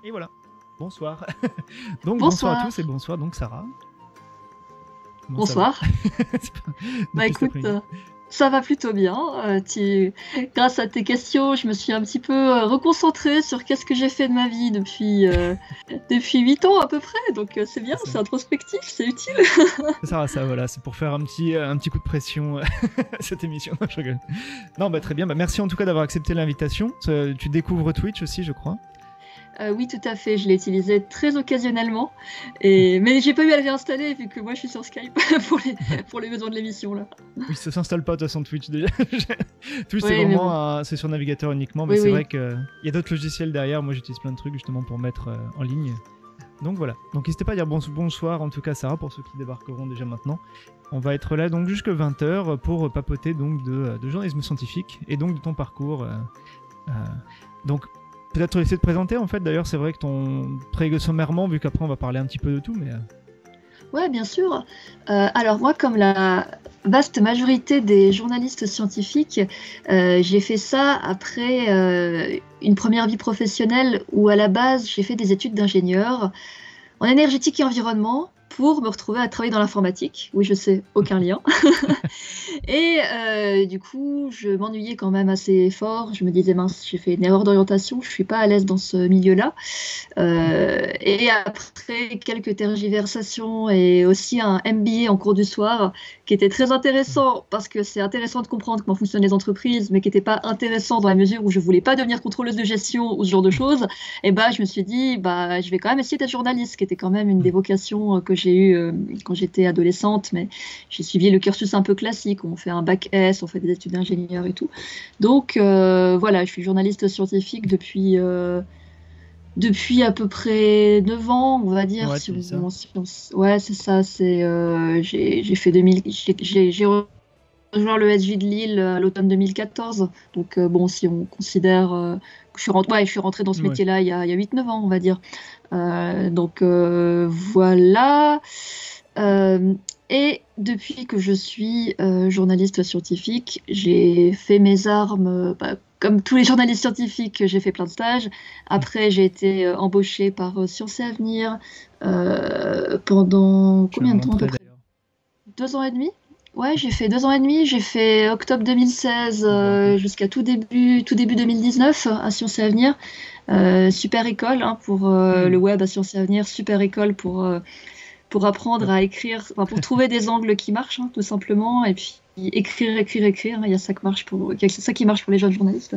Et voilà. Bonsoir. Donc bonsoir à Bonsoir. tous et bonsoir donc Sarah. Comment ça va? Bonsoir. Bah Depuis cet écoute, après-midi. ça va plutôt bien. Grâce à tes questions, je me suis un petit peu reconcentrée sur qu'est-ce que j'ai fait de ma vie depuis 8 ans à peu près. Donc c'est bien, C'est ça. c'est introspectif, c'est utile. Ça voilà, c'est pour faire un petit coup de pression à cette émission. Non, je rigole. Non, bah très bien. Bah, merci en tout cas d'avoir accepté l'invitation. Tu découvres Twitch aussi, je crois. Oui, tout à fait. Je l'ai utilisé très occasionnellement, mais j'ai pas eu à le réinstaller vu que moi je suis sur Skype pour les besoins de l'émission là. Oui, ça s'installe pas de toute façon Twitch déjà. Twitch c'est Oui, mais bon. vraiment c'est sur navigateur uniquement, mais Oui, c'est oui. vrai qu'il y a d'autres logiciels derrière. Moi j'utilise plein de trucs justement pour mettre en ligne. Donc voilà. Donc n'hésitez pas à dire bonsoir en tout cas Sarah pour ceux qui débarqueront déjà maintenant. On va être là donc jusque 20h pour papoter donc de journalisme scientifique et donc de ton parcours. Euh, donc peut-être essayer de présenter en fait. D'ailleurs c'est vrai que ton très sommairement vu qu'après on va parler un petit peu de tout, mais Ouais, bien sûr. Alors moi, comme la vaste majorité des journalistes scientifiques, j'ai fait ça après une première vie professionnelle où à la base j'ai fait des études d'ingénieur en énergétique et environnement pour me retrouver à travailler dans l'informatique. Oui, je sais, aucun lien. Et du coup, je m'ennuyais quand même assez fort. Je me disais, mince, j'ai fait une erreur d'orientation, je suis pas à l'aise dans ce milieu-là. Et après quelques tergiversations et aussi un MBA en cours du soir qui était très intéressant parce que c'est intéressant de comprendre comment fonctionnent les entreprises, mais qui n'était pas intéressant dans la mesure où je voulais pas devenir contrôleuse de gestion ou ce genre de choses. Et bah, je me suis dit, bah, je vais quand même essayer d'être journaliste, ce qui était quand même une des vocations que j'ai eues quand j'étais adolescente, mais j'ai suivi le cursus un peu classique. On fait un bac S, on fait des études d'ingénieur et tout. Donc voilà, je suis journaliste scientifique depuis à peu près 9 ans, on va dire. ouais, Si tu dis ça. ouais, c'est ça. J'ai fait 2000, j'ai rejoint le SJ de Lille à l'automne 2014. Donc bon, si on considère que je suis rentrée dans ce Ouais. métier-là il y a 8-9 ans, on va dire. Donc voilà. Euh, et depuis que je suis journaliste scientifique, j'ai fait mes armes, comme tous les journalistes scientifiques, j'ai fait plein de stages. Après, j'ai été embauchée par Sciences et Avenir pendant Tu vas combien me de temps à peu montrer près? d'ailleurs. 2 ans et demi? Ouais, j'ai fait 2 ans et demi. J'ai fait octobre 2016 Je vois un peu. jusqu'à tout début 2019 à Sciences et Avenir. Super école hein, pour le Hmm. web à Sciences et Avenir, super école pour apprendre Top. à écrire, enfin, pour trouver des angles qui marchent, hein, tout simplement, et puis écrire, écrire, écrire. Il y a ça il y a ça qui marche pour les jeunes journalistes.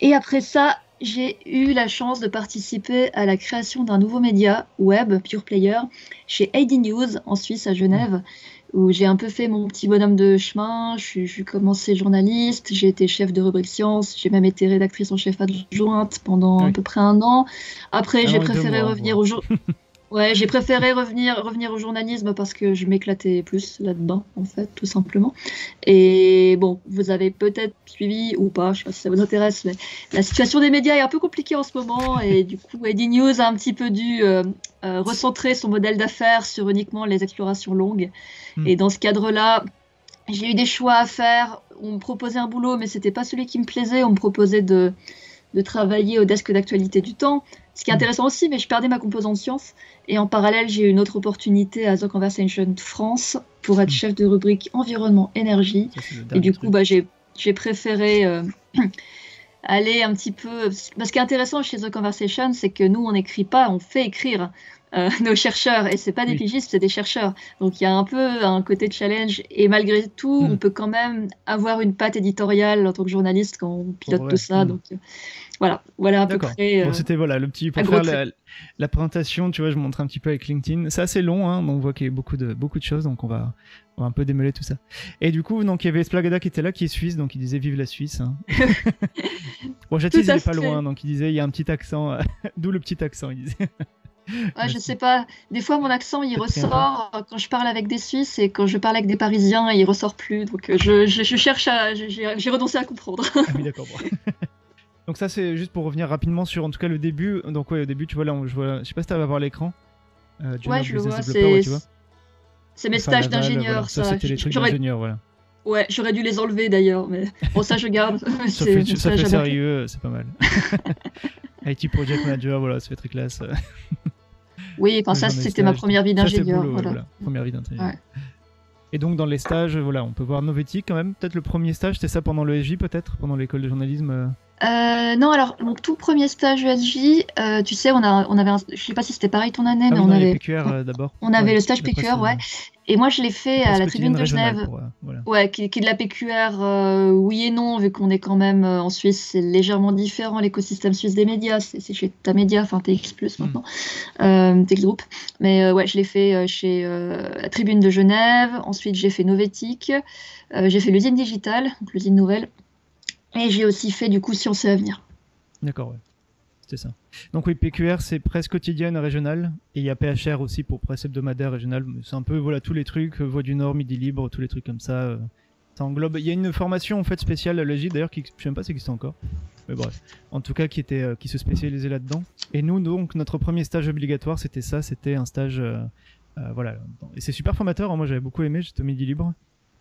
Et après ça, j'ai eu la chance de participer à la création d'un nouveau média web, Pure Player, chez AD News en Suisse, à Hmm. Genève, où j'ai un peu fait mon petit bonhomme de chemin. J'ai commencé journaliste, j'ai été chef de rubrique science, j'ai même été rédactrice en chef adjointe Ah pendant à oui. peu près un an. Après, Un j'ai an et deux préféré mois, revenir voire. Ouais, j'ai préféré revenir au journalisme parce que je m'éclatais plus là-dedans, en fait, tout simplement. Et bon, vous avez peut-être suivi ou pas, je sais pas si ça vous intéresse, mais la situation des médias est un peu compliquée en ce moment et du coup, Eddie News a un petit peu dû recentrer son modèle d'affaires sur uniquement les explorations longues. Hmm. Et dans ce cadre-là, j'ai eu des choix à faire. On me proposait un boulot, mais c'était pas celui qui me plaisait. On me proposait de travailler au desk d'actualité du temps, ce qui est Hmm. intéressant aussi, mais je perdais ma composante science. Et en parallèle, j'ai eu une autre opportunité à The Conversation France pour être Hmm. chef de rubrique environnement énergie. Ça c'est le Et dernier du coup, truc. j'ai préféré aller un petit peu. Ce qui est intéressant chez The Conversation, c'est que nous, on n'écrit pas, on fait écrire nos chercheurs. Et c'est pas des Oui. pigistes, c'est des chercheurs. Donc il y a un peu un côté challenge. Et malgré tout, Hmm. on peut quand même avoir une patte éditoriale en tant que journaliste quand on Pour pilote tout vrai. ça. Hmm. Donc voilà à peu D'accord. près Bon, c'était voilà le petit à pour gros faire traits. la présentation. Tu vois, je montre un petit peu avec LinkedIn. C'est assez long, hein, donc on voit qu'il y a beaucoup de choses, donc on va un peu démêler tout ça. Et du coup, donc il y avait Splagada qui était là, qui est suisse, donc il disait vive la Suisse. Hein. Bon, Tout Jatiz, il à est pas loin, fait. donc il disait il y a un petit accent, d'où le petit accent, il disait. Ouais, je Merci. sais pas. Des fois, mon accent, il T'as pris un peu. ressort quand je parle avec des Suisses et quand je parle avec des Parisiens, il ressort plus. Donc, je cherche à. J'ai renoncé à comprendre. Ah oui, d'accord. Bon. Donc ça, c'est juste pour revenir rapidement sur, en tout cas, le début. Donc ouais, au début, tu vois là, je sais pas si t'avais à voir l'écran. Ouais, Junior je le Business vois. Developer, ouais, tu vois. C'est mes Enfin, stages Laval, voilà. d'ingénieur, Ça, ça. c'était les trucs J'aurais d'ingénieur, voilà. Ouais, j'aurais dû les enlever d'ailleurs, mais bon, ça je garde. Ça fait sérieux, c'est pas mal. IT Project Manager, voilà, ça fait très classe. Oui, enfin ça c'était ma première vie d'ingénieur. Voilà. Première vie d'ingénieur. Ouais. Et donc dans les stages, voilà, on peut voir Novetic quand même. Peut-être le premier stage, c'était ça pendant l'ESJ peut-être, pendant l'école de journalisme. Non, alors mon tout premier stage ESJ, tu sais, on avait je sais pas si c'était pareil ton année, mais oui, on avait PQR d'abord. On avait le stage PQR, ouais. Et moi je l'ai fait à la Tribune de Genève, voilà. ouais, qui est de la PQR, oui et non, vu qu'on est quand même en Suisse, c'est légèrement différent l'écosystème suisse des médias, c'est chez Tamedia, enfin TX+ maintenant, TX Group. Mais ouais, je l'ai fait chez la Tribune de Genève. Ensuite j'ai fait Novetic, j'ai fait l'usine digitale, donc l'usine nouvelle. Et j'ai aussi fait du coup Sciences et Avenir. D'accord, ouais. C'était ça. Donc oui, PQR c'est presse quotidienne régionale. Et il y a PHR aussi pour presse hebdomadaire régionale. C'est un peu voilà tous les trucs, Voix du Nord, Midi Libre, tous les trucs comme ça. Ça englobe. Il y a une formation en fait spéciale à l'ESJ d'ailleurs qui je sais même pas si ça existe encore. Mais bref. En tout cas qui se spécialisait là-dedans. Et nous donc notre premier stage obligatoire c'était ça, c'était un stage voilà. Et c'est super formateur, hein. Moi j'avais beaucoup aimé, j'étais au Midi Libre.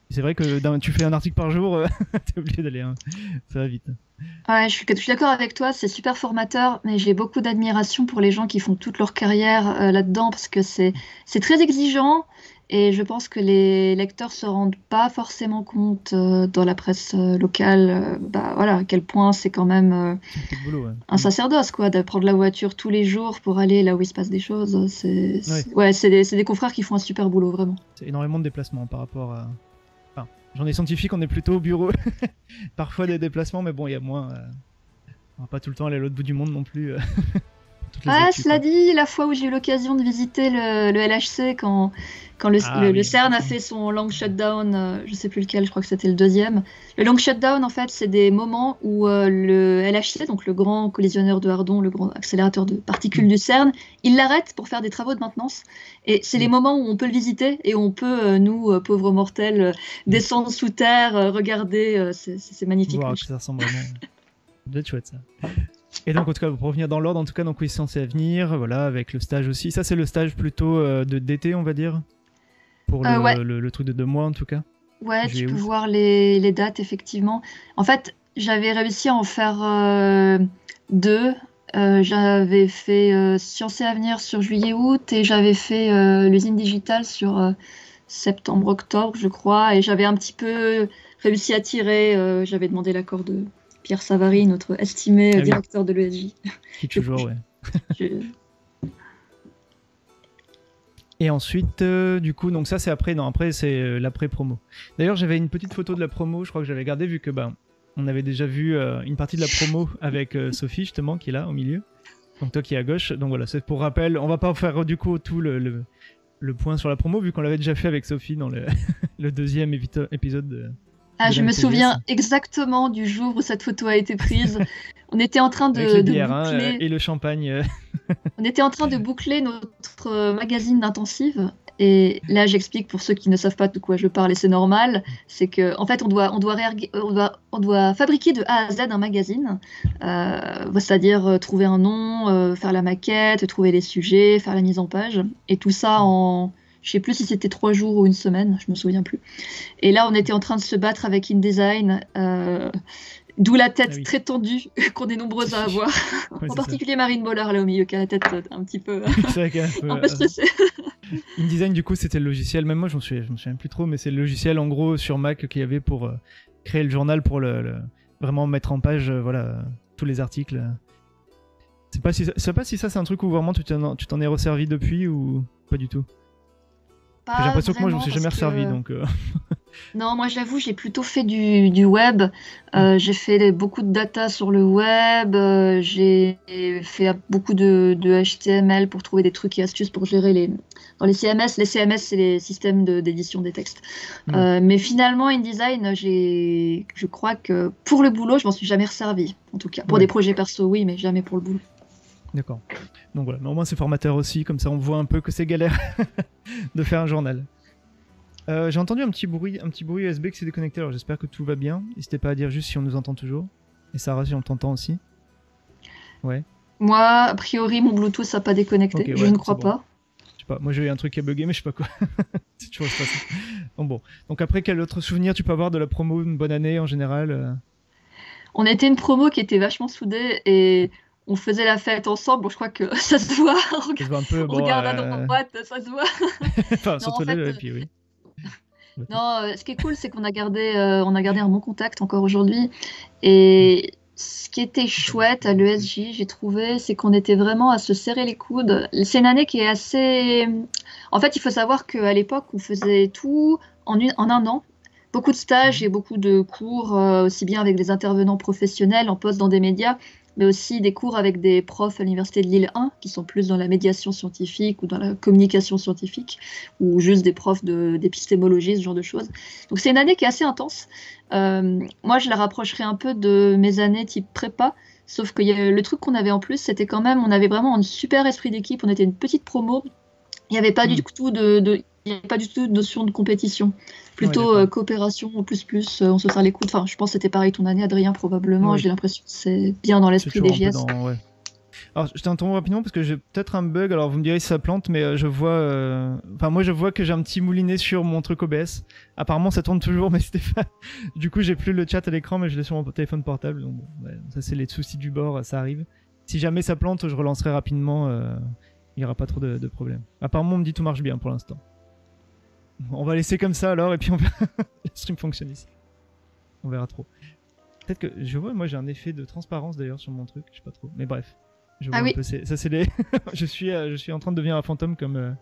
C'est vrai que tu fais un article par jour, t'es obligé d'aller, hein. Ça va vite. Ouais, je suis d'accord avec toi, c'est super formateur, mais j'ai beaucoup d'admiration pour les gens qui font toute leur carrière là-dedans, parce que c'est très exigeant, et je pense que les lecteurs se rendent pas forcément compte dans la presse locale, voilà, à quel point c'est quand même boulot, ouais. un sacerdoce, quoi, de prendre la voiture tous les jours pour aller là où il se passe des choses. C'est des confrères qui font un super boulot, vraiment. C'est énormément de déplacements par rapport à... J'en ai scientifique, on est plutôt au bureau. Parfois des déplacements, mais bon, il y a moins. On va pas tout le temps aller à l'autre bout du monde non plus. Cela dit, la fois où j'ai eu l'occasion de visiter le LHC quand le CERN a fait son long shutdown, je sais plus lequel, je crois que c'était le deuxième. Le long shutdown, en fait, c'est des moments où le LHC, donc le grand collisionneur de hadrons, le grand accélérateur de particules du CERN, il l'arrête pour faire des travaux de maintenance. Et c'est les moments où on peut le visiter et on peut, nous, pauvres mortels, descendre sous terre, regarder, c'est magnifique. Wow, ça ressemble vraiment. Ça doit être chouette, ça. Et donc, en tout cas, pour revenir dans l'ordre, en tout cas, donc oui, Sciences et Avenir, voilà, avec le stage aussi. Ça, c'est le stage plutôt d'été, on va dire, pour le truc de 2 mois, en tout cas. Ouais, tu peux voir les dates, effectivement. En fait, j'avais réussi à en faire 2. J'avais fait Sciences et Avenir sur juillet-août, et j'avais fait l'usine digitale sur septembre-octobre, je crois. Et j'avais un petit peu réussi à tirer, j'avais demandé l'accord de Pierre Savary, notre estimé directeur de l'ESJ. Qui toujours, ouais. Et ensuite, du coup, donc ça c'est après, non, après c'est l'après-promo. D'ailleurs, j'avais une petite photo de la promo, je crois que j'avais gardée vu que on avait déjà vu une partie de la promo avec Sophie, justement, qui est là, au milieu. Donc toi qui es à gauche. Donc voilà, c'est pour rappel, on va pas faire du coup tout le point sur la promo, vu qu'on l'avait déjà fait avec Sophie dans le deuxième épisode de... je me souviens exactement du jour où cette photo a été prise. On était en train de boucler... et le champagne. On était en train de boucler notre magazine d'intensive. Et là, j'explique pour ceux qui ne savent pas de quoi je parle, et c'est normal. C'est que, en fait, on doit fabriquer de A à Z un magazine. C'est-à-dire trouver un nom, faire la maquette, trouver les sujets, faire la mise en page. Et tout ça en... Je sais plus si c'était 3 jours ou 1 semaine, je me souviens plus. Et là, on était en train de se battre avec InDesign, d'où la tête très tendue qu'on est nombreuses à avoir. En particulier Marine Bollard, là au milieu, qui a la tête un petit peu, un peu stressée. InDesign, du coup, c'était le logiciel, même moi je me souviens plus trop, mais c'est le logiciel en gros sur Mac qu'il y avait pour créer le journal, pour vraiment mettre en page tous les articles. Je sais pas si ça c'est un truc où vraiment tu t'en es resservi depuis ou pas du tout. J'ai l'impression que moi je me suis jamais resservi donc. Non, moi j'avoue, j'ai plutôt fait du web. J'ai fait beaucoup de data sur le web. J'ai fait beaucoup de HTML pour trouver des trucs et astuces pour gérer dans les CMS. Les CMS, c'est les systèmes d'édition des textes. Mais finalement, InDesign, je crois que pour le boulot, je m'en suis jamais resservi. En tout cas, pour des projets perso, oui, mais jamais pour le boulot. D'accord. Donc voilà, mais au moins c'est formateur aussi, comme ça on voit un peu que c'est galère de faire un journal. J'ai entendu un petit bruit USB qui s'est déconnecté, alors j'espère que tout va bien. N'hésitez pas à dire juste si on nous entend toujours. Et Sarah, si on t'entend aussi. Ouais. Moi, a priori, mon Bluetooth n'a pas déconnecté, je ne crois pas. Je sais pas, moi j'ai eu un truc qui a bugué, mais je sais pas quoi. C'est toujours ça. Bon. Donc après, quel autre souvenir tu peux avoir de la promo, une bonne année en général? On était une promo qui était vachement soudée et on faisait la fête ensemble. Bon, je crois que ça se voit. Ça se voit un peu, On regarde à droite, ça se voit. Enfin, Non, en surtout là, fait, et puis oui. non, ce qui est cool, c'est qu'on a gardé un bon contact encore aujourd'hui. Et ce qui était chouette à l'ESJ, j'ai trouvé, c'est qu'on était vraiment à se serrer les coudes. C'est une année qui est assez. En fait, il faut savoir qu'à l'époque, on faisait tout en un an. Beaucoup de stages et beaucoup de cours, aussi bien avec des intervenants professionnels en poste dans des médias, mais aussi des cours avec des profs à l'Université de Lille 1, qui sont plus dans la médiation scientifique ou dans la communication scientifique, ou juste des profs d'épistémologie, ce genre de choses. Donc c'est une année qui est assez intense. Moi, je la rapprocherais un peu de mes années type prépa, sauf que le truc qu'on avait en plus, c'était quand même, on avait vraiment un super esprit d'équipe, on était une petite promo, il n'y avait pas du tout il n'y avait pas du tout de notion de compétition. Plutôt coopération, on se serre les coudes. Enfin, je pense que c'était pareil ton année, Adrien, probablement. Oui. J'ai l'impression que c'est bien dans l'esprit des JS. Ouais. Alors, je t'interromps rapidement parce que j'ai peut-être un bug. Alors, vous me direz si ça plante, mais je vois. Enfin, moi, je vois que j'ai un petit moulinet sur mon truc OBS. Apparemment, ça tourne toujours, mais c'était pas. Du coup, j'ai plus le chat à l'écran, mais je l'ai sur mon téléphone portable. Donc, ça, c'est les soucis du bord, ça arrive. Si jamais ça plante, je relancerai rapidement. Il n'y aura pas trop de problèmes. Apparemment, on me dit tout marche bien pour l'instant. On va laisser comme ça alors, et puis on verra. Le stream fonctionne ici. On verra trop. Peut-être que je vois, moi j'ai un effet de transparence d'ailleurs sur mon truc, je sais pas trop. Mais bref, je vois un peu. Ça c'est les. je suis en train de devenir un fantôme comme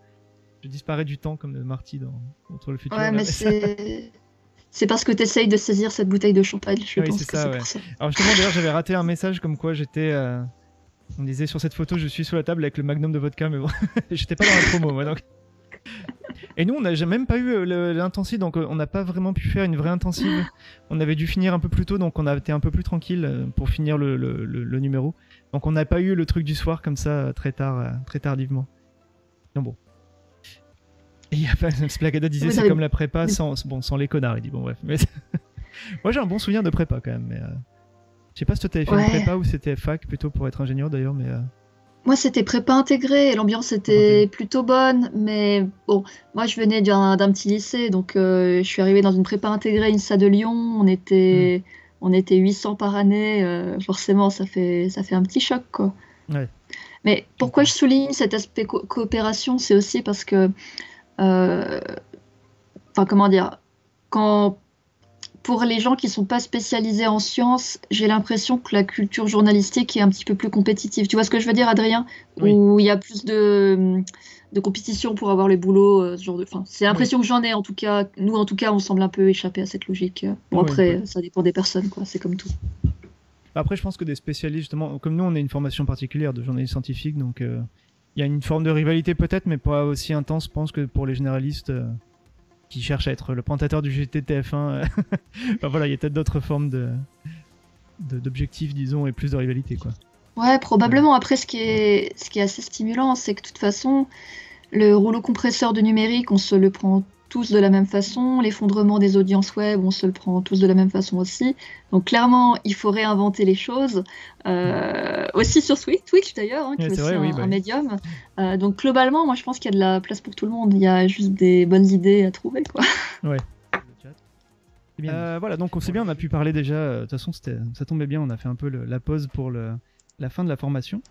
je disparais du temps comme Marty dans Contre le futur. Ouais, mais c'est parce que tu essayes de saisir cette bouteille de champagne. Je pense que c'est pour ça. Alors justement d'ailleurs j'avais raté un message comme quoi j'étais. On disait sur cette photo je suis sur la table avec le magnum de vodka, mais bon, j'étais pas dans la promo moi donc. Et nous, on n'a même pas eu l'intensive, donc on n'a pas vraiment pu faire une vraie intensive. On avait dû finir un peu plus tôt, donc on a été un peu plus tranquille pour finir le numéro. Donc on n'a pas eu le truc du soir comme ça très tardivement. Donc bon. Et il y a Splagada disait c'est comme la prépa sans les connards. Il dit bon bref. Mais moi j'ai un bon souvenir de prépa quand même. Mais je sais pas si toi t'avais fait une prépa ou c'était fac plutôt pour être ingénieur d'ailleurs, mais. Moi, c'était prépa intégrée et l'ambiance était plutôt bonne, mais bon, moi je venais d'un petit lycée, donc je suis arrivée dans une prépa intégrée INSA de Lyon, on était 800 par année, forcément ça fait un petit choc, quoi. Ouais. Mais pourquoi je souligne cet aspect coopération, c'est aussi parce que, comment dire, pour les gens qui ne sont pas spécialisés en sciences, j'ai l'impression que la culture journalistique est un petit peu plus compétitive. Tu vois ce que je veux dire, Adrien? Oui. Où il y a plus de compétition pour avoir les boulots, ce genre de. Enfin, c'est l'impression que j'en ai, en tout cas. Nous, en tout cas, on semble un peu échapper à cette logique. Bon, après, ça dépend des personnes, quoi. C'est comme tout. Après, je pense que des spécialistes, justement, comme nous, on a une formation particulière de journaliste scientifique, donc il y a une forme de rivalité peut-être, mais pas aussi intense, je pense, que pour les généralistes. Qui cherche à être le présentateur du GTTF1. Enfin voilà, il y a peut-être d'autres formes d'objectifs, disons, et plus de rivalité, quoi. Ouais, probablement. Après, ce qui est assez stimulant, c'est que de toute façon, le rouleau compresseur de numérique, on se le prend tous de la même façon. L'effondrement des audiences web, on se le prend tous de la même façon aussi. Donc clairement, il faut réinventer les choses. Aussi sur Twitch d'ailleurs, qui est aussi un médium. Donc globalement, moi je pense qu'il y a de la place pour tout le monde. Il y a juste des bonnes idées à trouver, quoi. Ouais. Voilà, donc c'est bien, on a pu parler déjà. De toute façon, ça tombait bien, on a fait un peu la pause pour la fin de la formation.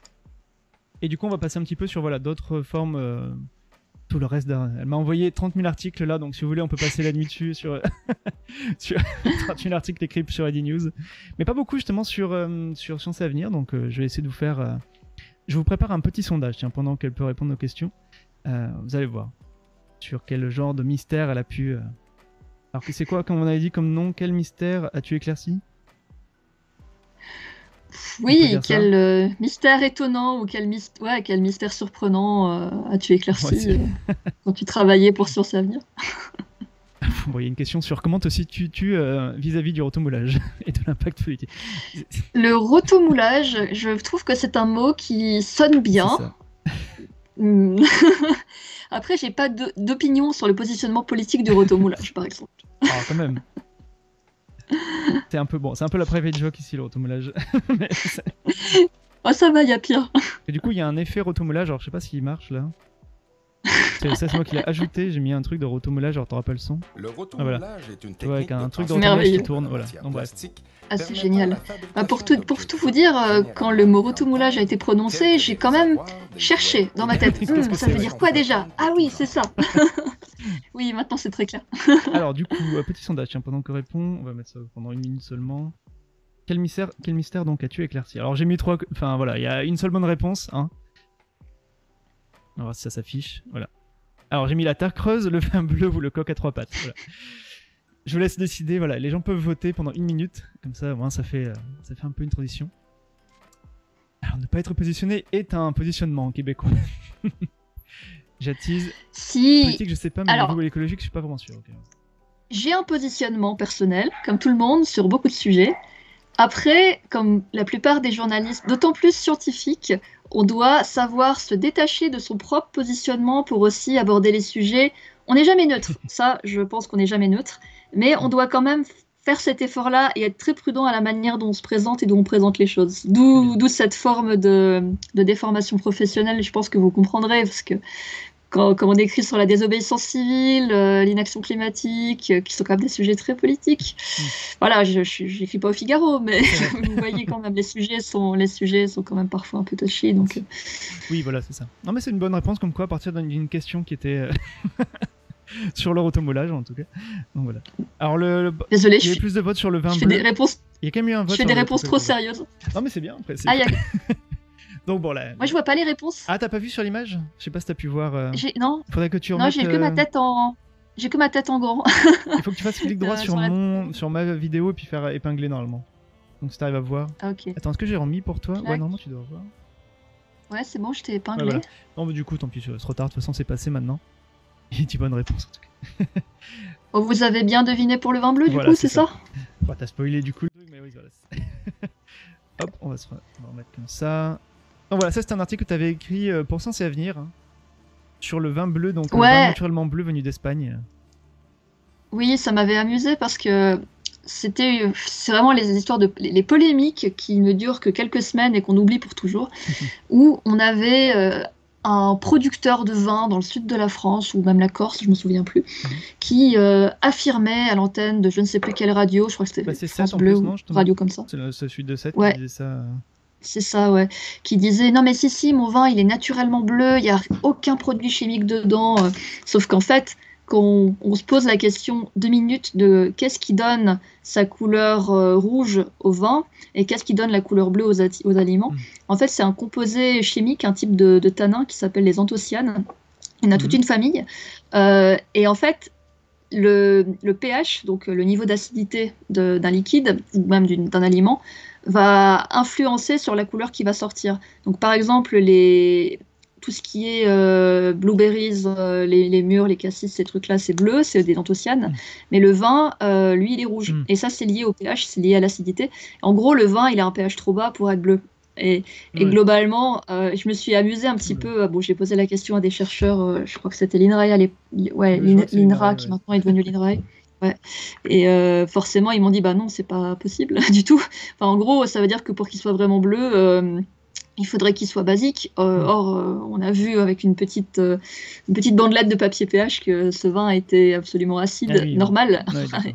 Et du coup, on va passer un petit peu sur d'autres formes. Tout le reste elle m'a envoyé 30 000 articles là, donc si vous voulez on peut passer la nuit dessus sur 30 000 articles écrits sur Ready News, mais pas beaucoup justement sur Science et Avenir, donc je vais essayer de vous faire je vous prépare un petit sondage pendant qu'elle peut répondre aux questions. Vous allez voir sur quel genre de mystère elle a pu alors que c'est quoi comme on avait dit comme nom, quel mystère as-tu éclairci? Oui, quel mystère étonnant ou quel mystère surprenant as-tu éclairci quand tu travaillais pour Science et Avenir? Bon, il y a une question sur comment te situes-tu vis-à-vis du rotomoulage et de l'impact politique. Le rotomoulage, je trouve que c'est un mot qui sonne bien. Après, j'ai pas d'opinion sur le positionnement politique du rotomoulage, par exemple. Ah, quand même. C'est un peu la private joke ici, le rotomoulage. Mais oh, ça va, il y a pire. Et du coup, il y a un effet rotomoulage, alors je sais pas s'il marche là. C'est moi qui l'ai ajouté, j'ai mis un truc de rotomoulage, alors t'auras pas le son. Le rotomoulage est une technique avec un truc de transformation rotomoulage qui Merveilleux. tourne, de voilà. matière Donc bref. plastique Ah, c'est permettant génial. la Pour fabrication tout vous dire, quand le mot rotomoulage a été prononcé, j'ai quand même cherché dans ma tête. Qu'est-ce que Ça c'est, veut ouais. dire quoi déjà? Ah oui, c'est ça. Oui, maintenant c'est très clair. Alors du coup, petit sondage, tiens, pendant que répond, on va mettre ça pendant 1 minute seulement. Quel mystère donc as-tu éclairci? Alors j'ai mis 3... Enfin voilà, il y a une seule bonne réponse, hein. On va voir si ça s'affiche, voilà. Alors j'ai mis la terre creuse, le vin bleu ou le coq à 3 pattes, voilà. Je vous laisse décider, voilà, les gens peuvent voter pendant 1 minute, comme ça au moins ça fait un peu une transition. Alors ne pas être positionné est un positionnement québécois. J'attise. Si Politique je sais pas, mais Alors- niveau écologique je suis pas vraiment sûr. Ok. j'ai un positionnement personnel, comme tout le monde, sur beaucoup de sujets. Après, comme la plupart des journalistes, d'autant plus scientifiques, on doit savoir se détacher de son propre positionnement pour aussi aborder les sujets. On n'est jamais neutre, ça, je pense qu'on n'est jamais neutre, mais on doit quand même faire cet effort-là et être très prudent à la manière dont on se présente et dont on présente les choses. D'où cette forme de déformation professionnelle, je pense que vous comprendrez, parce que quand on écrit sur la désobéissance civile, l'inaction climatique, qui sont quand même des sujets très politiques. Voilà, je n'écris pas au Figaro, mais vous voyez quand même, les sujets sont quand même parfois un peu touchy. Donc, Oui, voilà, c'est ça. Non, mais c'est une bonne réponse, comme quoi, à partir d'une question qui était sur le rotomoulage, en tout cas. Donc voilà. Alors, désolée, il y a eu plus de votes sur le vin je fais bleu. des réponses, Il y a quand même eu un vote je fais sur des le réponses trop coq à 3 pattes. sérieuses. Non, mais c'est bien, après. Ah, Donc bon, là. moi, je vois pas les réponses. Ah, t'as pas vu sur l'image? Je sais pas si t'as pu voir. Non, Faudrait que tu non, remettes. j'ai que ma tête en. J'ai que ma tête en grand. Il faut que tu fasses clic droit sur sur ma vidéo et puis faire épingler normalement. Donc si t'arrives à voir. Ah, ok. Attends, est-ce que j'ai remis pour toi? Clac. Ouais, normalement tu dois voir. Ouais, c'est bon, je t'ai épinglé. Ouais, voilà. Non, mais du coup, tant pis, c'est trop tard. De toute façon, c'est passé maintenant. Il dit bonne réponse en tout cas. Oh, vous avez bien deviné pour le vin bleu, du Voilà, coup, c'est c'est ça? Bah, t'as spoilé du coup le truc, mais oui, voilà. Hop, on va remettre comme ça. Donc voilà, ça c'est un article que t'avais écrit pour Science et Avenir. Hein, sur le vin bleu, donc le Ouais. vin naturellement bleu venu d'Espagne. Oui, ça m'avait amusé parce que c'est vraiment les histoires les polémiques qui ne durent que quelques semaines et qu'on oublie pour toujours, où on avait un producteur de vin dans le sud de la France, ou même la Corse, je me souviens plus, qui affirmait à l'antenne de je ne sais plus quelle radio, je crois que c'était Bah, c'est France 7 en Bleu plus, ou non, justement. radio comme ça. C'est le suite de 7 Ouais. qui disait ça. C'est ça, ouais. Qui disait non, mais si, mon vin, il est naturellement bleu, il n'y a aucun produit chimique dedans. Sauf qu'en fait, quand on se pose la question 2 minutes de qu'est-ce qui donne sa couleur rouge au vin et qu'est-ce qui donne la couleur bleue aux aliments, en fait, c'est un composé chimique, un type de tanin qui s'appelle les anthocyanes. Il y en a toute une famille. Et en fait, le pH, donc le niveau d'acidité d'un liquide ou même d'un aliment, va influencer sur la couleur qui va sortir. Donc par exemple, tout ce qui est blueberries, les mûres, les cassis, ces trucs-là, c'est bleu, c'est des anthocyanes. Mais le vin, lui, il est rouge. Et ça, c'est lié au pH, c'est lié à l'acidité. En gros, le vin, il a un pH trop bas pour être bleu. Et globalement, je me suis amusée un petit peu. Bon, j'ai posé la question à des chercheurs, je crois que c'était l'INRAE, l'INRA qui maintenant est devenu l'INRAE. Ouais. Et forcément, ils m'ont dit bah non, c'est pas possible du tout. Enfin, en gros, ça veut dire que pour qu'il soit vraiment bleu, il faudrait qu'il soit basique. Or, on a vu avec une petite bandelette de papier pH que ce vin était absolument acide, normal,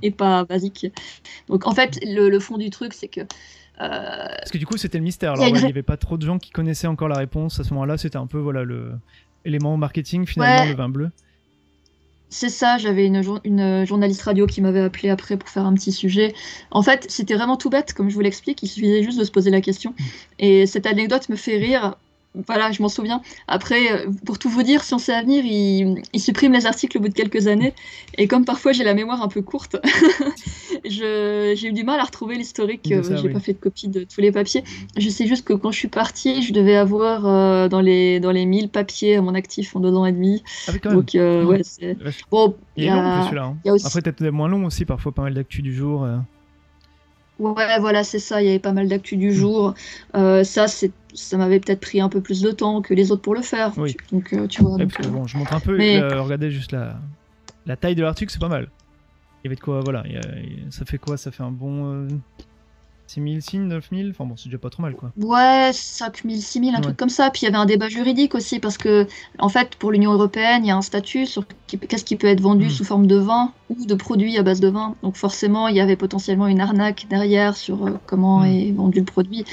et pas basique. Donc, en fait, le fond du truc, c'est que parce que du coup, c'était le mystère. Alors, il n'y avait pas trop de gens qui connaissaient encore la réponse à ce moment-là. C'était un peu voilà le élément marketing finalement, le vin bleu. C'est ça, j'avais une journaliste radio qui m'avait appelé après pour faire un petit sujet. En fait, c'était vraiment tout bête, comme je vous l'explique, il suffisait juste de se poser la question. Et cette anecdote me fait rire. Voilà, je m'en souviens. Après, pour tout vous dire, Science et Avenir, il supprime les articles au bout de quelques années. Et comme parfois j'ai la mémoire un peu courte, j'ai eu du mal à retrouver l'historique. J'ai pas fait de copie de tous les papiers. Je sais juste que quand je suis partie, je devais avoir dans les 1000 papiers à mon actif en 2 ans et demi. Ah oui, quand même. Donc, ouais, c'est... Bon, il est long celui-là. Hein. Aussi... Après, peut-être moins long aussi, parfois pas mal d'actu du jour. Ouais, voilà, c'est ça, il y avait pas mal d'actu du jour. Ça m'avait peut-être pris un peu plus de temps que les autres pour le faire. Oui. Donc, tu vois. Parce que, bon, je montre un peu, regardez juste la taille de l'article, c'est pas mal. Il y avait de quoi, voilà. Ça fait quoi? Ça fait un bon 6000 signes, 9000, enfin bon, c'est déjà pas trop mal, quoi. Ouais, 5000, 6000, un truc comme ça. Puis il y avait un débat juridique aussi, parce que, en fait, pour l'Union européenne, il y a un statut sur qu'est-ce qui peut être vendu sous forme de vin ou de produits à base de vin. Donc forcément, il y avait potentiellement une arnaque derrière sur comment est vendu le produit.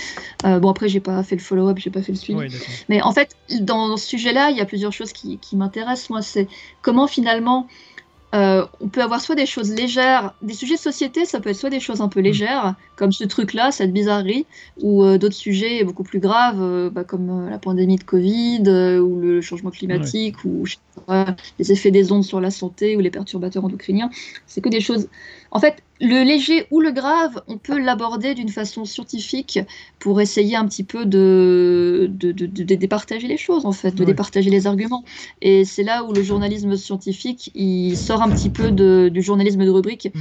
Bon, après, j'ai pas fait le follow-up, j'ai pas fait le suivi. Ouais, mais en fait, dans ce sujet-là, il y a plusieurs choses qui m'intéressent. Moi, c'est comment finalement... on peut avoir soit des choses légères, des sujets de société, ça peut être soit des choses un peu légères, comme ce truc-là, cette bizarrerie, ou d'autres sujets beaucoup plus graves, comme la pandémie de Covid, ou le changement climatique, ou je sais pas, les effets des ondes sur la santé, ou les perturbateurs endocriniens. C'est que des choses... En fait, le léger ou le grave, on peut l'aborder d'une façon scientifique pour essayer un petit peu de départager les choses, en fait, de départager les arguments. Et c'est là où le journalisme scientifique, il sort un petit peu du journalisme de rubrique.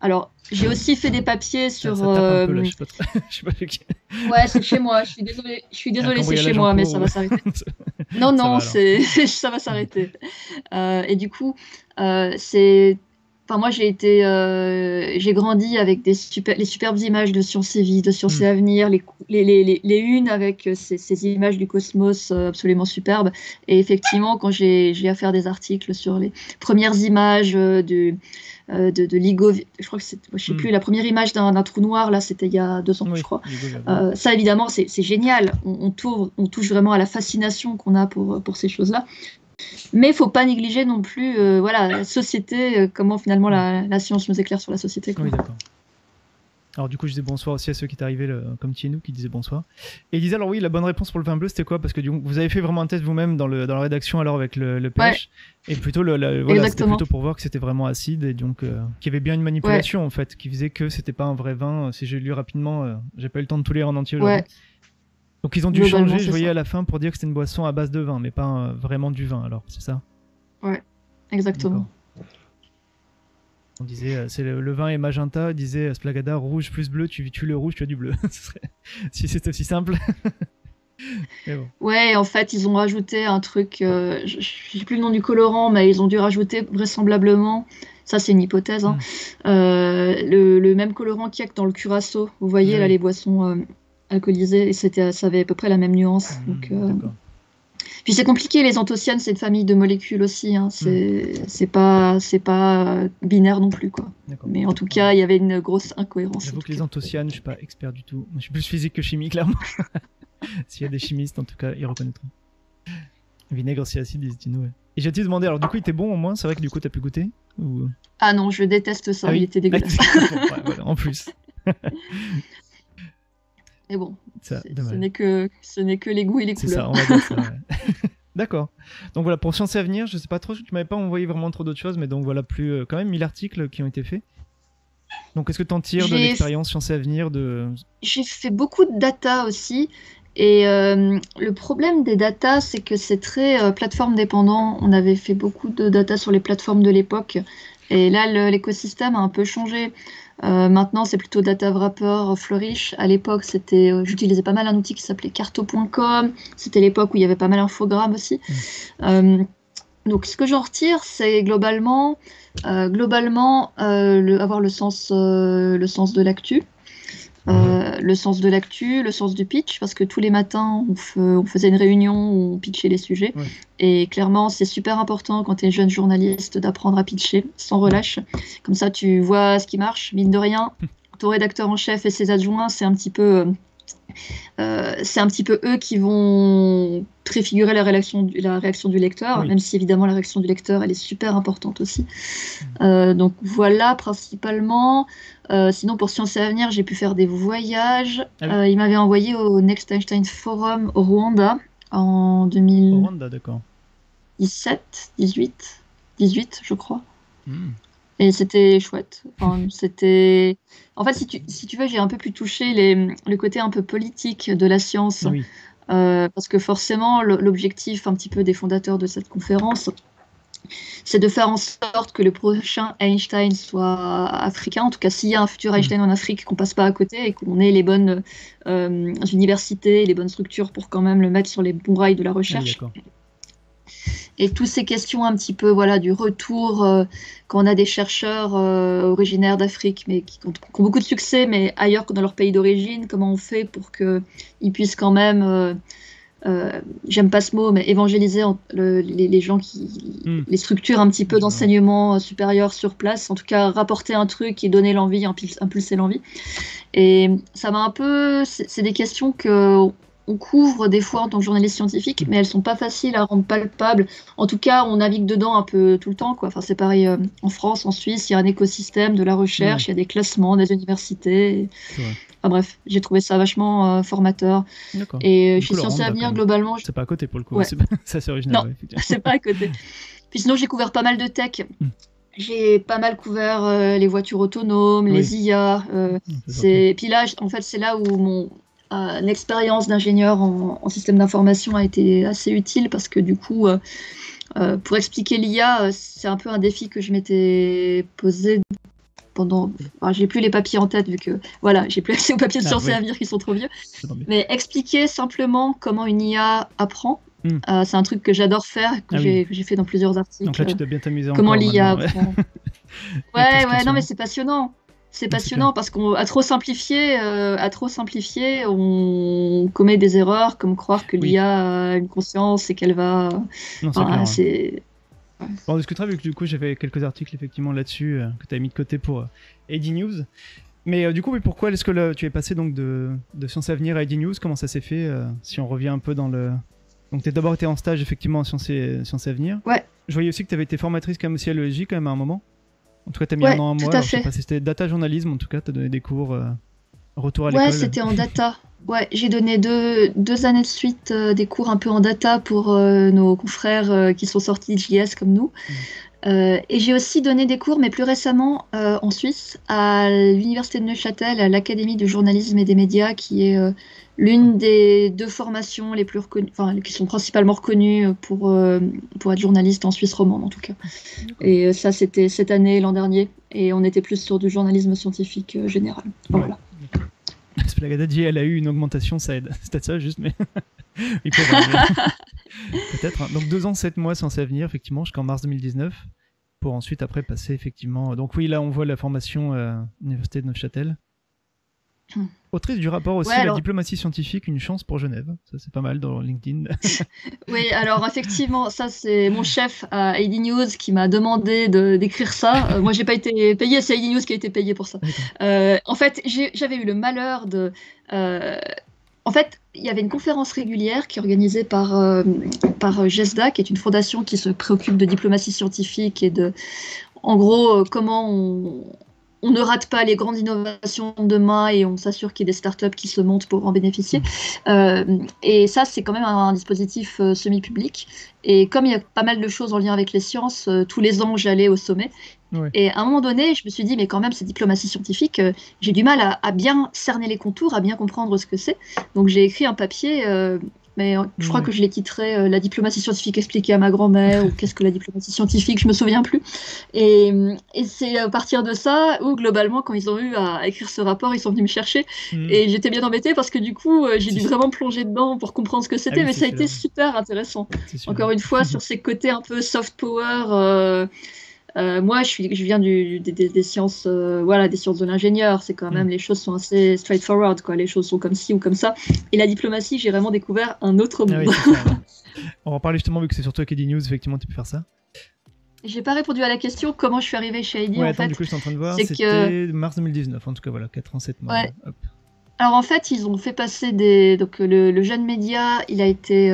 Alors, j'ai aussi fait des papiers sur... Ça tape un peu, là, je sais pas lequel. Ouais, c'est chez moi, je suis désolée, c'est chez moi, mais ça va s'arrêter. Non, ça va s'arrêter. Et du coup, c'est... Enfin, moi, j'ai grandi avec les superbes images de Sciences et Vie, de Sciences et Avenir, les unes avec ces images du cosmos absolument superbes. Et effectivement, quand j'ai à faire des articles sur les premières images de LIGO, je crois que je sais plus, la première image d'un trou noir, là, c'était il y a 2 ans, je crois. Ça, évidemment, c'est génial. On touche vraiment à la fascination qu'on a pour ces choses-là. Mais il ne faut pas négliger non plus la société, comment finalement la science nous éclaire sur la société. Quoi. Oui, d'accord. Alors du coup, je disais bonsoir aussi à ceux qui étaient arrivés, comme Tienou, qui disaient bonsoir. Et ils disaient, alors oui, la bonne réponse pour le vin bleu, c'était quoi? Parce que vous avez fait vraiment un test vous-même dans la rédaction, alors avec le pH. Et plutôt, c'était plutôt pour voir que c'était vraiment acide, et donc qu'il y avait bien une manipulation, en fait, qui faisait que c'était pas un vrai vin. Si j'ai lu rapidement, j'ai pas eu le temps de tout lire en entier aujourd'hui. Donc ils ont dû changer, je voyais à la fin, pour dire que c'était une boisson à base de vin, mais pas vraiment du vin, alors, c'est ça? Ouais, exactement. On disait, c'est le vin est magenta, disait Splagada, rouge plus bleu, tu le rouge, tu as du bleu. Si c'était aussi simple. Mais bon. Ouais, en fait, ils ont rajouté un truc, je sais plus le nom du colorant, mais ils ont dû rajouter vraisemblablement, ça c'est une hypothèse, le même colorant qu'il y a que dans le curaçao. Vous voyez là les boissons alcoolisées, et ça avait à peu près la même nuance. Donc, puis c'est compliqué, les anthocyanes, c'est une famille de molécules aussi, c'est pas binaire non plus, quoi. Mais en tout cas, il y avait une grosse incohérence. J'avoue que les anthocyanes, je suis pas expert du tout. Je suis plus physique que chimie, clairement. S'il y a des chimistes, en tout cas, ils reconnaîtront. Vinaigre si acide, disent-nous. Et j'ai-tu demandé, alors du coup, il était bon au moins? C'est vrai que du coup, t'as pu goûter ou... Ah non, je déteste ça, il était dégueulasse. Voilà, en plus. Mais bon, ce n'est que les goûts et les couleurs. C'est ça, on va dire ça. D'accord. Donc voilà, pour Sciences et Avenir, je sais pas trop, tu m'avais pas envoyé vraiment trop d'autres choses, mais donc voilà, quand même 1000 articles qui ont été faits. Donc qu'est-ce que tu en tires de l'expérience Sciences et Avenir J'ai fait beaucoup de data aussi. Et le problème des data, c'est que c'est très plateforme dépendant. On avait fait beaucoup de data sur les plateformes de l'époque. Et là, l'écosystème a un peu changé. Maintenant, c'est plutôt Data Wrapper, Flourish. À l'époque, j'utilisais pas mal un outil qui s'appelait Carto.com. C'était l'époque où il y avait pas mal d'infogrammes aussi. Donc, ce que j'en retire, c'est globalement avoir le sens de l'actu. Le sens de l'actu, le sens du pitch, parce que tous les matins, on faisait une réunion où on pitchait les sujets. Ouais. Et clairement, c'est super important quand tu es jeune journaliste d'apprendre à pitcher sans relâche. Comme ça, tu vois ce qui marche, mine de rien. Ton rédacteur en chef et ses adjoints, c'est un petit peu eux qui vont préfigurer la réaction du lecteur, même si évidemment la réaction du lecteur, elle est super importante aussi. Donc voilà, principalement. Sinon, pour Sciences et Avenir, j'ai pu faire des voyages. Il m'avait envoyé au Next Einstein Forum au Rwanda en 2017, 18, je crois. Et c'était chouette. Enfin, en fait, si tu veux, j'ai un peu pu toucher le côté un peu politique de la science. Oui. Parce que forcément, l'objectif un petit peu des fondateurs de cette conférence, c'est de faire en sorte que le prochain Einstein soit africain. En tout cas, s'il y a un futur Einstein en Afrique, qu'on passe pas à côté et qu'on ait les bonnes universités, les bonnes structures pour quand même le mettre sur les bons rails de la recherche. Et toutes ces questions un petit peu voilà, du retour, quand on a des chercheurs originaires d'Afrique, mais qui ont beaucoup de succès, mais ailleurs que dans leur pays d'origine, comment on fait pour qu'ils puissent quand même, j'aime pas ce mot, mais évangéliser les gens les structures un petit peu d'enseignement supérieur sur place, en tout cas rapporter un truc et donner l'envie, impulser l'envie. Et ça m'a un peu... C'est des questions qu'on couvre des fois en tant que journaliste scientifique, mais elles sont pas faciles à rendre palpables. En tout cas, on navigue dedans un peu tout le temps, quoi. Enfin, c'est pareil en France, en Suisse, il y a un écosystème de la recherche, il y a des classements des universités. Enfin bref, j'ai trouvé ça vachement formateur. Et chez Sciences et Avenir, globalement... C'est pas à côté pour le coup, ouais. c'est assez original. Non, c'est pas à côté. Puis sinon, j'ai couvert pas mal de tech. J'ai pas mal couvert les voitures autonomes, les IA. Puis là, en fait, c'est là où mon expérience d'ingénieur en système d'information a été assez utile parce que du coup, pour expliquer l'IA, c'est un peu un défi que je m'étais posé pendant... Enfin, j'ai plus les papiers en tête vu que voilà, j'ai plus accès aux papiers de Sciences et Avenir qui sont trop vieux. Mais expliquer simplement comment une IA apprend, c'est un truc que j'adore faire, que j'ai fait dans plusieurs articles. Donc là, tu dois bien t'amuser comment encore. Comment l'IA apprend. ouais, non, mais c'est passionnant. C'est passionnant parce qu'à trop simplifier, on commet des erreurs, comme croire que l'IA a une conscience et qu'elle va... Non, c'est on discutera vu que du coup j'ai fait quelques articles effectivement là-dessus que tu as mis de côté pour AD News. Mais du coup, pourquoi est-ce que tu es passé donc de Sciences et Avenir à AD News? Comment ça s'est fait si on revient un peu dans le... Donc tu as d'abord été en stage effectivement en Sciences et Avenir. Ouais. Je voyais aussi que tu avais été formatrice quand même aussi à l'ESJ quand même à un moment. En tout cas, tu as mis un an à moi. Alors, je sais pas si c'était data journalisme, en tout cas, tu as donné des cours retour à l'école. Ouais, c'était en data. Ouais, j'ai donné deux années de suite des cours un peu en data pour nos confrères qui sont sortis de JS comme nous. Et j'ai aussi donné des cours, mais plus récemment en Suisse, à l'Université de Neuchâtel, à l'Académie du journalisme et des médias, qui est l'une des deux formations les plus reconnues, enfin, qui sont principalement reconnues pour être journaliste en Suisse romande, en tout cas. Et ça, c'était cette année, l'an dernier, et on était plus sur du journalisme scientifique général. Voilà. Splagadadji, elle a eu une augmentation, ça aide. C'est peut-être ça, juste, mais... Peut-être. Hein. Donc 2 ans, 7 mois Sciences et Avenir, effectivement, jusqu'en mars 2019, pour ensuite, après, passer, effectivement... Donc oui, là, on voit la formation Université de Neuchâtel. Autrice du rapport aussi, la diplomatie scientifique, une chance pour Genève. Ça, c'est pas mal dans LinkedIn. Oui, alors effectivement, ça, c'est mon chef à AD News qui m'a demandé d'écrire ça. Moi, j'ai pas été payée, c'est AD News qui a été payé pour ça. En fait, j'avais eu le malheur de... En fait, il y avait une conférence régulière qui est organisée par GESDA, qui est une fondation qui se préoccupe de diplomatie scientifique et de... En gros, comment on ne rate pas les grandes innovations de demain et on s'assure qu'il y ait des startups qui se montent pour en bénéficier. Et ça, c'est quand même un dispositif semi-public. Et comme il y a pas mal de choses en lien avec les sciences, tous les ans, j'allais au sommet. Ouais. Et à un moment donné, je me suis dit, mais quand même, cette diplomatie scientifique, j'ai du mal à bien cerner les contours, à bien comprendre ce que c'est. Donc j'ai écrit un papier... mais je crois que je l'ai titré La diplomatie scientifique expliquée à ma grand-mère, ou qu'est-ce que la diplomatie scientifique, je me souviens plus. Et c'est à partir de ça où, globalement, quand ils ont eu à écrire ce rapport, ils sont venus me chercher. Et j'étais bien embêtée parce que du coup, j'ai dû vraiment plonger dedans pour comprendre ce que c'était. Mais ça a été super intéressant. Encore une fois, sur ces côtés un peu soft power... moi, je viens des sciences, des sciences de l'ingénieur. C'est quand même, les choses sont assez straightforward, quoi. Les choses sont comme ci ou comme ça. Et la diplomatie, j'ai vraiment découvert un autre monde. On va en parler justement, vu que c'est surtout avec AD News, effectivement, tu peux faire ça. J'ai pas répondu à la question comment je suis arrivée chez AD, en fait. Du coup, je suis en train de voir, c'était mars 2019, en tout cas, voilà, 4 ans, 7 mois. Ouais. Hop. Alors en fait, ils ont fait passer donc le jeune média, il a été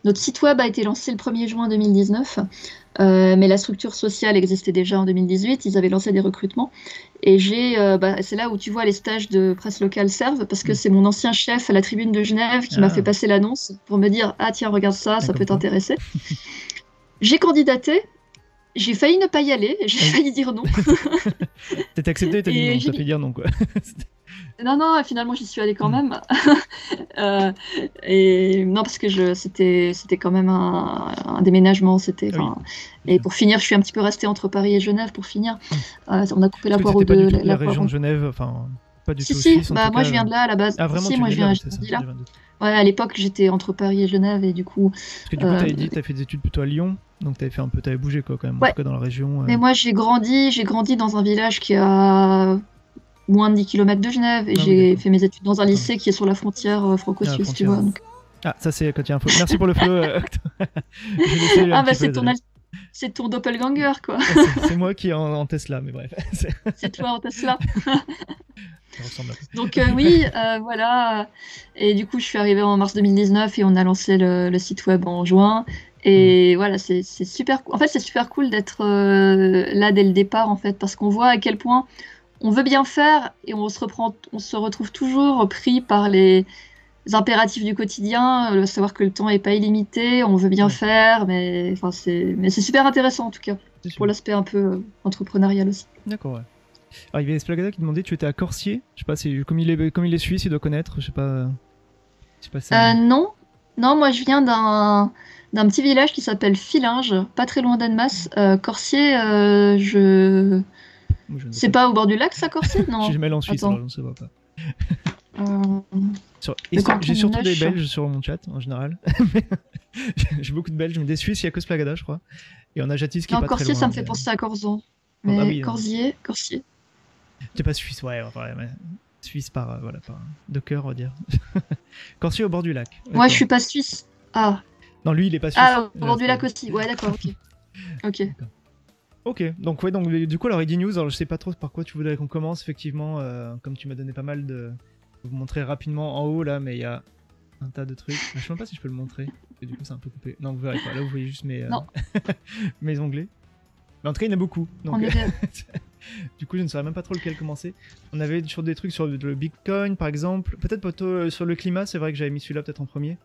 notre site web a été lancé le 1er juin 2019, mais la structure sociale existait déjà en 2018. Ils avaient lancé des recrutements et c'est là où tu vois les stages de presse locale servent parce que c'est mon ancien chef à la Tribune de Genève qui m'a fait passer l'annonce pour me dire tiens regarde ça peut t'intéresser. J'ai candidaté. J'ai failli ne pas y aller, j'ai failli dire non. T'es accepté, t'as dit non, t'as fait dire non quoi. Non, finalement j'y suis allée quand même. Et non, parce que c'était quand même un déménagement. Et pour finir, je suis un petit peu restée entre Paris et Genève pour finir. On a coupé la poire aux deux. La région de Genève, enfin pas du Si, tout si, suisse. moi je viens de là à la base. Ah, vraiment, Si, tu moi je viens de là, viens, c'est ça, je vis là. j'avais un doute. Ouais, à l'époque j'étais entre Paris et Genève et du coup. Parce que du coup, t'avais dit que t'avais fait des études plutôt à Lyon, donc t'avais bougé quoi, quand même, en Ouais. tout cas dans la région. Mais moi j'ai grandi dans un village qui a moins de 10 km de Genève et Ah oui, j'ai d'accord. fait mes études dans un Attends. lycée qui est sur la frontière Ah, la franco-suisse, tu frontière. vois. Donc... Ah, ça c'est quand il y a un faux. Merci pour le follow. Je vais laisser un Ah petit peu, désolé. c'est ton doppelganger quoi. C'est moi qui est en Tesla, mais bref. C'est toi en Tesla. Ça ressemble un peu. Donc oui, voilà. Et du coup, je suis arrivée en mars 2019 et on a lancé le site web en juin. Et voilà, c'est super. En fait, c'est super cool d'être là dès le départ, en fait, parce qu'on voit à quel point on veut bien faire et on se retrouve toujours pris par les impératifs du quotidien, savoir que le temps est pas illimité, on veut bien Ouais. faire, mais c'est super intéressant en tout cas C'est sûr. pour l'aspect un peu entrepreneurial aussi. D'accord, ouais. Alors, il y avait Splagada qui demandait, tu étais à Corsier. Je sais pas, comme il est suisse, il doit connaître. Je sais pas. Non, moi je viens d'un petit village qui s'appelle Filinge, pas très loin d'Annemasse. Corsier, Moi, je ne sais c'est pas au bord du lac ça, Corsier? Je Non. suis jamais allé en Suisse, Attends. alors je ne sais pas. Euh, J'ai surtout des Neuch. Belges sur mon chat en général. J'ai beaucoup de Belges, mais des Suisses, il y a que Splagada, je crois. Et on a Jatis qui est Non, pas très Corsier, loin. ça me fait penser à Corzon. Mais Ah oui, Corsier. T'es pas suisse, ouais, suisse par de cœur, on va dire. Corsier au bord du lac. Moi, je suis pas suisse. Ah, Non, lui, il est pas suisse. au bord du lac aussi. Ouais, d'accord, ok. Ok. Ok, donc du coup, alors Eddie News, alors je sais pas trop par quoi tu voudrais qu'on commence, effectivement, comme tu m'as donné pas mal de... Je vais vous montrer rapidement en haut, là, mais il y a un tas de trucs. Je sais même pas si je peux le montrer, parce que du coup, c'est un peu coupé. Non, vous verrez pas, là, vous voyez juste mes onglets. Mais en tout cas, il y en a beaucoup, donc... Du coup, je ne saurais même pas trop lequel commencer. On avait sur des trucs sur le Bitcoin, par exemple. Peut-être plutôt sur le climat, c'est vrai que j'avais mis celui-là peut-être en premier.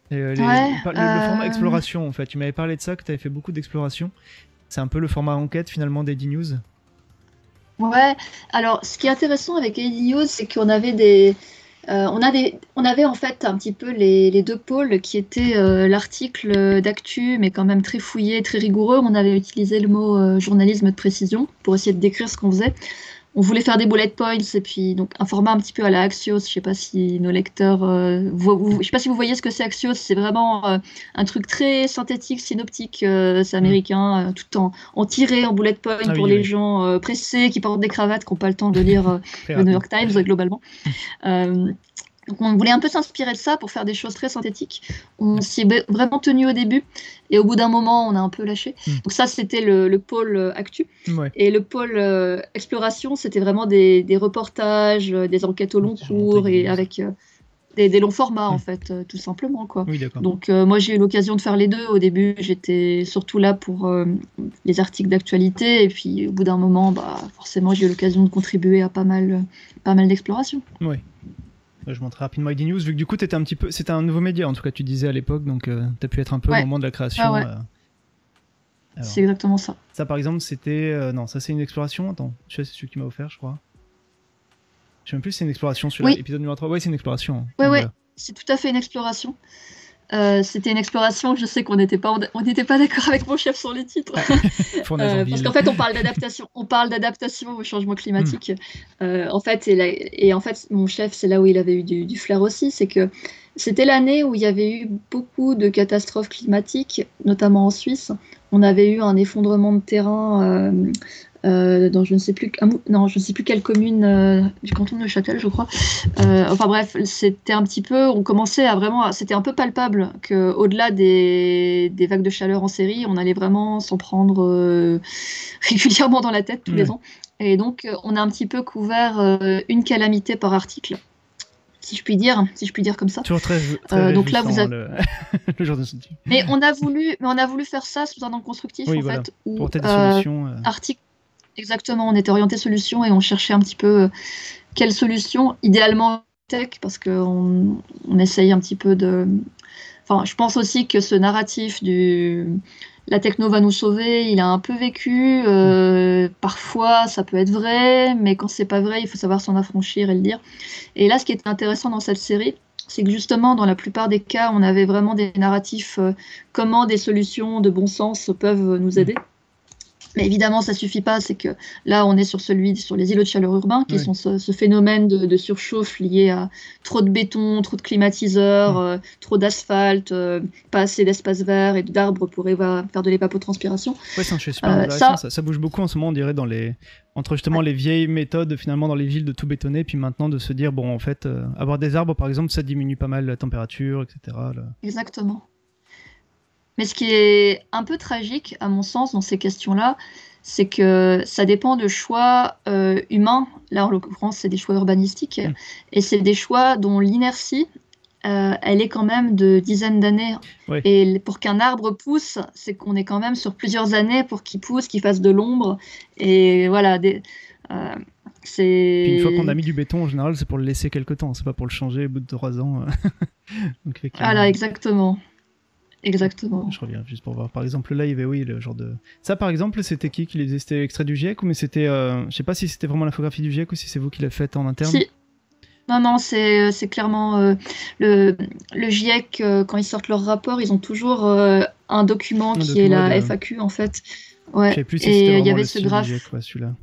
Et, le format exploration, en fait. Tu m'avais parlé de ça, que tu avais fait beaucoup d'exploration. C'est un peu le format enquête, finalement, d'Eddie News. Ouais, alors ce qui est intéressant avec Eddie News, c'est qu'on avait on avait en fait un petit peu les deux pôles qui étaient l'article d'actu, mais quand même très fouillé, très rigoureux. On avait utilisé le mot journalisme de précision pour essayer de décrire ce qu'on faisait. On voulait faire des bullet points et puis donc un format un petit peu à la Axios. Je sais pas si nos lecteurs, je sais pas si vous voyez ce que c'est Axios. C'est vraiment un truc très synthétique, synoptique. C'est américain, tout en tiré en bullet points pour les gens pressés qui portent des cravates, qui n'ont pas le temps de lire le New York Times globalement. Donc on voulait un peu s'inspirer de ça pour faire des choses très synthétiques. On s'y est vraiment tenu au début et au bout d'un moment on a un peu lâché. Donc ça c'était le pôle actu. Ouais. Et le pôle exploration c'était vraiment des reportages, des enquêtes au long cours et avec des longs formats en fait, tout simplement quoi. Oui, d'accord. Donc moi j'ai eu l'occasion de faire les deux. Au début j'étais surtout là pour les articles d'actualité et puis au bout d'un moment forcément j'ai eu l'occasion de contribuer à pas mal d'exploration. Oui. Je montre rapidement ID News, vu que du coup c'était un nouveau média en tout cas tu disais à l'époque, donc t'as pu être un peu au moment de la création. Ah ouais. C'est exactement ça. Ça par exemple c'était... non, ça c'est une exploration, attends, je sais c'est celui qui m'a offert je crois. Je sais même plus si c'est une exploration celui-là, épisode numéro 3, ouais c'est une exploration. Ouais, voilà. C'est tout à fait une exploration. C'était une exploration, je sais qu'on n'était pas d'accord avec mon chef sur les titres. Parce qu'en fait, on parle d'adaptation au changement climatique. En fait, mon chef, c'est là où il avait eu du flair aussi, c'est que c'était l'année où il y avait eu beaucoup de catastrophes climatiques, notamment en Suisse. On avait eu un effondrement de terrain dans je ne sais plus quelle commune du canton de Neuchâtel, je crois. Enfin bref, c'était un petit peu, on commençait à vraiment, c'était un peu palpable qu'au-delà des vagues de chaleur en série, on allait vraiment s'en prendre régulièrement dans la tête tous les ans. Et donc, on a un petit peu couvert une calamité par article. Si je puis dire comme ça. Toujours très donc là, vous avez le genre de soutien. Mais on a voulu faire ça sous un angle constructif en fait, où pour peut-être des solutions. Article. Exactement, on était orienté solution et on cherchait un petit peu quelle solution, idéalement tech, parce qu'on essaye un petit peu de... Enfin, je pense aussi que ce narratif la techno va nous sauver, il a un peu vécu. Parfois, ça peut être vrai, mais quand c'est pas vrai, il faut savoir s'en affranchir et le dire. Et là, ce qui est intéressant dans cette série, c'est que justement, dans la plupart des cas, on avait vraiment des narratifs, comment des solutions de bon sens peuvent nous aider. Mais évidemment, ça suffit pas. C'est que là, on est sur les îlots de chaleur urbains, qui sont ce phénomène de surchauffe lié à trop de béton, trop de climatiseurs, trop d'asphalte, pas assez d'espace vert et d'arbres pour faire de l'évapotranspiration. Ouais, c'est un sujet super intéressant. Ça bouge beaucoup en ce moment, on dirait, entre justement les vieilles méthodes finalement dans les villes de tout bétonner, puis maintenant de se dire, bon, en fait, avoir des arbres, par exemple, ça diminue pas mal la température, etc. Là. Exactement. Mais ce qui est un peu tragique, à mon sens, dans ces questions-là, c'est que ça dépend de choix humains. Là, en l'occurrence, c'est des choix urbanistiques. Et c'est des choix dont l'inertie, elle est quand même de dizaines d'années. Ouais. Et pour qu'un arbre pousse, c'est qu'on est quand même sur plusieurs années pour qu'il pousse, qu'il fasse de l'ombre. Et voilà, c'est... Puis une fois qu'on a mis du béton, en général, c'est pour le laisser quelque temps. C'est pas pour le changer au bout de 3 ans. Donc, voilà, exactement. Exactement. Je reviens juste pour voir. Par exemple, là, il y avait, le genre de... Ça, par exemple, c'était qui les faisait? C'était extrait du GIEC ou mais c'était... Je sais pas si c'était vraiment l'infographie du GIEC ou si c'est vous qui l'avez faite en interne. Si. Non, c'est clairement... le GIEC, quand ils sortent leur rapport, ils ont toujours un document qui est la FAQ, en fait. Ouais. Je sais plus si c'était il y avait le ce graphe. GIEC, celui-là.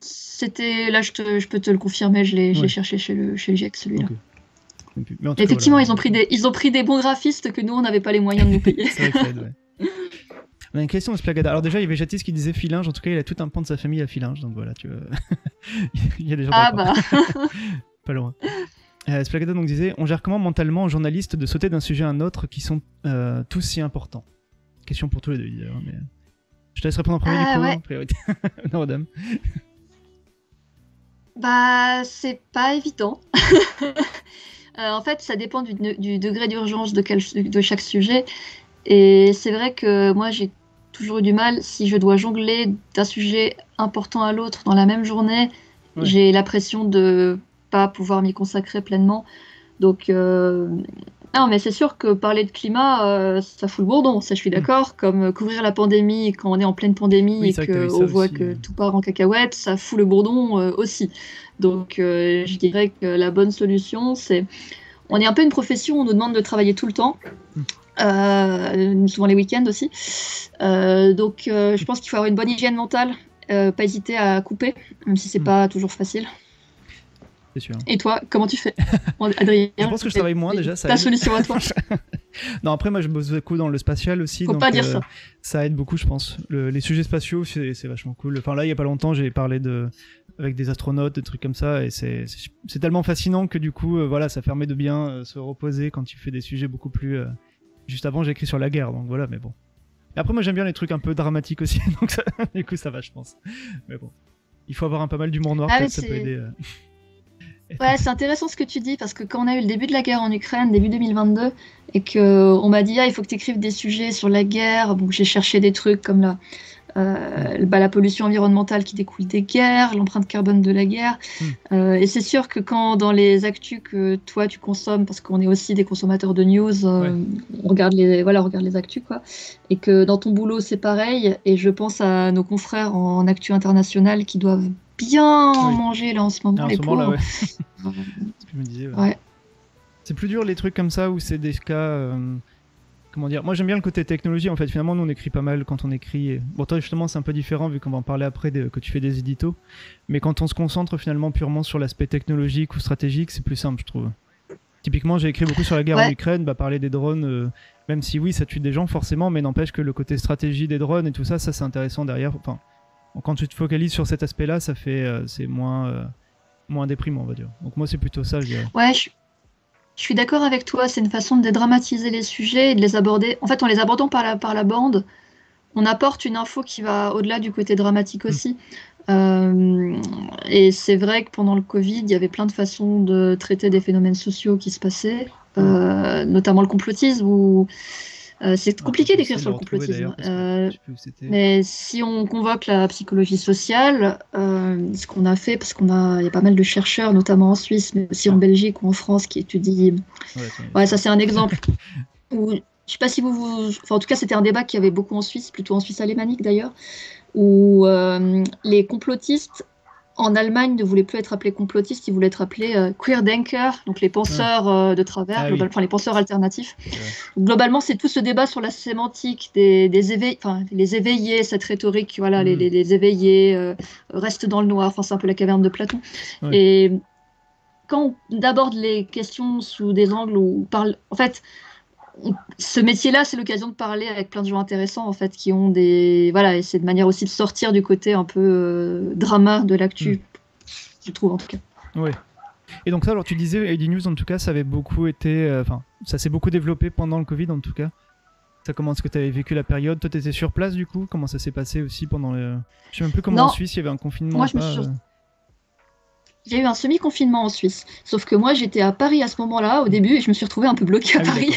C'était... Là, je peux te le confirmer, je l'ai cherché chez le GIEC, celui-là. Okay. Effectivement, voilà. Ils ont pris des bons graphistes que nous, on n'avait pas les moyens de nous payer. C'est vrai que ça aide, ouais. On a une question de Splagada. Alors déjà, il y avait Jatis qui disait Filinge. En tout cas, il a tout un pan de sa famille à Filinge. Donc voilà, tu vois. Il y a des gens pas loin. Splagada donc disait, on gère comment mentalement aux journalistes de sauter d'un sujet à un autre qui sont tous si importants? Question pour tous les deux, d'ailleurs. Mais... Je te laisse répondre en premier, du coup. Ouais. Priorité. Non, madame. C'est pas évident. En fait, ça dépend du degré d'urgence de chaque sujet. Et c'est vrai que moi, j'ai toujours eu du mal. Si je dois jongler d'un sujet important à l'autre dans la même journée, j'ai la pression de pas pouvoir m'y consacrer pleinement. Donc, non, mais c'est sûr que parler de climat, ça fout le bourdon, ça je suis d'accord. Comme couvrir la pandémie quand on est en pleine pandémie et qu'on voit que tout part en cacahuète, ça fout le bourdon aussi. Donc, je dirais que la bonne solution, c'est... On est un peu une profession, on nous demande de travailler tout le temps, souvent les week-ends aussi. Donc, je pense qu'il faut avoir une bonne hygiène mentale, pas hésiter à couper, même si c'est pas toujours facile. C'est sûr. Et toi, comment tu fais, Adrien? Je pense que je travaille moins déjà. Ta solution à toi? Non, après, moi, je bosse beaucoup dans le spatial aussi. Faut donc, pas dire ça. Ça aide beaucoup, je pense. Les sujets spatiaux, c'est vachement cool. Enfin, là, il y a pas longtemps, j'ai parlé avec des astronautes, des trucs comme ça, et c'est tellement fascinant que du coup, voilà, ça permet de bien se reposer quand tu fais des sujets beaucoup plus... Juste avant, j'ai écrit sur la guerre, donc voilà, mais bon. Et après, moi, j'aime bien les trucs un peu dramatiques aussi, donc du coup, ça va, je pense. Mais bon, il faut avoir pas mal d'humour noir, peut-être ça peut aider... Ouais, c'est intéressant ce que tu dis, parce que quand on a eu le début de la guerre en Ukraine, début 2022, et qu'on m'a dit, il faut que tu écrives des sujets sur la guerre, bon, j'ai cherché des trucs comme la pollution environnementale qui découle des guerres, l'empreinte carbone de la guerre. Et c'est sûr que quand dans les actus que toi tu consommes, parce qu'on est aussi des consommateurs de news, on regarde les actus, quoi, et que dans ton boulot c'est pareil, et je pense à nos confrères en actu international qui doivent bien manger là en ce moment. En ce moment là, c'est ce que je me disais. C'est plus dur les trucs comme ça où c'est des cas... Comment dire? Moi j'aime bien le côté technologie en fait. Finalement nous on écrit pas mal quand on écrit. Bon toi justement c'est un peu différent vu qu'on va en parler après que tu fais des éditos. Mais quand on se concentre finalement purement sur l'aspect technologique ou stratégique, c'est plus simple je trouve. Typiquement j'ai écrit beaucoup sur la guerre en Ukraine, parler des drones, même si oui ça tue des gens forcément, mais n'empêche que le côté stratégie des drones et tout ça c'est intéressant derrière. Enfin, quand tu te focalises sur cet aspect là, ça fait c'est moins déprimant on va dire. Donc moi c'est plutôt ça je dirais. Ouais, je suis d'accord avec toi, c'est une façon de dédramatiser les sujets et de les aborder. En fait, en les abordant par la bande, on apporte une info qui va au-delà du côté dramatique aussi. Et c'est vrai que pendant le Covid, il y avait plein de façons de traiter des phénomènes sociaux qui se passaient, notamment le complotisme, où c'est compliqué d'écrire sur le complotisme. Mais si on convoque la psychologie sociale, ce qu'on a fait, parce il y a pas mal de chercheurs, notamment en Suisse, mais aussi en Belgique ou en France, qui étudient... ça c'est un exemple. Où, je sais pas si Enfin, en tout cas, c'était un débat qu'il y avait beaucoup en Suisse, plutôt en Suisse alémanique d'ailleurs, où les complotistes en Allemagne ne voulaient plus être appelés complotistes, ils voulaient être appelés queerdenker, donc les penseurs de travers, Ah, oui. enfin les penseurs alternatifs. Ouais. Donc, globalement, c'est tout ce débat sur la sémantique des éveillés, enfin les éveillés, cette rhétorique, voilà, les éveillés restent dans le noir, enfin c'est un peu la caverne de Platon. Ouais. Et quand on aborde les questions sous des angles où on parle, en fait, ce métier-là, c'est l'occasion de parler avec plein de gens intéressants, en fait, qui ont des... Voilà, et c'est de manière aussi de sortir du côté un peu drama de l'actu, je trouve, en tout cas. Oui. Et donc ça, alors tu disais, AD News, en tout cas, ça avait beaucoup été... Enfin, ça s'est beaucoup développé pendant le Covid, en tout cas. Comment est-ce que tu avais vécu la période? Toi, tu étais sur place, du coup? Comment ça s'est passé aussi pendant le... Je sais même plus comment en Suisse, il y avait un confinement. Moi, il y a eu un semi-confinement en Suisse. Sauf que moi, j'étais à Paris à ce moment-là, au début, et je me suis retrouvée un peu bloquée à Paris,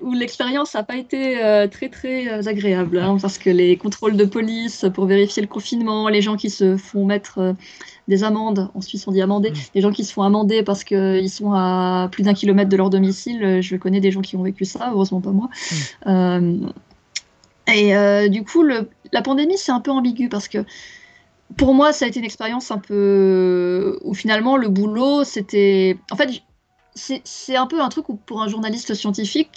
où l'expérience n'a pas été très, très agréable. Hein, parce que les contrôles de police pour vérifier le confinement, les gens qui se font mettre des amendes, en Suisse on dit amender, les gens qui se font amender parce qu'ils sont à plus d'1 kilomètre de leur domicile, je connais des gens qui ont vécu ça, heureusement pas moi. Du coup, la pandémie, c'est un peu ambigu parce que pour moi, ça a été une expérience un peu où finalement le boulot, c'était... En fait, c'est un peu un truc où pour un journaliste scientifique,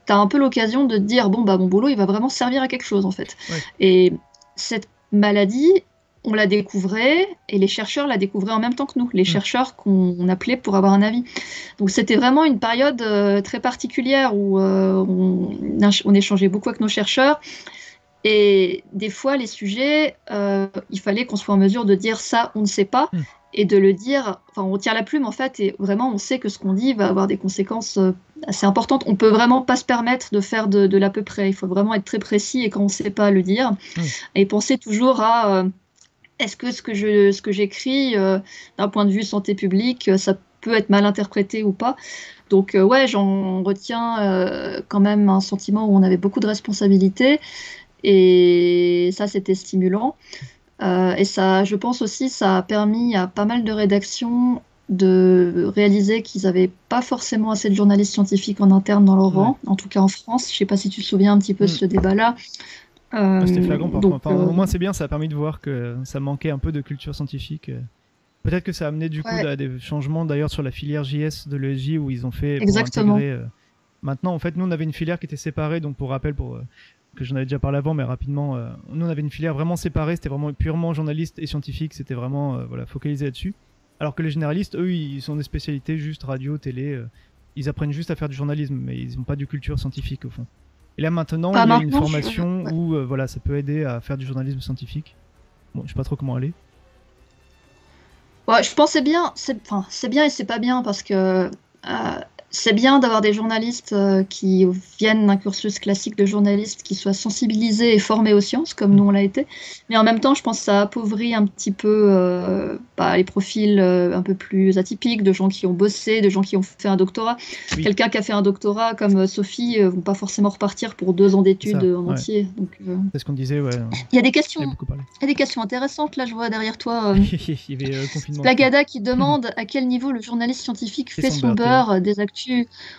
tu as un peu l'occasion de te dire, bon, bah mon boulot, il va vraiment servir à quelque chose, en fait. Ouais. Et cette maladie, on la découvrait, et les chercheurs la découvraient en même temps que nous, les chercheurs qu'on appelait pour avoir un avis. Donc c'était vraiment une période très particulière où on échangeait beaucoup avec nos chercheurs. Et des fois, les sujets, il fallait qu'on soit en mesure de dire ça, on ne sait pas, et de le dire, enfin, on tire la plume en fait, et vraiment, on sait que ce qu'on dit va avoir des conséquences assez importantes. On peut vraiment pas se permettre de faire de l'à peu près. Il faut vraiment être très précis, et quand on ne sait pas le dire, et penser toujours à est-ce que ce que j'écris, d'un point de vue santé publique, ça peut être mal interprété ou pas. Donc ouais, j'en retiens quand même un sentiment où on avait beaucoup de responsabilités. Et ça, c'était stimulant. Et ça, je pense aussi, ça a permis à pas mal de rédactions de réaliser qu'ils n'avaient pas forcément assez de journalistes scientifiques en interne dans leur rang, en tout cas en France. Je ne sais pas si tu te souviens un petit peu de ce débat-là. C'était flagrant parfois. Enfin, au moins, c'est bien, ça a permis de voir que ça manquait un peu de culture scientifique. Peut-être que ça a amené du coup à des changements d'ailleurs sur la filière JS de l'ESJ où ils ont fait pour intégrer... Maintenant, en fait, nous, on avait une filière qui était séparée, donc pour rappel, que j'en avais déjà parlé avant, mais rapidement, nous on avait une filière vraiment séparée, c'était vraiment purement journaliste et scientifique, c'était vraiment focalisé là-dessus. Alors que les généralistes, eux, ils sont des spécialités juste radio, télé, ils apprennent juste à faire du journalisme, mais ils n'ont pas de culture scientifique au fond. Et là maintenant, il y a une formation où ça peut aider à faire du journalisme scientifique. Bon, je sais pas trop comment aller. Ouais, je pense c'est bien et c'est pas bien parce que c'est bien d'avoir des journalistes qui viennent d'un cursus classique de journaliste, qui soient sensibilisés et formés aux sciences, comme nous on l'a été. Mais en même temps, je pense que ça appauvrit un petit peu les profils un peu plus atypiques, de gens qui ont bossé, de gens qui ont fait un doctorat. Oui. Quelqu'un qui a fait un doctorat comme Sophie ne vont pas forcément repartir pour 2 ans d'études en entier. Donc, c'est ce qu'on disait, ouais. Il y a des questions. Il y a des questions intéressantes. Là, je vois derrière toi Plagada qui demande à quel niveau le journaliste scientifique fait son beurre des actus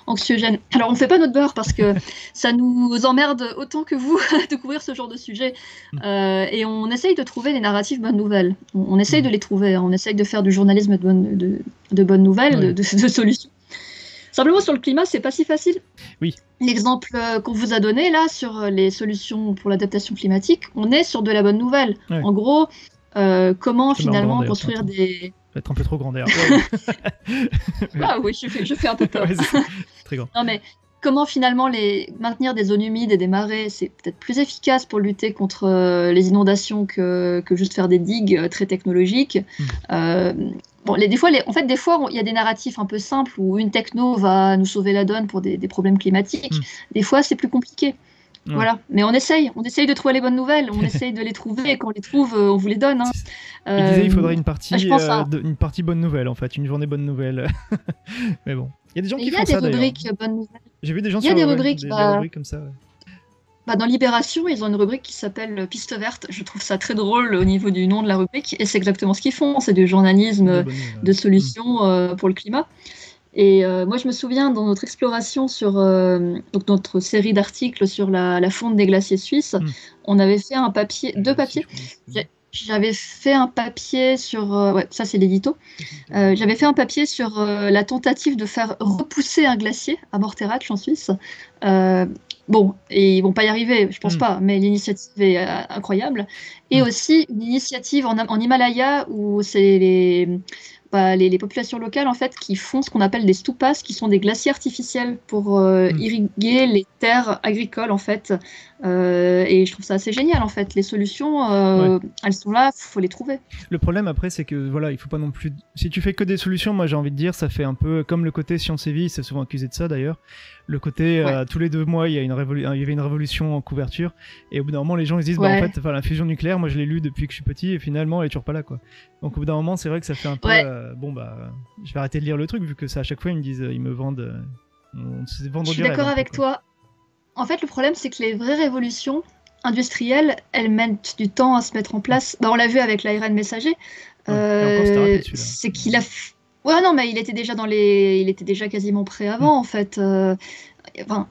anxiogène. Alors on fait pas notre beurre parce que ça nous emmerde autant que vous de couvrir ce genre de sujet et on essaye de trouver des narratifs bonnes nouvelles. On essaye de les trouver, on essaye de faire du journalisme de bonnes nouvelles, de solutions. Simplement sur le climat, c'est pas si facile. Oui. L'exemple qu'on vous a donné là sur les solutions pour l'adaptation climatique, on est sur de la bonne nouvelle. Ouais. En gros, comment finalement construire des... Être un peu trop grand d'ailleurs. Ah oui, je fais un peu peur. Très grand. Non mais comment finalement maintenir des zones humides et des marais, c'est peut-être plus efficace pour lutter contre les inondations que juste faire des digues très technologiques. Bon, des fois, il y a des narratifs un peu simples où une techno va nous sauver la donne pour des problèmes climatiques. Des fois, c'est plus compliqué. Voilà, mais on essaye de trouver les bonnes nouvelles, on essaye de les trouver, et quand on les trouve, on vous les donne. Hein. Il disait il faudrait une partie bonne nouvelle, en fait, une journée bonne nouvelle. Mais bon, il y a des gens qui font ça. Il y a des rubriques bonnes nouvelles. J'ai vu des gens sur des rubriques comme ça. Ouais. Dans Libération, ils ont une rubrique qui s'appelle Piste verte. Je trouve ça très drôle au niveau du nom de la rubrique, et c'est exactement ce qu'ils font. C'est du journalisme de solutions pour le climat. Et moi, je me souviens dans notre exploration sur donc notre série d'articles sur la fonte des glaciers suisses, on avait fait deux papiers. J'avais fait un papier sur... ouais, ça c'est l'édito. J'avais fait un papier sur la tentative de faire repousser un glacier à Morteratsch en Suisse. Bon, et ils vont pas y arriver, je pense pas, mais l'initiative est incroyable. Et aussi une initiative en Himalaya où c'est les populations locales en fait qui font ce qu'on appelle des stupas, qui sont des glaciers artificiels pour irriguer les terres agricoles en fait. Et je trouve ça assez génial en fait. Les solutions, elles sont là, faut les trouver. Le problème après, c'est que voilà, il faut pas non plus. Si tu fais que des solutions, moi j'ai envie de dire, ça fait un peu comme le côté Science et Vie, c'est souvent accusé de ça d'ailleurs. Le côté tous les 2 mois, il y avait une révolution en couverture, et au bout d'un moment, les gens ils se disent, bah en fait, la fusion nucléaire, moi je l'ai lu depuis que je suis petit, et finalement, elle est toujours pas là quoi. Donc au bout d'un moment, c'est vrai que ça fait un peu, bon bah, je vais arrêter de lire le truc vu que ça à chaque fois ils me disent, ils me vendent, je suis d'accord avec toi. En fait, le problème, c'est que les vraies révolutions industrielles, elles mettent du temps à se mettre en place. Bah, on l'a vu avec l'ARN messager. C'est qu'il a... Ouais, non, mais il était déjà quasiment prêt avant, en fait.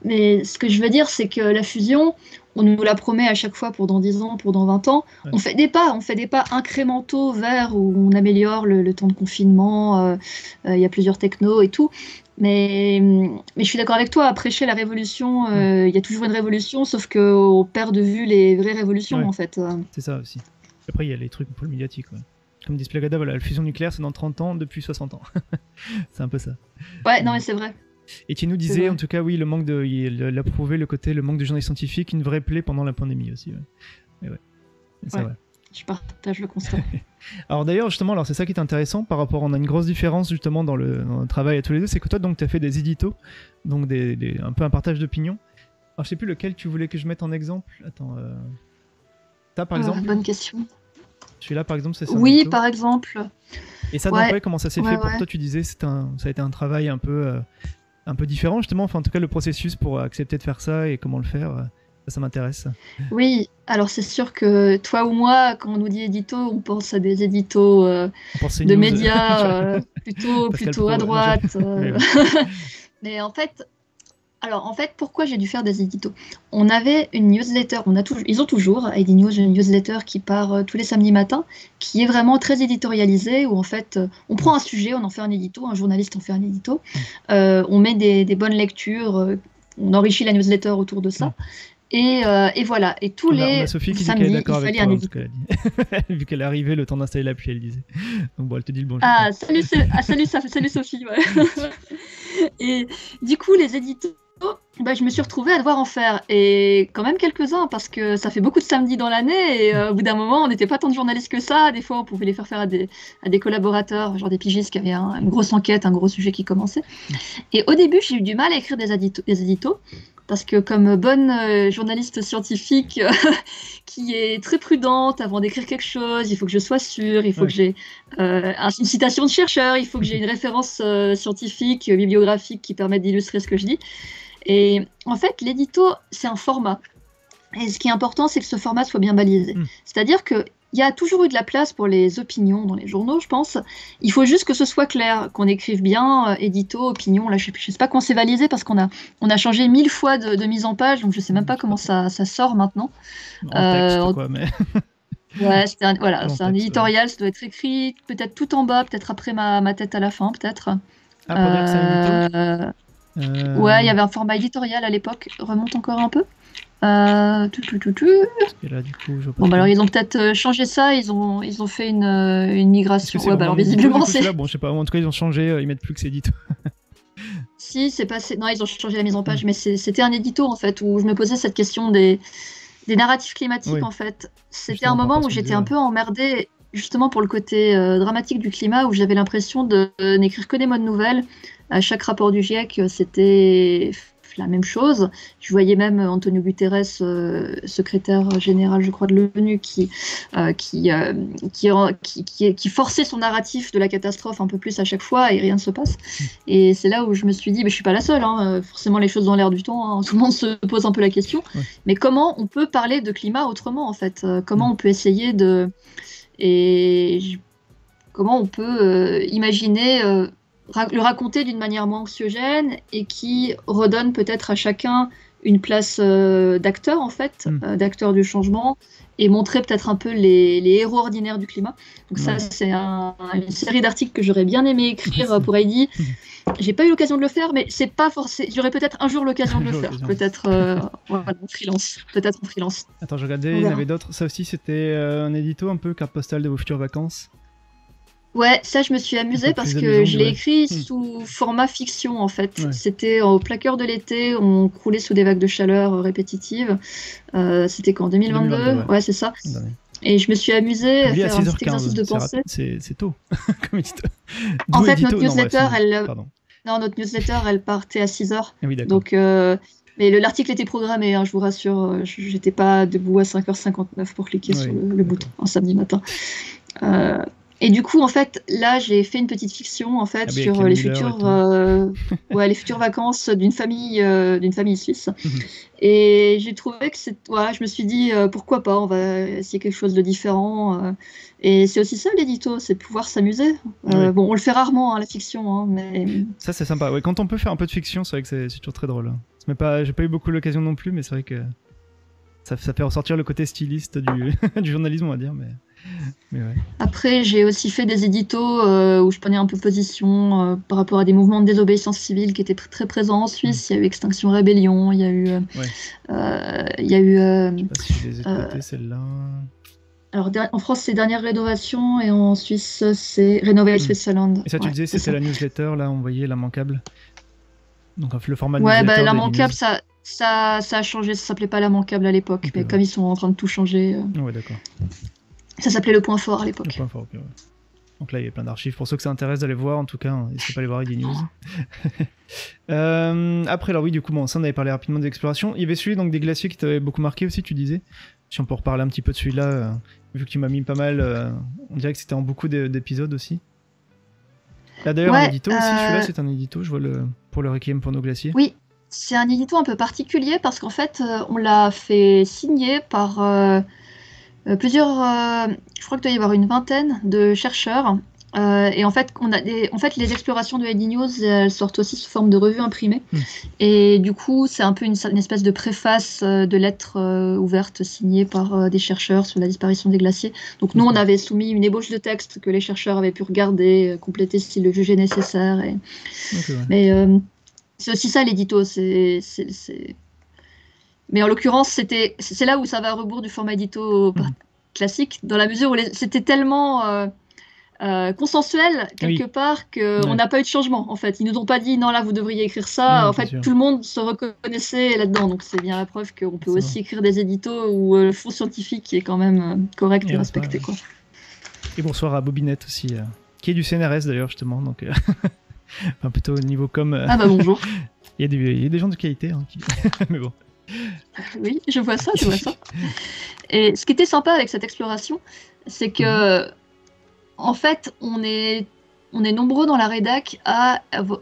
Mais ce que je veux dire, c'est que la fusion, on nous la promet à chaque fois pour dans 10 ans, pour dans 20 ans. On fait des pas incrémentaux vers où on améliore le temps de confinement. Il y a plusieurs technos et tout. Mais je suis d'accord avec toi, à prêcher la révolution, il y a toujours une révolution, sauf qu'on perd de vue les vraies révolutions, en fait. C'est ça aussi. Après, il y a les trucs un peu médiatiques. Comme dit Splagada, voilà, la fusion nucléaire, c'est dans 30 ans, depuis 60 ans. C'est un peu ça. Ouais, non, mais c'est vrai. Et tu nous disais, en tout cas, oui, le manque de... Il a prouvé le manque de journalistes scientifiques, une vraie plaie pendant la pandémie aussi. C'est vrai. Je partage le constat. Alors d'ailleurs, justement, c'est ça qui est intéressant par rapport, on a une grosse différence justement dans le travail à tous les deux, c'est que toi, donc, tu as fait des éditos, donc un peu un partage d'opinion. Alors je sais plus lequel tu voulais que je mette en exemple. Attends, t'as par exemple... Bonne question. Celui-là, par exemple, c'est ça. Oui, par exemple. Et ça, comment ça s'est fait pour toi? Tu disais, ça a été un travail un peu différent, justement, enfin en tout cas le processus pour accepter de faire ça et comment le faire. Ça m'intéresse. Oui, alors c'est sûr que toi ou moi, quand on nous dit édito, on pense à des éditos de médias plutôt à droite. Mais en fait, pourquoi j'ai dû faire des éditos? On avait une newsletter, ils ont toujours ID News une newsletter qui part tous les samedis matins, qui est vraiment très éditorialisée, où en fait, on prend un sujet, on en fait un édito, un journaliste en fait un édito, on met des bonnes lectures, on enrichit la newsletter autour de ça. Et voilà, et tous les samedis, il fallait un édito. Vu qu'elle est arrivée, le temps d'installer l'appli, elle disait. Donc bon, elle te dit le bonjour. Ah, salut Sophie. Ouais. Et du coup, les éditos, je me suis retrouvée à devoir en faire. Et quand même quelques-uns, parce que ça fait beaucoup de samedis dans l'année, et au bout d'un moment, on n'était pas tant de journalistes que ça. Des fois, on pouvait les faire à des collaborateurs, genre des pigistes qui avaient une grosse enquête, un gros sujet qui commençait. Et au début, j'ai eu du mal à écrire des éditos. Parce que comme bonne journaliste scientifique qui est très prudente avant d'écrire quelque chose, il faut que je sois sûre, il faut que j'ai une citation de chercheur, il faut que j'ai une référence scientifique, bibliographique qui permette d'illustrer ce que je dis. Et en fait, l'édito, c'est un format. Et ce qui est important, c'est que ce format soit bien balisé. C'est-à-dire que il y a toujours eu de la place pour les opinions dans les journaux, je pense. Il faut juste que ce soit clair, qu'on écrive bien édito, opinion. Là, je sais pas comment c'est balisé parce qu'on a changé 1000 fois de mise en page, donc je sais même pas comment ça sort maintenant. En texte, quoi, mais... Ouais, c'est un éditorial, ça doit être écrit peut-être tout en bas, peut-être après ma tête à la fin, peut-être. Ah, pour dire que c'est un édito Ouais, il y avait un format éditorial à l'époque, remonte encore un peu. Et là, du coup, alors ils ont peut-être changé ça, ils ont fait une migration. Ouais, alors visiblement c'est. Bon, je sais pas, en tout cas ils ont changé, ils mettent plus que c'est édito. Si, c'est passé. Non, ils ont changé la mise en page, mais c'était un édito en fait où je me posais cette question des narratifs climatiques en fait. C'était un moment où j'étais un peu emmerdée, justement pour le côté dramatique du climat, où j'avais l'impression de n'écrire que des bonnes nouvelles. À chaque rapport du GIEC, c'était la même chose. Je voyais même Antonio Guterres, secrétaire général, je crois, de l'ONU, qui forçait son narratif de la catastrophe un peu plus à chaque fois et rien ne se passe. Et c'est là où je me suis dit, je suis pas la seule, forcément les choses dans l'air du temps, tout le monde se pose un peu la question. Mais comment on peut parler de climat autrement, en fait? Comment on peut essayer de... comment on peut imaginer... le raconter d'une manière moins anxiogène et qui redonne peut-être à chacun une place d'acteur, en fait, d'acteur du changement, et montrer peut-être un peu les héros ordinaires du climat. Donc ça, c'est une série d'articles que j'aurais bien aimé écrire pour Heidi. J'ai pas eu l'occasion de le faire, mais c'est pas forcément. J'aurais peut-être un jour l'occasion de le faire. Peut-être en freelance. Peut-être en freelance. Attends, je regardais, il y en avait d'autres. Ça aussi, c'était un édito un peu carte postale de vos futures vacances. Ouais, ça je me suis amusée parce que je l'ai écrit sous format fiction en fait. Ouais. C'était au plaqueur de l'été, on croulait sous des vagues de chaleur répétitives. C'était qu'en 2022, ouais c'est ça. Et je me suis amusée à faire un petit exercice de pensée. C'est tôt. Comme en fait, notre newsletter, notre newsletter, elle partait à 6h. Ah oui, donc, mais l'article était programmé, hein, je vous rassure. J'étais pas debout à 5h59 pour cliquer sur le bouton un samedi matin. Et du coup, en fait, là, j'ai fait une petite fiction en fait sur les futures, les futures vacances d'une famille suisse. Et j'ai trouvé que je me suis dit pourquoi pas, on va essayer quelque chose de différent. Et c'est aussi ça l'édito, c'est pouvoir s'amuser. Bon, on le fait rarement, la fiction, mais ça c'est sympa. Ouais, quand on peut faire un peu de fiction, c'est vrai que c'est toujours très drôle. J'ai pas eu beaucoup l'occasion non plus, mais c'est vrai que ça fait ressortir le côté styliste du journalisme, on va dire, mais ouais. Après, j'ai aussi fait des éditos où je prenais un peu position par rapport à des mouvements de désobéissance civile qui étaient très présents en Suisse. Il y a eu Extinction Rébellion, il y a eu... je sais pas si je les ai écoutés, celle-là... Alors, en France, c'est Dernière Rénovation, et en Suisse, c'est Renovate Switzerland. Et ça, tu disais, c'était la newsletter, là, on voyait l'immanquable. Donc, le format de newsletter. Ouais, l'immanquable, ça a changé, ça s'appelait pas l'immanquable à l'époque, mais comme ils sont en train de tout changer... Ouais, d'accord. Ça s'appelait Le Point Fort à l'époque. Le Point Fort, ok, ouais. Donc là, il y a plein d'archives. Pour ceux que ça intéresse d'aller voir, en tout cas, n'hésitez pas à aller voir Heidi News. Après, alors oui, du coup, ça, on avait parlé rapidement des explorations. Il y avait celui donc, des glaciers qui t'avait beaucoup marqué aussi, tu disais. Si on peut reparler un petit peu de celui-là, vu que tu m'as mis pas mal, on dirait que c'était en beaucoup d'épisodes aussi. Là, d'ailleurs, un édito aussi, celui-là, c'est un édito, je vois, pour le Requiem pour nos glaciers. Oui, c'est un édito un peu particulier parce qu'en fait, on l'a fait signer par... plusieurs, je crois qu'il doit y avoir une vingtaine de chercheurs. Et en fait, les explorations de Heidi News, elles sortent aussi sous forme de revue imprimée. Et du coup, c'est un peu une espèce de préface de lettres ouvertes signées par des chercheurs sur la disparition des glaciers. Donc nous, on avait soumis une ébauche de texte que les chercheurs avaient pu regarder, compléter s'ils le jugeaient nécessaire. Mais c'est aussi ça l'édito. Mais en l'occurrence, c'est là où ça va à rebours du format édito classique, dans la mesure où c'était tellement consensuel, quelque part, qu'on n'a pas eu de changement, en fait. Ils nous ont pas dit, non, là, vous devriez écrire ça. En fait, tout le monde se reconnaissait là-dedans. Donc, c'est bien la preuve qu'on peut aussi écrire des éditos où le fond scientifique est quand même correct et respecté, quoi. Et bonsoir à Bobinette aussi, qui est du CNRS, d'ailleurs, justement. Donc, enfin, plutôt au niveau comme... Ah bah, bonjour. Il y a des gens de qualité, mais bon. Oui, je vois ça. Et ce qui était sympa avec cette exploration, c'est que, en fait, on est nombreux dans la rédac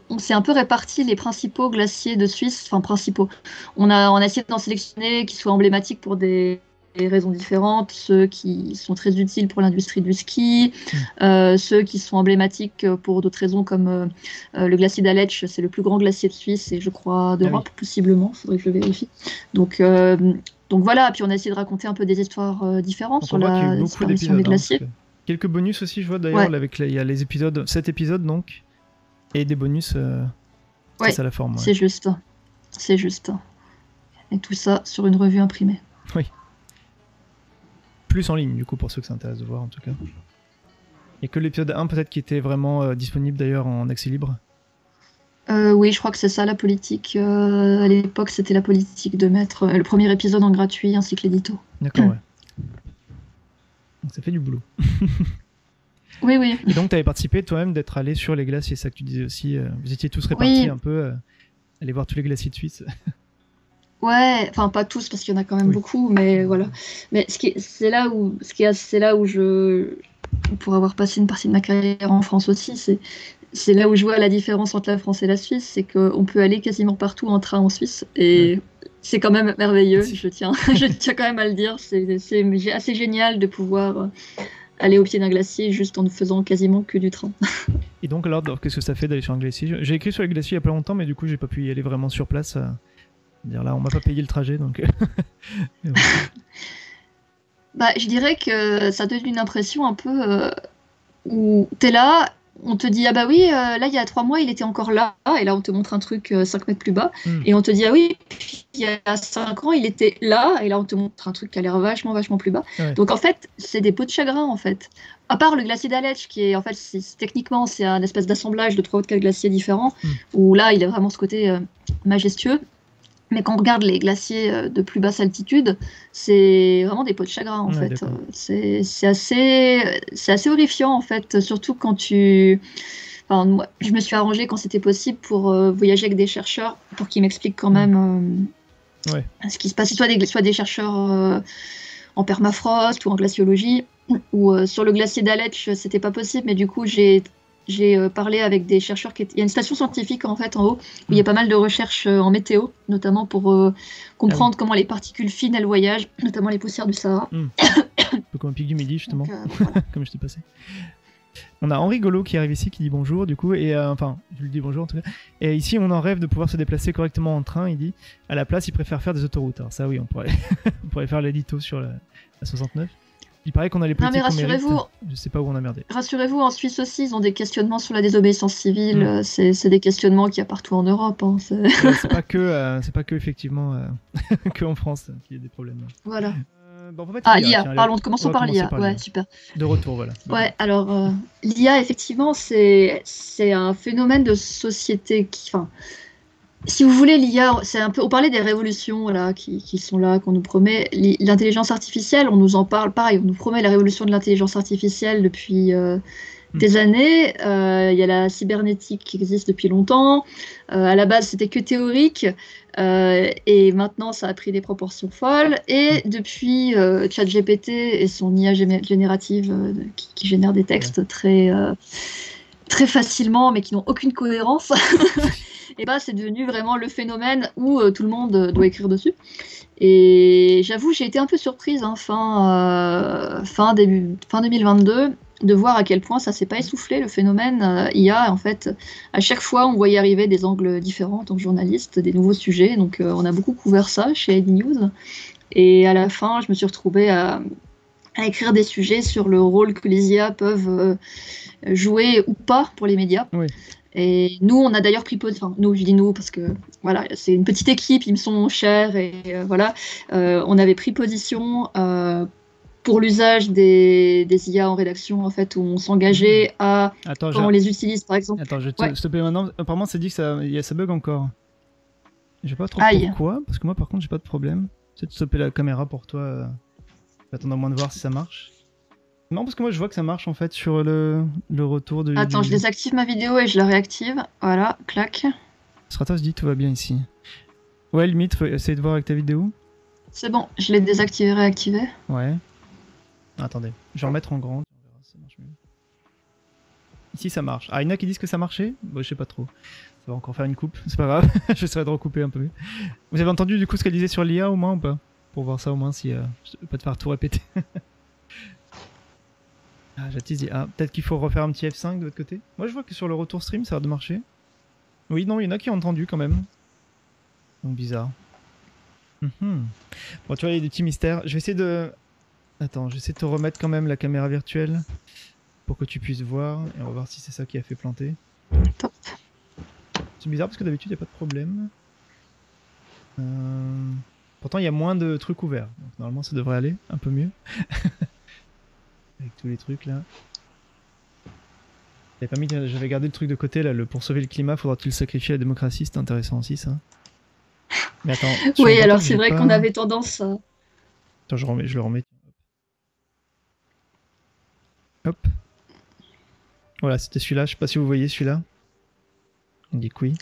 on s'est un peu réparti les principaux glaciers de Suisse, enfin principaux. On a essayé d'en sélectionner qui soient emblématiques pour des raisons différentes, ceux qui sont très utiles pour l'industrie du ski, ceux qui sont emblématiques pour d'autres raisons comme le glacier d'Aletsch, c'est le plus grand glacier de Suisse et je crois d'Europe possiblement, il faudrait que je le vérifie. Donc voilà, puis on a essayé de raconter un peu des histoires différentes sur la disparition des glaciers. Quelques bonus aussi, je vois d'ailleurs, il y a les épisodes, 7 épisodes donc, et des bonus à la forme. C'est juste. Et tout ça sur une revue imprimée. Oui. Plus en ligne, du coup, pour ceux que ça intéresse de voir, en tout cas. Et que l'épisode 1, peut-être, qui était vraiment disponible, d'ailleurs, en accès libre. Oui, je crois que c'est ça, la politique. À l'époque, c'était la politique de mettre le premier épisode en gratuit, ainsi que l'édito. D'accord, ouais. Donc, ça fait du boulot. Oui. Et donc, tu avais participé, toi-même, d'être allé sur les glaciers, c'est ça que tu disais aussi. Vous étiez tous répartis un peu, aller voir tous les glaciers de Suisse. Ouais, enfin pas tous parce qu'il y en a quand même beaucoup, mais voilà. Mais c'est là où pour avoir passé une partie de ma carrière en France aussi, c'est là où je vois la différence entre la France et la Suisse, c'est qu'on peut aller quasiment partout en train en Suisse et c'est quand même merveilleux. Je tiens quand même à le dire. C'est assez génial de pouvoir aller au pied d'un glacier juste en ne faisant quasiment que du train. Et donc alors, qu'est-ce que ça fait d'aller sur un glacier ? J'ai écrit sur les glaciers il y a pas longtemps, mais du coup j'ai pas pu y aller vraiment sur place. Dire là, on m'a pas payé le trajet, donc. Mais bon. Bah, je dirais que ça donne une impression un peu où t'es là, on te dit ah bah oui, là il y a 3 mois il était encore là, et là on te montre un truc 5 mètres plus bas, et on te dit ah oui, il y a 5 ans il était là, et là on te montre un truc qui a l'air vachement plus bas. Ouais. Donc en fait, c'est des peaux de chagrin en fait. À part le glacier d'Aletsch, qui est en fait, techniquement, c'est un espèce d'assemblage de 3 ou 4 glaciers différents, où là il a vraiment ce côté majestueux. Mais quand on regarde les glaciers de plus basse altitude, c'est vraiment des peaux de chagrin en fait. C'est assez horrifiant en fait, surtout quand tu. Enfin, moi, je me suis arrangée quand c'était possible pour voyager avec des chercheurs pour qu'ils m'expliquent quand même ce qui se passe. Soit des chercheurs en permafrost ou en glaciologie, ou sur le glacier d'Aletsch, c'était pas possible, mais du coup j'ai parlé avec des chercheurs il y a une station scientifique en fait en haut où il y a pas mal de recherches en météo, notamment pour comprendre comment les particules fines elles voyagent, notamment les poussières du Sahara. Un peu comme un pic du midi justement. Donc, voilà. Comme je t'ai passé. On a Henri Golo qui arrive ici, qui dit bonjour du coup, et enfin je lui dis bonjour en tout cas. Et ici on en rêve de pouvoir se déplacer correctement en train, il dit. À la place il préfère faire des autoroutes. Alors ça oui, on pourrait faire l'édito sur la 69. Il paraît qu'on a les politiques. Non mais rassurez-vous, je sais pas où on a merdé. Rassurez-vous, en Suisse aussi, ils ont des questionnements sur la désobéissance civile. C'est des questionnements qu'il y a partout en Europe. Hein. C'est pas que effectivement que en France qu'il y a des problèmes. Voilà. Bon, l'IA. Commençons par l'IA. Ouais, super. De retour, voilà. Ouais, alors l'IA, effectivement, c'est un phénomène de société qui. Enfin, si vous voulez, l'IA, c'est un peu. On parlait des révolutions là, qui sont là, qu'on nous promet. L'intelligence artificielle, on nous en parle pareil. On nous promet la révolution de l'intelligence artificielle depuis des années. Il y a la cybernétique qui existe depuis longtemps. À la base, c'était que théorique. Et maintenant, ça a pris des proportions folles. Et depuis ChatGPT et son IA générative qui génère des textes très facilement, mais qui n'ont aucune cohérence. Et bah, c'est devenu vraiment le phénomène où tout le monde doit écrire dessus. Et j'avoue, j'ai été un peu surprise fin 2022 de voir à quel point ça s'est pas essoufflé, le phénomène IA. En fait, à chaque fois, on voyait arriver des angles différents en tant que journaliste, des nouveaux sujets. Donc, on a beaucoup couvert ça chez ID News. Et à la fin, je me suis retrouvée à écrire des sujets sur le rôle que les IA peuvent jouer ou pas pour les médias. Oui. Et nous, on a d'ailleurs pris position. Enfin, nous, je dis nous parce que voilà, c'est une petite équipe, ils me sont chers et voilà. On avait pris position pour l'usage des IA en rédaction, en fait, où on s'engageait à quand on les utilise, par exemple. Attends, je te plaît maintenant. Apparemment, c'est dit que ça bug encore. Je sais pas trop pourquoi, parce que moi, par contre, j'ai pas de problème. Peut-être stopper la caméra pour toi. J'attends au moins de voir si ça marche. Non, parce que moi je vois que ça marche en fait sur le retour de. Attends, je désactive ma vidéo et je la réactive. Voilà, clac. Stratos dit tout va bien ici. Ouais, limite, faut essayer de voir avec ta vidéo. C'est bon, je l'ai désactivé, réactivé. Ouais. Attendez, je vais remettre en grand. On verra si ça marche mieux. Ici ça marche. Ah, il y en a qui disent que ça marchait. Bon, je sais pas trop. Ça va encore faire une coupe, c'est pas grave. J'essaierai de recouper un peu mieux. Vous avez entendu du coup ce qu'elle disait sur l'IA au moins ou pas? Pour voir ça au moins si. Je vais pas te faire tout répéter. Ah, Jatis dit, peut-être qu'il faut refaire un petit F5 de l'autre côté. Moi, je vois que sur le retour stream, ça a l'air de marcher. Oui, non, il y en a qui ont entendu quand même. Donc, bizarre. Bon, tu vois, il y a des petits mystères. Je vais essayer de... Attends, je vais essayer de te remettre quand même la caméra virtuelle pour que tu puisses voir. Et on va voir si c'est ça qui a fait planter. Top. C'est bizarre parce que d'habitude, il n'y a pas de problème. Pourtant, il y a moins de trucs ouverts. Donc, normalement, ça devrait aller un peu mieux. Avec tous les trucs là. J'avais gardé le truc de côté là, pour sauver le climat, faudra-t-il sacrifier la démocratie? C'est intéressant aussi ça. Mais attends. Oui, alors c'est vrai qu'on avait tendance à. Attends, je le remets. Hop. Voilà, c'était celui-là. Je sais pas si vous voyez celui-là. On dit que oui.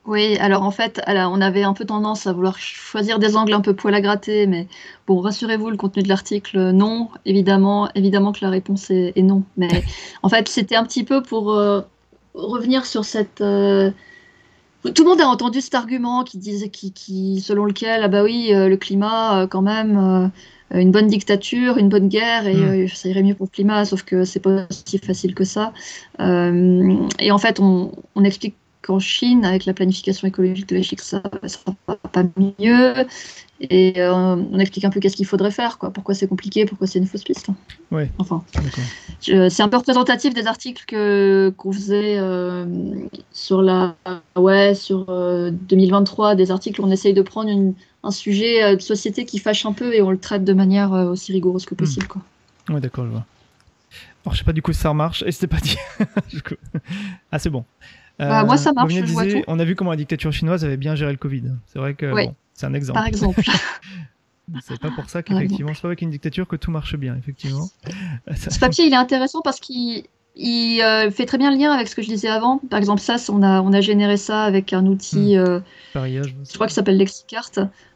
Oui, alors en fait, on avait un peu tendance à vouloir choisir des angles un peu poil à gratter, mais bon, rassurez-vous, le contenu de l'article, non, évidemment que la réponse est non. Mais en fait, c'était un petit peu pour revenir sur cette... Tout le monde a entendu cet argument selon lequel, ah bah oui, le climat, quand même, une bonne dictature, une bonne guerre, et ça irait mieux pour le climat, sauf que c'est pas si facile que ça. Et en fait, on explique qu'en Chine, avec la planification écologique de la Chine, ça ne sera pas mieux. Et on explique un peu qu'est-ce qu'il faudrait faire, quoi. Pourquoi c'est compliqué, pourquoi c'est une fausse piste. Ouais. Enfin, c'est un peu représentatif des articles qu'on faisait sur 2023, des articles où on essaye de prendre un sujet de société qui fâche un peu et on le traite de manière aussi rigoureuse que possible, quoi. Ouais, d'accord, je vois. Alors, je sais pas du coup si ça marche, et c'était pas dit. Ah, c'est bon. Moi, ça marche, je vois tout. On a vu comment la dictature chinoise avait bien géré le Covid. C'est vrai que bon, c'est un exemple. Par exemple. C'est pas pour ça qu'effectivement, c'est pas avec une dictature que tout marche bien, effectivement. Ce papier, il est intéressant parce qu'il fait très bien le lien avec ce que je disais avant. Par exemple, on a généré ça avec un outil, je crois qu'il s'appelle Lexicart.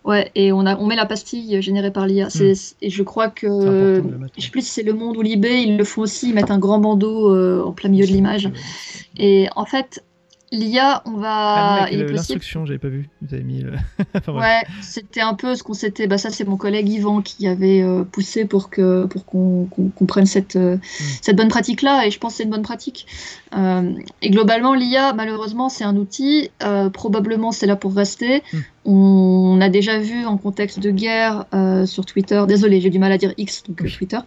Ouais, et on met la pastille générée par l'IA. Et je crois que, je sais plus si c'est Le Monde ou Libé, ils le font aussi, ils mettent un grand bandeau en plein milieu de l'image. Et en fait, l'IA, l'instruction, j'avais pas vu. Vous avez mis. Ouais, c'était un peu ce qu'on s'était. Ça, c'est mon collègue Yvan qui avait poussé pour qu'on prenne cette bonne pratique-là, et je pense que c'est une bonne pratique. Et globalement, l'IA, malheureusement, c'est un outil. Probablement, c'est là pour rester. On a déjà vu en contexte de guerre sur Twitter. Désolé, j'ai du mal à dire X, donc Twitter.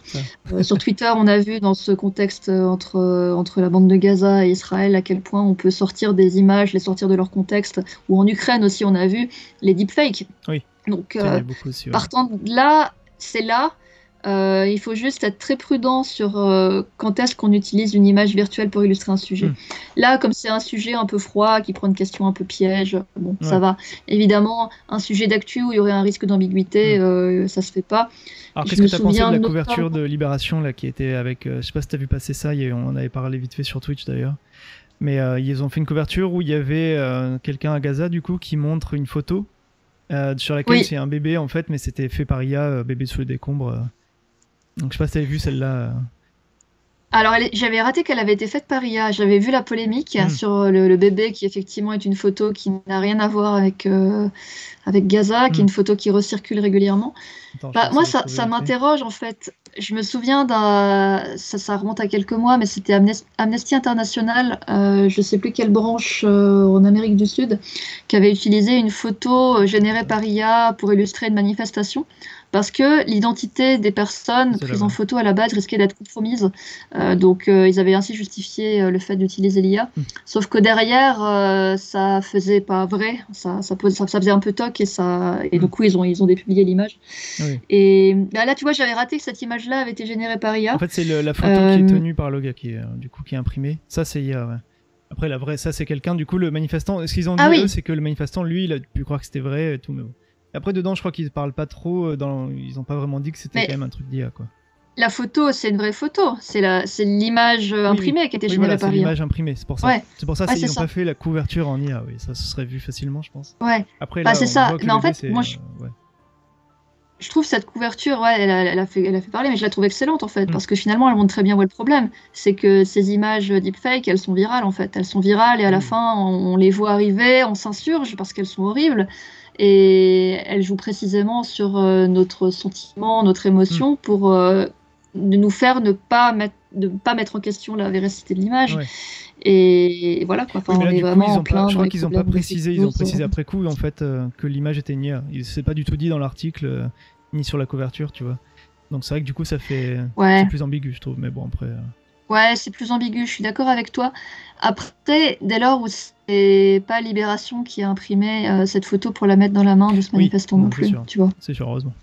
Sur Twitter, on a vu dans ce contexte entre la bande de Gaza et Israël à quel point on peut sortir des images, les sortir de leur contexte. Ou en Ukraine aussi, on a vu les deepfakes. Oui. Donc, partant de là, c'est là. Il faut juste être très prudent sur quand est-ce qu'on utilise une image virtuelle pour illustrer un sujet. Là, comme c'est un sujet un peu froid, qui prend une question un peu piège, bon, ça va. Évidemment, un sujet d'actu où il y aurait un risque d'ambiguïté, ça se fait pas. Alors, qu'est-ce que tu as pensé de la couverture de Libération là, qui était avec... je sais pas si tu as vu passer ça, on en avait parlé vite fait sur Twitch d'ailleurs. Mais ils ont fait une couverture où il y avait quelqu'un à Gaza, du coup, qui montre une photo sur laquelle c'est un bébé, en fait, mais c'était fait par IA, bébé sous les décombres. Donc je sais pas si t'avais vu celle-là. Alors j'avais raté qu'elle avait été faite par IA. J'avais vu la polémique sur le bébé qui effectivement est une photo qui n'a rien à voir avec Gaza, qui est une photo qui recircule régulièrement. Attends, moi ça m'interroge en fait. Je me souviens ça remonte à quelques mois, mais c'était Amnesty International, je sais plus quelle branche en Amérique du Sud, qui avait utilisé une photo générée par IA pour illustrer une manifestation. Parce que l'identité des personnes prises en photo à la base risquait d'être compromise. Donc ils avaient ainsi justifié le fait d'utiliser l'IA. Sauf que derrière, ça faisait pas vrai. Ça faisait un peu toc et du coup, ils ont dépublié l'image. Oui. Et là, tu vois, j'avais raté que cette image-là avait été générée par IA. En fait, c'est la photo qui est tenue par le gars qui est imprimée. Ça, c'est IA, ouais. Après, la vraie, ça, c'est quelqu'un, du coup, le manifestant. Ce qu'ils ont dit, eux, c'est que le manifestant, lui, il a pu croire que c'était vrai et tout, mais bon. Après, dedans, je crois qu'ils parlent pas trop. Ils ont pas vraiment dit que c'était quand même un truc d'IA, quoi. La photo, c'est une vraie photo. C'est l'image imprimée qui a été générée par IA. C'est l'image imprimée, c'est pour ça. Ouais. C'est pour ça qu'ils n'ont pas fait la couverture en IA. Oui, ça se serait vu facilement, je pense. Ouais. Après, là, c'est ça. Mais en fait, moi, je trouve cette couverture, elle a fait parler, mais je la trouve excellente, en fait, parce que finalement, elle montre très bien où est le problème. C'est que ces images deepfake, elles sont virales, en fait. Elles sont virales et à la fin, on les voit arriver, on s'insurge parce qu'elles sont horribles. Et elle joue précisément sur notre sentiment, notre émotion pour nous faire ne pas mettre en question la véracité de l'image. Ouais. Et voilà quoi. Enfin, mais là, on est vraiment en plein. Je crois qu'ils n'ont pas précisé. Ils ont précisé après coup en fait que l'image était une IA. C'est pas du tout dit dans l'article ni sur la couverture, tu vois. Donc c'est vrai que du coup ça fait c'est plus ambigu, je trouve. Mais bon après. Ouais, c'est plus ambigu, je suis d'accord avec toi. Après, dès lors où c'est pas Libération qui a imprimé cette photo pour la mettre dans la main de ce manifestant non plus, tu vois. C'est sûr, heureusement.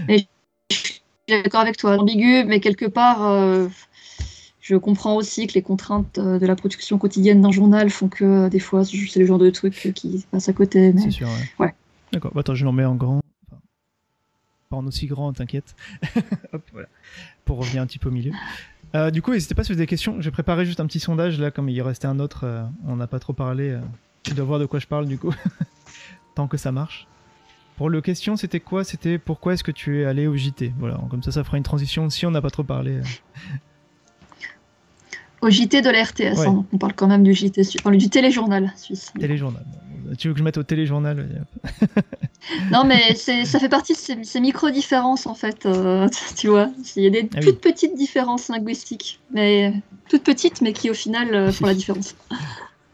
Et je suis d'accord avec toi, ambigu, mais quelque part, je comprends aussi que les contraintes de la production quotidienne d'un journal font que des fois, c'est le genre de truc qui passe à côté. Mais... C'est sûr, ouais. D'accord, attends, je l'en mets en grand. Pas en aussi grand, t'inquiète. Hop, voilà. Pour revenir un petit peu au milieu. Du coup, n'hésitez pas si vous avez des questions. J'ai préparé juste un petit sondage là, comme il restait un autre, on n'a pas trop parlé. Tu dois voir de quoi je parle du coup, tant que ça marche. Pour le question, c'était quoi? C'était pourquoi est-ce que tu es allé au JT? Voilà, comme ça fera une transition si on n'a pas trop parlé. Au JT de la RTS, hein, on parle quand même du JT, du téléjournal suisse. Téléjournal. Tu veux que je mette au téléjournal? Non, mais ça fait partie de ces micro-différences, en fait. Tu vois, il y a des toutes petites différences linguistiques. Mais toutes petites, mais qui, au final, font la différence.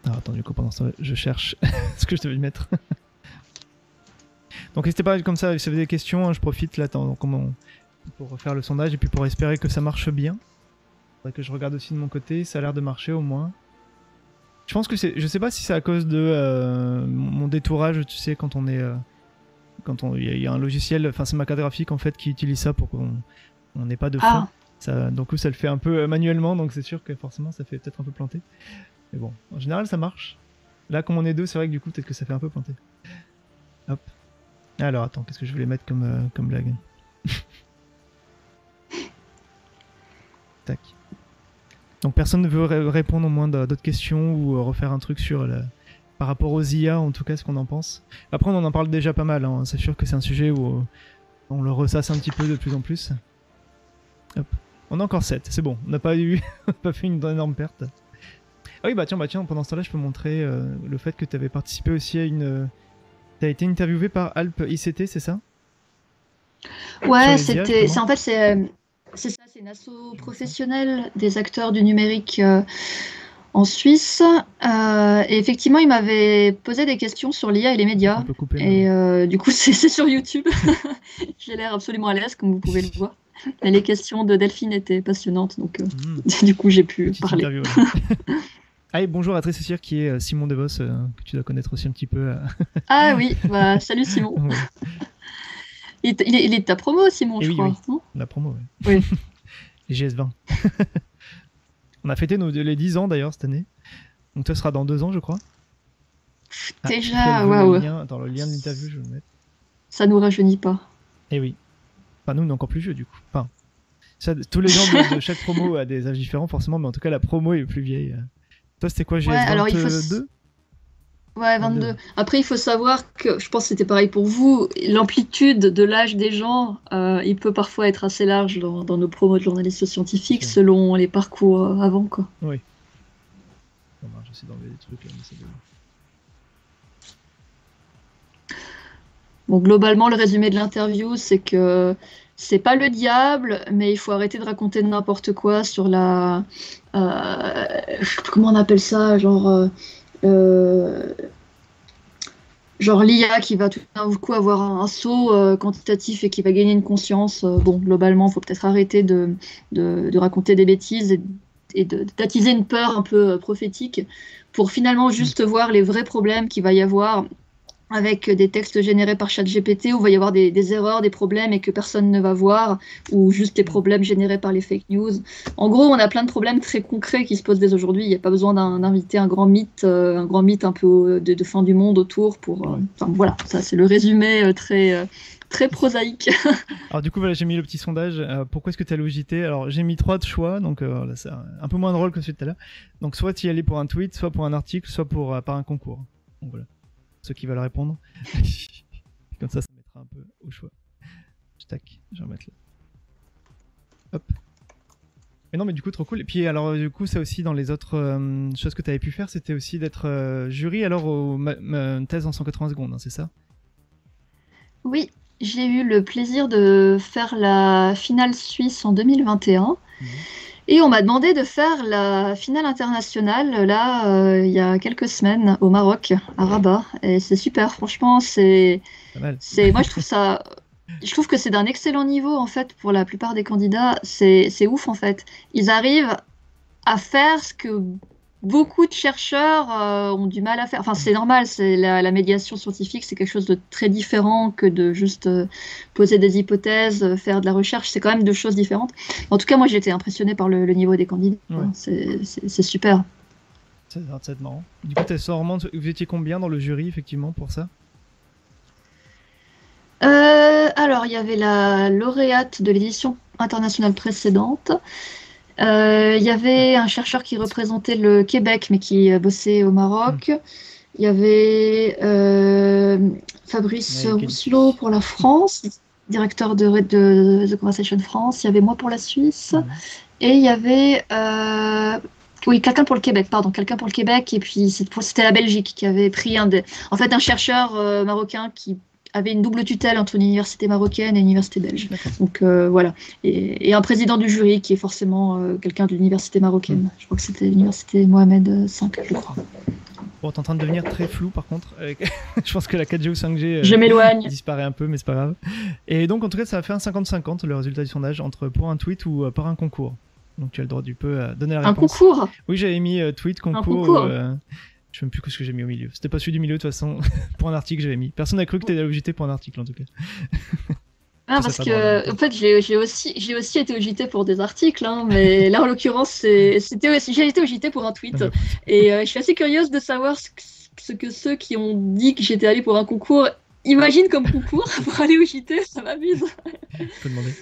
Alors attends, du coup, pendant ce temps, je cherche ce que je devais mettre. Donc n'hésitez pas comme ça, si vous avez des questions, hein, je profite là pour refaire le sondage et puis pour espérer que ça marche bien. Faudrait que je regarde aussi de mon côté, ça a l'air de marcher au moins. Je pense que je sais pas si c'est à cause de mon détourage, tu sais, quand on est... il y a un logiciel, enfin c'est ma carte graphique en fait qui utilise ça pour qu'on n'ait pas de fond. Donc ça le fait un peu manuellement, donc c'est sûr que forcément ça fait peut-être un peu planter. Mais bon, en général ça marche. Là comme on est deux, c'est vrai que du coup peut-être que ça fait un peu planter. Hop. Alors attends, qu'est-ce que je voulais mettre comme blague? Tac. Donc personne ne veut répondre au moins d'autres questions ou refaire un truc sur par rapport aux IA, en tout cas ce qu'on en pense. Après on en parle déjà pas mal, hein. C'est sûr que c'est un sujet où on le ressasse un petit peu de plus en plus. Hop. On a encore 7, c'est bon, on n'a pas fait une énorme perte. Ah oui bah tiens, pendant ce temps-là je peux montrer le fait que tu avais participé aussi à une... T'as été interviewé par Alp ICT, c'est ça? Ouais, c'est ça, c'est une asso professionnelle des acteurs du numérique en Suisse. Et effectivement, il m'avait posé des questions sur l'IA et les médias. Du coup, c'est sur YouTube. J'ai l'air absolument à l'aise, comme vous pouvez le voir. Et les questions de Delphine étaient passionnantes, donc du coup, j'ai pu parler. Interview, ouais. Ah et bonjour à Trécessir qui est Simon Devos, que tu dois connaître aussi un petit peu. Ah oui, bah, salut Simon. Ouais. Il est de ta promo, Simon, je crois. Oui. La promo, oui. Les GS20. On a fêté les 10 ans d'ailleurs cette année. Donc toi, ce sera dans 2 ans, je crois. Déjà, waouh. Attends, le lien de l'interview, je vais le mettre. Ça nous rajeunit pas. Eh oui. Enfin, nous, on est encore plus vieux, du coup. Enfin, tous les gens de chaque promo a des âges différents, forcément, mais en tout cas, la promo est plus vieille. Toi, c'était quoi, GS22 Ouais, 22. Après, il faut savoir que, je pense que c'était pareil pour vous, l'amplitude de l'âge des gens, il peut parfois être assez large dans nos promos de journalistes scientifiques, selon les parcours avant, quoi. Oui. J'essaie d'enlever des trucs là, mais c'est bon. Bon, globalement, le résumé de l'interview, c'est que c'est pas le diable, mais il faut arrêter de raconter n'importe quoi sur la... comment on appelle ça, genre l'IA qui va tout d'un coup avoir un saut quantitatif et qui va gagner une conscience. Bon, globalement, il faut peut-être arrêter de raconter des bêtises et d'attiser une peur un peu prophétique pour finalement juste voir les vrais problèmes qu'il va y avoir avec des textes générés par ChatGPT où il va y avoir des erreurs, des problèmes et que personne ne va voir, ou juste des problèmes générés par les fake news. En gros, on a plein de problèmes très concrets qui se posent dès aujourd'hui. Il n'y a pas besoin d'inviter un grand mythe un peu de fin du monde autour pour... Enfin, voilà, ça c'est le résumé très prosaïque. Alors du coup, voilà, j'ai mis le petit sondage. Pourquoi est-ce que tu as allé au JT? Alors j'ai mis 3 choix, donc là, c'est un peu moins drôle que celui de tout à l'heure. Donc soit tu y allais pour un tweet, soit pour un article, soit par un concours. Donc voilà. Ceux qui veulent répondre. Comme ça mettra un peu au choix. Tac, je vais remettre là. Hop. Mais non, mais du coup, trop cool. Et puis, alors, du coup, ça aussi, dans les autres choses que tu avais pu faire, c'était aussi d'être jury alors au thèse en 180 secondes, hein, c'est ça? Oui, j'ai eu le plaisir de faire la finale suisse en 2021. Et on m'a demandé de faire la finale internationale, là, il y a quelques semaines, au Maroc, à Rabat. Et c'est super, franchement, moi, je trouve que c'est d'un excellent niveau, en fait, pour la plupart des candidats. C'est ouf, en fait. Ils arrivent à faire ce que beaucoup de chercheurs ont du mal à faire. Enfin, c'est normal, la médiation scientifique, c'est quelque chose de très différent que de juste poser des hypothèses, faire de la recherche. C'est quand même deux choses différentes. En tout cas, moi, j'ai été impressionnée par le niveau des candidats. Ouais. C'est super. C'est marrant. Du coup, vous étiez combien dans le jury, effectivement, pour ça? Alors, il y avait la lauréate de l'édition internationale précédente. Il y avait un chercheur qui représentait le Québec, mais qui bossait au Maroc. Il y avait Fabrice Rousselot pour la France, directeur de The Conversation France. Il y avait moi pour la Suisse. Et il y avait... quelqu'un pour le Québec, et puis c'était la Belgique qui avait pris en fait, un chercheur marocain qui avait une double tutelle entre une université marocaine et une université belge. Donc voilà. Et un président du jury qui est forcément quelqu'un de l'université marocaine. Je crois que c'était l'université Mohamed V, je crois. Bon, t'es en train de devenir très flou par contre. Je pense que la 4G ou 5G je m'éloigne. Disparaît un peu, mais c'est pas grave. Et donc en tout cas, ça a fait un 50-50 le résultat du sondage entre pour un tweet ou par un concours. Donc tu as le droit, tu peux donner la réponse. Un concours? Oui, j'avais mis tweet, concours. Un concours. Je sais même plus ce que j'ai mis au milieu. C'était pas celui du milieu de toute façon. Pour un article, j'avais mis. Personne n'a cru que t'étais allé au JT pour un article en tout cas. Ah, parce que en fait j'ai aussi été au JT pour des articles, hein, mais là en l'occurrence j'ai été au JT pour un tweet. Et je suis assez curieuse de savoir ce que ceux qui ont dit que j'étais allée pour un concours imaginent comme concours pour aller au JT, ça m'amuse. Faut demander.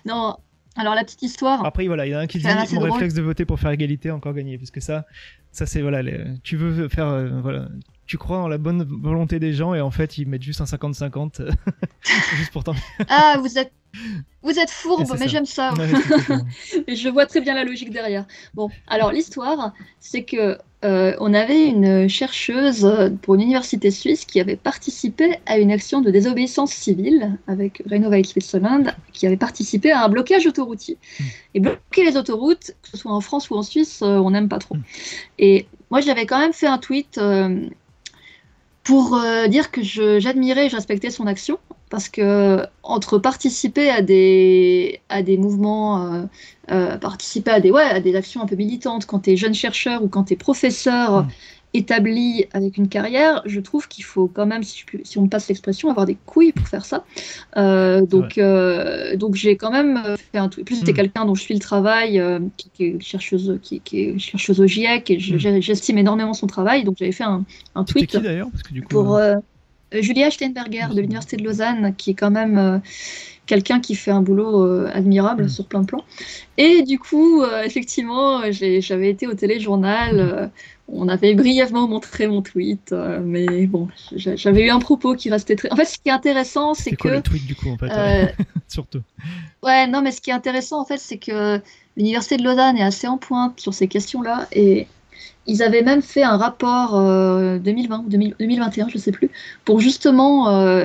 Non, alors la petite histoire. Après voilà, il y en a un qui dit mon réflexe de voter pour faire égalité encore gagné, parce que ça c'est voilà, tu veux faire voilà. Tu crois en la bonne volonté des gens et en fait ils mettent juste un 50-50 juste pour t'en... Ah, vous êtes fourbe, mais j'aime ça. Ouais, et je vois très bien la logique derrière. Bon, alors l'histoire, c'est que on avait une chercheuse pour une université suisse qui avait participé à une action de désobéissance civile avec Renovate Switzerland, qui avait participé à un blocage autoroutier. Et bloquer les autoroutes, que ce soit en France ou en Suisse, on n'aime pas trop. Et moi, j'avais quand même fait un tweet pour dire que j'admirais et je respectais son action, parce que entre participer à des mouvements, participer à des actions un peu militantes quand tu es jeune chercheur ou quand tu es professeur établi avec une carrière, je trouve qu'il faut quand même, si on me passe l'expression, avoir des couilles pour faire ça. Donc j'ai quand même fait un tweet. Plus c'était quelqu'un dont je suis le travail, qui est chercheuse au GIEC, et j'estime énormément son travail. Donc j'avais fait un tweet. C'était qui d'ailleurs? Parce que du coup, pour Julia Steinberger de l'Université de Lausanne, qui est quand même quelqu'un qui fait un boulot admirable sur plein de plans. Et du coup, effectivement, j'avais été au téléjournal. On avait brièvement montré mon tweet, mais bon, j'avais eu un propos qui restait très... En fait, ce qui est intéressant, c'est que... le tweet, du coup, en fait, surtout. Ouais, non, mais ce qui est intéressant, en fait, c'est que l'Université de Lausanne est assez en pointe sur ces questions-là, et ils avaient même fait un rapport 2020 ou 2021, je ne sais plus, pour justement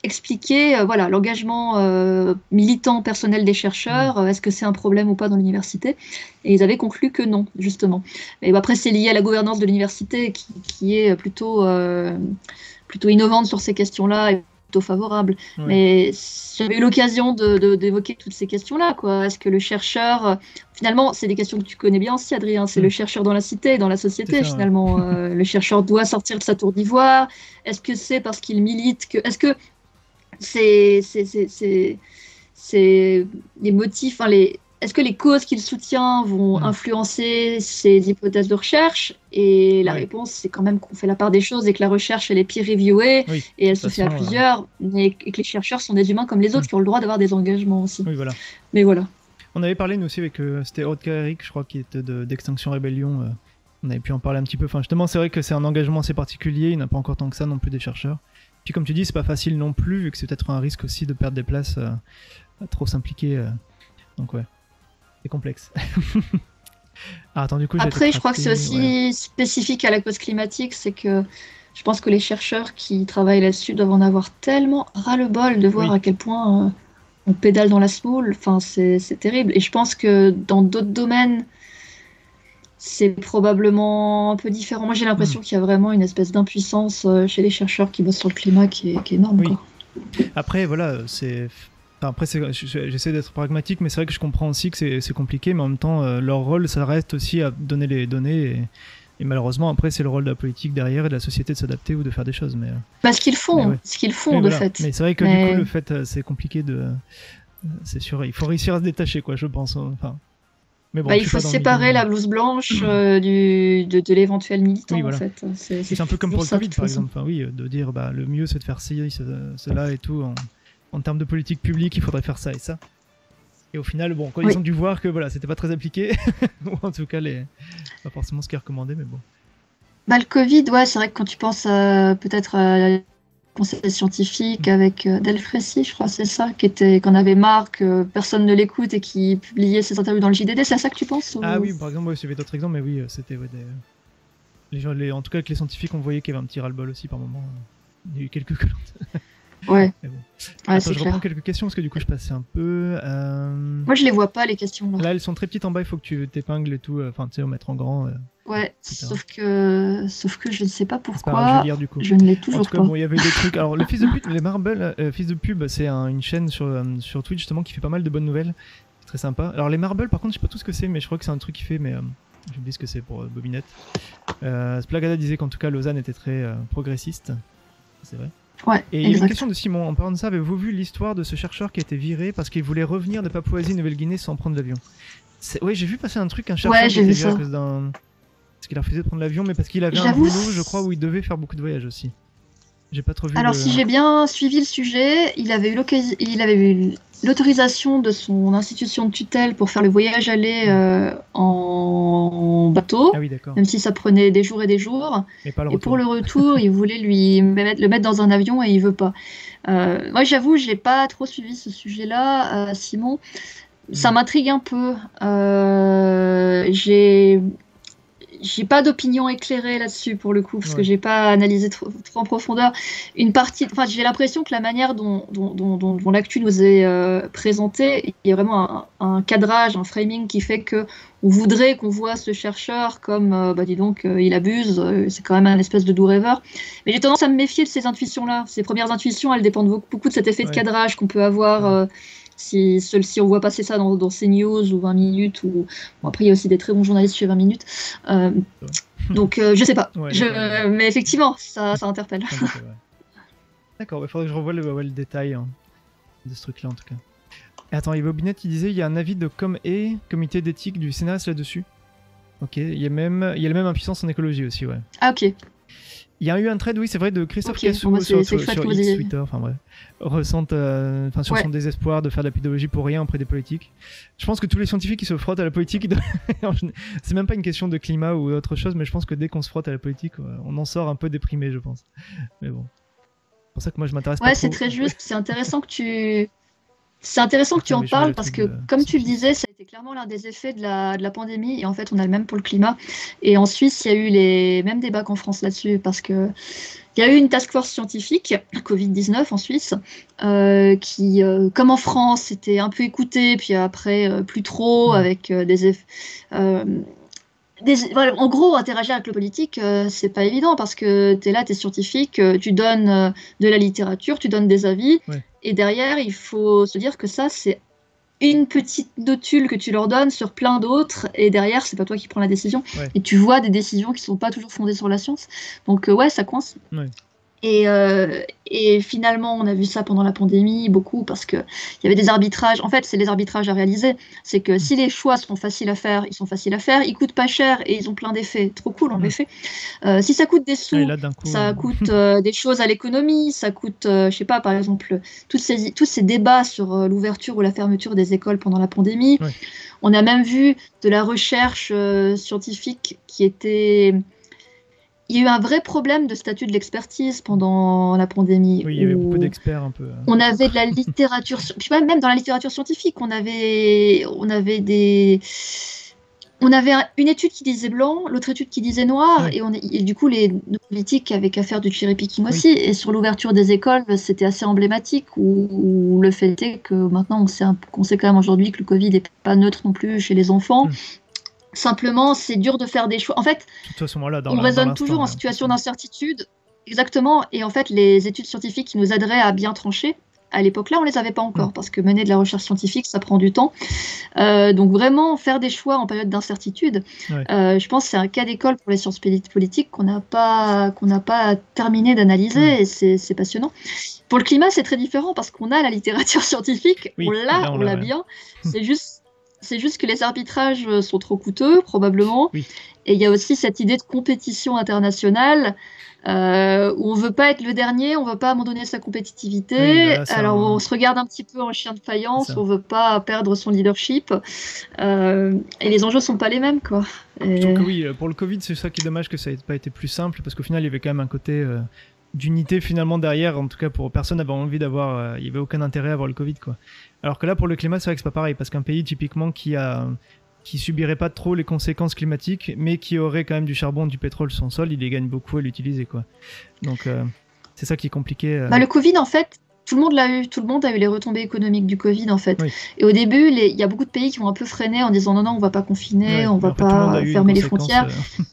expliquer voilà, l'engagement militant personnel des chercheurs, est-ce que c'est un problème ou pas dans l'université, et ils avaient conclu que non, justement. Et après, c'est lié à la gouvernance de l'université qui est plutôt innovante sur ces questions-là et plutôt favorable. Oui. Mais j'avais eu l'occasion d'évoquer toutes ces questions-là, quoi. Est-ce que le chercheur... Finalement, c'est des questions que tu connais bien aussi, Adrien. C'est le chercheur dans la cité, dans la société, ça, finalement. Ouais. Le chercheur doit sortir de sa tour d'ivoire. Est-ce que c'est parce qu'il milite que... Est-ce que c'est les motifs... Enfin, est-ce que les causes qu'il soutient vont influencer ses hypothèses de recherche? Et la réponse, c'est quand même qu'on fait la part des choses et que la recherche, elle est peer-reviewée et elle se fait à plusieurs, et que les chercheurs sont des humains comme les autres qui ont le droit d'avoir des engagements aussi. Oui, voilà. Mais voilà. On avait parlé, nous aussi, avec... c'était Otka Eric, je crois, qui était d'Extinction Rebellion. On avait pu en parler un petit peu. Enfin, justement, c'est vrai que c'est un engagement assez particulier. Il n'y en a pas encore tant que ça non plus des chercheurs. Puis comme tu dis, c'est pas facile non plus, vu que c'est peut-être un risque aussi de perdre des places à trop s'impliquer. Donc ouais. C'est complexe. Attends, du coup, après, je crois que c'est aussi spécifique à la cause climatique, c'est que je pense que les chercheurs qui travaillent là-dessus doivent en avoir tellement ras-le-bol de voir à quel point on pédale dans la semoule. Enfin, c'est terrible. Et je pense que dans d'autres domaines, c'est probablement un peu différent. Moi, j'ai l'impression qu'il y a vraiment une espèce d'impuissance chez les chercheurs qui bossent sur le climat qui est énorme. Quoi. Après, voilà, c'est... Après, j'essaie d'être pragmatique, mais c'est vrai que je comprends aussi que c'est compliqué, mais en même temps, leur rôle, ça reste aussi à donner les données, et malheureusement, après, c'est le rôle de la politique derrière et de la société de s'adapter ou de faire des choses. Mais, ce qu'ils font, de fait. Mais c'est vrai que du coup, le fait, c'est compliqué de... C'est sûr, il faut réussir à se détacher, quoi, je pense. Enfin... Mais bon, il faut séparer la blouse blanche de l'éventuel militant, en fait. C'est un peu comme pour le Covid, par exemple. Enfin, de dire, le mieux, c'est de faire ci, cela et tout... En termes de politique publique, il faudrait faire ça et ça. Et au final, bon, quand ils ont dû voir que voilà, c'était pas très appliqué, ou en tout cas, pas forcément ce qui est recommandé, mais bon. Le Covid, c'est vrai que quand tu penses peut-être à la conseil scientifique avec Delfrécy, je crois, c'est ça, qu'on avait marre que personne ne l'écoute et qui publiait ses interviews dans le JDD, c'est à ça que tu penses ou... Ah oui, par exemple, j'avais d'autres exemples, mais oui, c'était les gens, en tout cas, avec les scientifiques, on voyait qu'il y avait un petit ras-le-bol aussi par moment. Il y a eu quelques colonnes. Ouais. Mais bon. Ouais, Attends, c'est je clair. reprends quelques questions parce que du coup je passais un peu. Moi, je les vois pas, les questions là. Là, elles sont très petites en bas, il faut que tu t'épingles et tout. Enfin, tu sais, au mettre en grand. Ouais, etc. sauf que je ne sais pas C'est pas grave, je vais pourquoi. lire du coup. Je ne l'ai En toujours tout cas, pas. bon, il y avait des trucs. Alors, le fils de pute, les Marble, fils de pub, c'est une chaîne sur Twitch justement qui fait pas mal de bonnes nouvelles. C'est très sympa. Alors, les Marble, par contre, je sais pas tout ce que c'est, mais je crois que c'est un truc qu'il fait, mais j'oublie ce que c'est pour Bobinette. Splagada disait qu'en tout cas, Lausanne était très progressiste. C'est vrai. Ouais, Et il y a une exact. question de Simon. En parlant de ça, avez-vous vu l'histoire de ce chercheur qui a été viré parce qu'il voulait revenir de Papouasie-Nouvelle-Guinée sans prendre l'avion? Oui, j'ai vu passer un truc, un chercheur Ouais, qui j'ai était vu viré à ça. cause d'un. Parce qu'il a refusé de prendre l'avion, mais parce qu'il avait un J'avoue, boulot, je crois, où il devait faire beaucoup de voyages aussi. J'ai pas trop vu alors le. si j'ai bien suivi le sujet, il avait eu l'autorisation de son institution de tutelle pour faire le voyage aller en bateau, Ah oui, d'accord. même si ça prenait des jours et des jours. Mais pas le Et retour. pour le retour, il voulait le mettre dans un avion et il veut pas. Moi, j'avoue, j'ai pas trop suivi ce sujet-là, Simon. Ça m'intrigue un peu. J'ai pas d'opinion éclairée là-dessus pour le coup, parce que j'ai pas analysé trop en profondeur. Enfin, j'ai l'impression que la manière dont l'actu nous est présentée, il y a vraiment un cadrage, un framing qui fait que on voudrait qu'on voit ce chercheur comme, bah dis donc, il abuse, c'est quand même un espèce de doux rêveur. Mais j'ai tendance à me méfier de ces intuitions-là. Ces premières intuitions, elles dépendent beaucoup de cet effet de cadrage qu'on peut avoir. Si on voit passer ça dans CNews ou 20 minutes, ou bon, après il y a aussi des très bons journalistes chez 20 minutes. Donc je sais pas. Mais effectivement, ça interpelle. D'accord, il faudrait que je revoie le détail de ce truc-là en tout cas. Et attends, Yves Aubinet il disait il y a un avis de comité d'éthique du Sénat là-dessus. Ok, il y a même impuissance en écologie aussi, ouais. Ah ok. Il y a eu un trade, oui, c'est vrai, de Christophe Cassou sur X, Twitter, enfin bref, ressente sur son désespoir de faire de la pédagogie pour rien auprès des politiques. Je pense que tous les scientifiques qui se frottent à la politique, c'est même pas une question de climat ou autre chose, mais je pense que dès qu'on se frotte à la politique, on en sort un peu déprimé, je pense. Mais bon, c'est pour ça que moi je m'intéresse pas trop. Ouais, c'est très juste, c'est intéressant que tu... C'est intéressant que tu en parles parce que, comme tu le disais, ça a été clairement l'un des effets de la pandémie. Et en fait, on a le même pour le climat. Et en Suisse, il y a eu les mêmes débats qu'en France là-dessus parce que il y a eu une task force scientifique, Covid-19 en Suisse, qui, comme en France, était un peu écoutée, puis après, plus trop, avec des effets... en gros, interagir avec le politique, c'est pas évident parce que tu es là, tu es scientifique, tu donnes de la littérature, tu donnes des avis, et derrière, il faut se dire que ça, c'est une petite notule que tu leur donnes sur plein d'autres, et derrière, c'est pas toi qui prends la décision. Et tu vois des décisions qui sont pas toujours fondées sur la science. Donc, ouais, ça coince. Et finalement, on a vu ça pendant la pandémie beaucoup parce qu'il y avait des arbitrages. En fait, c'est les arbitrages à réaliser. C'est que si les choix sont faciles à faire, ils sont faciles à faire. Ils coûtent pas cher et ils ont plein d'effets. Trop cool, en effet. Si ça coûte des sous, ça coûte des choses à l'économie. Ça coûte, je sais pas, par exemple, tous ces débats sur l'ouverture ou la fermeture des écoles pendant la pandémie. On a même vu de la recherche scientifique qui était... Il y a eu un vrai problème de statut de l'expertise pendant la pandémie. Oui, il y avait beaucoup d'experts un peu. On avait de la littérature, même dans la littérature scientifique, on avait une étude qui disait blanc, l'autre étude qui disait noir, et du coup, nos politiques avaient qu'à faire du cherry picking aussi. Et sur l'ouverture des écoles, c'était assez emblématique, où le fait est que maintenant, on sait quand même aujourd'hui que le Covid n'est pas neutre non plus chez les enfants. Simplement, c'est dur de faire des choix. En fait, on raisonne toujours en situation d'incertitude. Exactement. Et en fait, les études scientifiques qui nous aideraient à bien trancher, à l'époque-là, on ne les avait pas encore, parce que mener de la recherche scientifique, ça prend du temps. Donc vraiment, faire des choix en période d'incertitude, je pense que c'est un cas d'école pour les sciences politiques qu'on n'a pas terminé d'analyser, et c'est passionnant. Pour le climat, c'est très différent, parce qu'on a la littérature scientifique, on l'a bien. C'est juste que les arbitrages sont trop coûteux, probablement. Et il y a aussi cette idée de compétition internationale où on ne veut pas être le dernier, on ne veut pas abandonner sa compétitivité. Alors on se regarde un petit peu en chien de faïence, on ne veut pas perdre son leadership. Et les enjeux ne sont pas les mêmes, quoi. Je trouve que oui, pour le Covid, c'est ça qui est dommage que ça n'ait pas été plus simple, parce qu'au final, il y avait quand même un côté... d'unité finalement derrière, en tout cas pour personne n'avait envie d'avoir, il n'y avait aucun intérêt à avoir le Covid, quoi. Alors que là pour le climat c'est vrai que c'est pas pareil, parce qu'un pays typiquement qui subirait pas trop les conséquences climatiques, mais qui aurait quand même du charbon, du pétrole sur son sol, il les gagne beaucoup à l'utiliser, quoi. Donc c'est ça qui est compliqué. Le Covid, en fait, tout le monde l'a eu, tout le monde a eu les retombées économiques du Covid en fait. Oui. Et au début, il y a beaucoup de pays qui ont un peu freiné en disant non, on va pas confiner, Ouais, on va en fait, tout le monde a pas eu fermer une les conséquence, frontières.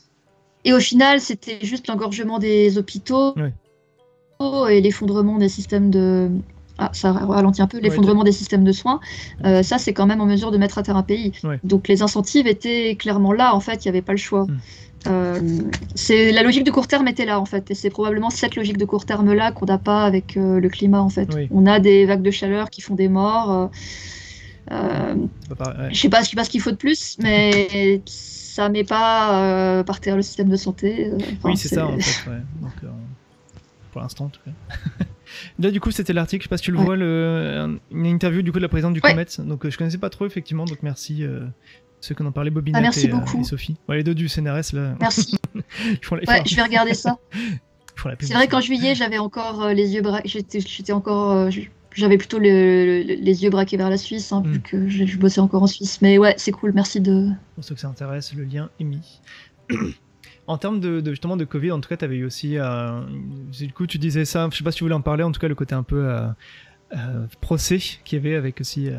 Et au final, c'était juste l'engorgement des hôpitaux et l'effondrement des systèmes de... Ah, ça ralentit un peu, l'effondrement des systèmes de soins. Ça, c'est quand même en mesure de mettre à terre un pays. Ouais. Donc les incentives étaient clairement là, en fait, il n'y avait pas le choix. La logique de court terme était là, en fait. Et c'est probablement cette logique de court terme-là qu'on n'a pas avec le climat, en fait. Oui. On a des vagues de chaleur qui font des morts. Je sais pas ce qu'il faut de plus, mais ça met pas par terre le système de santé. Oui, c'est ça, en fait. Ouais. Donc, pour l'instant, en tout cas. Là, du coup, c'était l'article. Je sais pas si tu le vois, une interview du coup de la présidente du Comet. Donc, je connaissais pas trop, effectivement. Donc, merci. Ceux qu'on en parlait, Bobinette merci beaucoup. Et Sophie. Ouais, les deux du CNRS, là. Merci. Je vais regarder ça. C'est vrai qu'en juillet, j'avais encore les yeux braqués. J'avais plutôt les yeux braqués vers la Suisse, vu que je bossais encore en Suisse. Mais ouais, c'est cool, merci de... Pour ceux que ça intéresse, le lien est mis. En termes justement de Covid, en tout cas, tu avais eu aussi... du coup, tu disais ça, je sais pas si tu voulais en parler, en tout cas, le côté un peu procès qu'il y avait avec aussi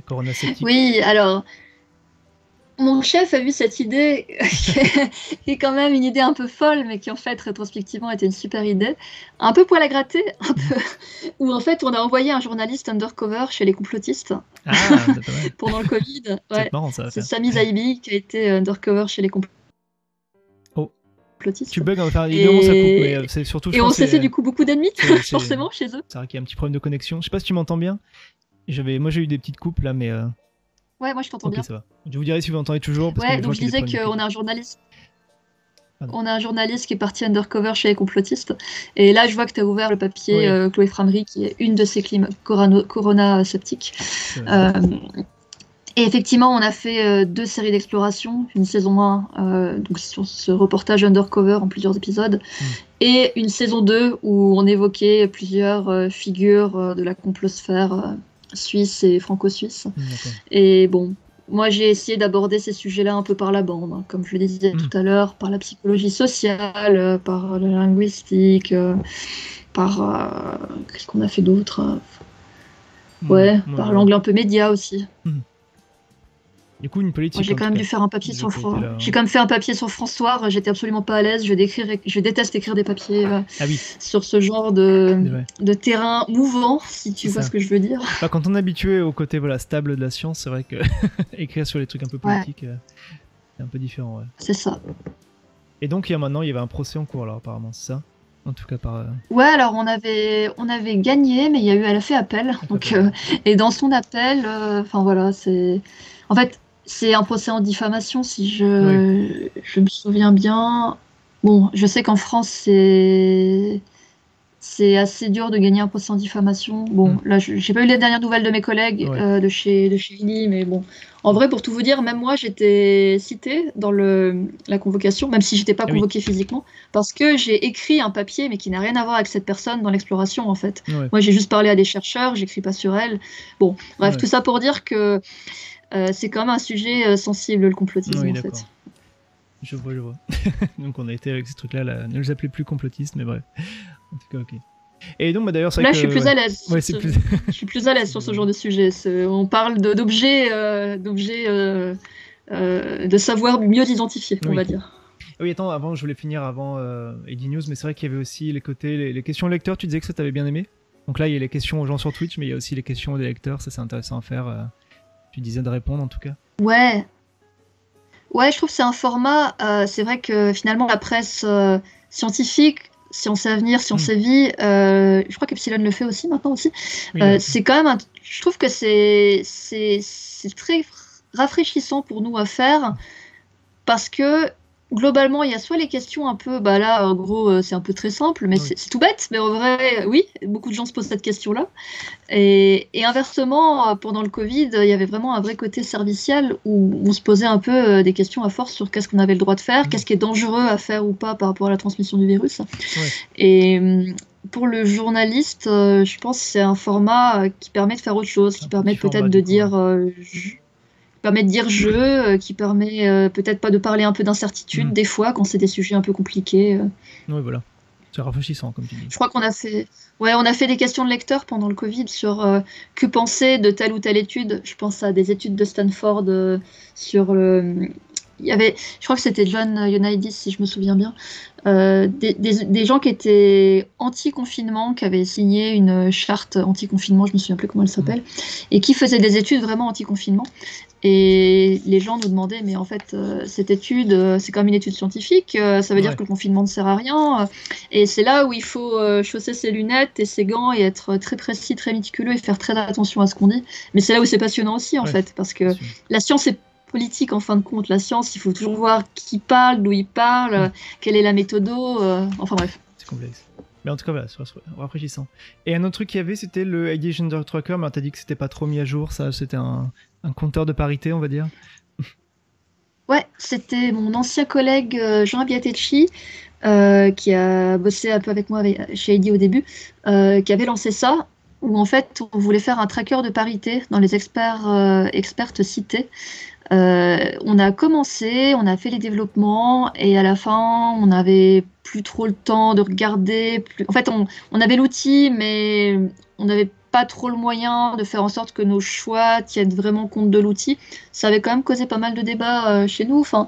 Corona Sceptique. Oui, alors... Mon chef a vu cette idée, qui est quand même une idée un peu folle, mais qui en fait, rétrospectivement, était une super idée. Un peu poil à gratter, où en fait, on a envoyé un journaliste undercover chez les complotistes pendant le Covid. Ouais. C'est marrant, ça. C'est Sami Zaïbi qui a été undercover chez les complotistes. Tu bugs, enfin, évidemment, ça coupe, mais c'est surtout... Et on s'est fait du coup beaucoup d'ennemis, forcément, chez eux. C'est vrai qu'il y a un petit problème de connexion. Je sais pas si tu m'entends bien. Moi, j'ai eu des petites coupes, là, mais... Ouais, moi je t'entends bien. Ça va. Je vous dirai si vous m'entendez toujours. Parce que donc je disais qu'on a un journaliste. On a un journaliste qui est parti undercover chez les complotistes. Et là, je vois que tu as ouvert le papier Chloé Framery, qui est une de ces Corona sceptiques. Et effectivement, on a fait 2 séries d'exploration. Une saison 1, donc sur ce reportage undercover en plusieurs épisodes. Et une saison 2 où on évoquait plusieurs figures de la complosphère suisse et franco-suisse. Et bon, moi j'ai essayé d'aborder ces sujets-là un peu par la bande, comme je le disais tout à l'heure, par la psychologie sociale, par la linguistique, par... qu'est-ce qu'on a fait d'autre par l'angle un peu média aussi. Du coup, une politique. Moi, j'ai quand même dû faire un papier sur J'ai quand même fait un papier sur François. J'étais absolument pas à l'aise. Je déteste écrire des papiers sur ce genre de terrain mouvant, si tu vois ce que je veux dire. Bah, quand on est habitué au côté stable de la science, c'est vrai que écrire sur les trucs un peu politiques, c'est un peu différent. Ouais. C'est ça. Et donc, il y avait un procès en cours, alors apparemment, c'est ça? En tout cas, par. Ouais, alors on avait gagné, mais elle a fait appel. Donc, et dans son appel, voilà, c'est. En fait. C'est un procès en diffamation, si je me souviens bien. Bon, je sais qu'en France, c'est assez dur de gagner un procès en diffamation. Bon, là, j'ai pas eu les dernières nouvelles de mes collègues de chez INI, mais bon. En vrai, pour tout vous dire, même moi, j'étais citée dans la convocation, même si j'étais pas convoquée physiquement, parce que j'ai écrit un papier, mais qui n'a rien à voir avec cette personne dans l'exploration, en fait. Moi, j'ai juste parlé à des chercheurs, j'écris pas sur elle. Bon, bref, tout ça pour dire que c'est quand même un sujet sensible, le complotisme, en fait. Je vois. Donc on a été avec ces trucs-là, ne les appelez plus complotistes, mais bref. En tout cas, ok. Et donc, d'ailleurs, là, je suis plus à l'aise. Je suis plus à l'aise sur ce genre de sujet. On parle d'objets, de savoir mieux identifier, on va dire. Oui, attends, je voulais finir avant Eddie News, mais c'est vrai qu'il y avait aussi les questions lecteurs. Tu disais que ça t'avait bien aimé. Donc là, il y a les questions aux gens sur Twitch, mais il y a aussi les questions des lecteurs. Ça, c'est intéressant à faire. Tu disais de répondre en tout cas. Ouais, je trouve que c'est un format. C'est vrai que finalement la presse scientifique, Science Avenir, Science et Vie, je crois qu'Epsilon le fait aussi maintenant aussi. C'est quand même. Je trouve que c'est très rafraîchissant pour nous à faire parce que globalement, il y a soit les questions un peu, là, en gros, c'est un peu très simple, mais c'est tout bête, mais en vrai, oui, beaucoup de gens se posent cette question-là. Et inversement, pendant le Covid, il y avait vraiment un vrai côté serviciel où on se posait un peu des questions à force sur qu'est-ce qu'on avait le droit de faire, qu'est-ce qui est dangereux à faire ou pas par rapport à la transmission du virus. Et pour le journaliste, je pense que c'est un format qui permet de faire autre chose, qui permet peut-être de dire... permet de dire qui permet peut-être pas de parler un peu d'incertitude des fois quand c'est des sujets un peu compliqués. Oui, voilà. C'est rafraîchissant, comme tu dis. Je crois qu'on a fait des questions de lecteurs pendant le Covid sur que penser de telle ou telle étude. Je pense à des études de Stanford sur le. Je crois que c'était John Ioannidis, si je me souviens bien, des gens qui étaient anti-confinement, qui avaient signé une charte anti-confinement, je me souviens plus comment elle s'appelle, et qui faisaient des études vraiment anti-confinement. Et les gens nous demandaient, mais en fait, cette étude, c'est comme une étude scientifique, ça veut dire que le confinement ne sert à rien. Et c'est là où il faut chausser ses lunettes et ses gants et être très précis, très méticuleux et faire très attention à ce qu'on dit. Mais c'est là où c'est passionnant aussi, en fait, parce que la science est politique en fin de compte. La science, il faut toujours voir qui parle, d'où il parle, quelle est la méthodo, enfin bref. C'est complexe. Mais en tout cas, voilà, c'est rafraîchissant. Et un autre truc qu'il y avait, c'était le ID Gender Tracker, mais t'as dit que c'était pas trop mis à jour, ça, c'était un compteur de parité, on va dire. Ouais, c'était mon ancien collègue Jean Abbiatecci, qui a bossé un peu avec moi chez ID au début, qui avait lancé ça, où en fait, on voulait faire un tracker de parité dans les expertes cités. On a commencé, on a fait les développements et à la fin, on n'avait plus trop le temps de regarder. En fait, on avait l'outil, mais on n'avait pas trop le moyen de faire en sorte que nos choix tiennent vraiment compte de l'outil. Ça avait quand même causé pas mal de débats chez nous. Enfin,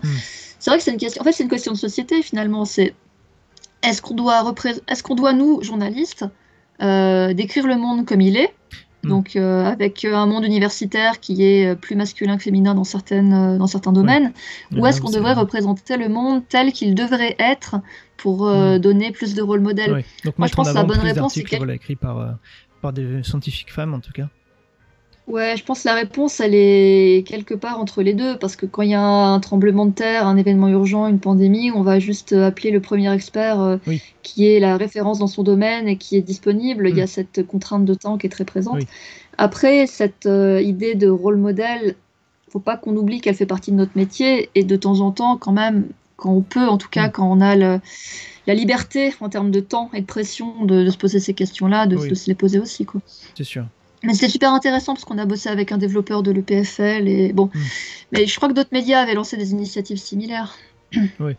c'est vrai que c'est une question. En fait, c'est une question de société finalement. C'est est-ce qu'on doit nous journalistes décrire le monde comme il est? Donc avec un monde universitaire qui est plus masculin que féminin dans certains domaines, ou est-ce qu'on devrait représenter le monde tel qu'il devrait être pour donner plus de rôle modèle? Donc moi je pense que la bonne réponse c'est écrit par des scientifiques femmes en tout cas. Ouais, je pense que la réponse, elle est quelque part entre les deux, parce que quand il y a un tremblement de terre, un événement urgent, une pandémie, on va juste appeler le premier expert qui est la référence dans son domaine et qui est disponible. Il y a cette contrainte de temps qui est très présente. Après, cette idée de rôle modèle, faut pas qu'on oublie qu'elle fait partie de notre métier, et de temps en temps, quand même, quand on peut, en tout cas, quand on a la liberté en termes de temps et de pression de se poser ces questions-là, de se les poser aussi, quoi. C'est sûr. Mais c'était super intéressant parce qu'on a bossé avec un développeur de l'EPFL et bon. Mais je crois que d'autres médias avaient lancé des initiatives similaires. Oui.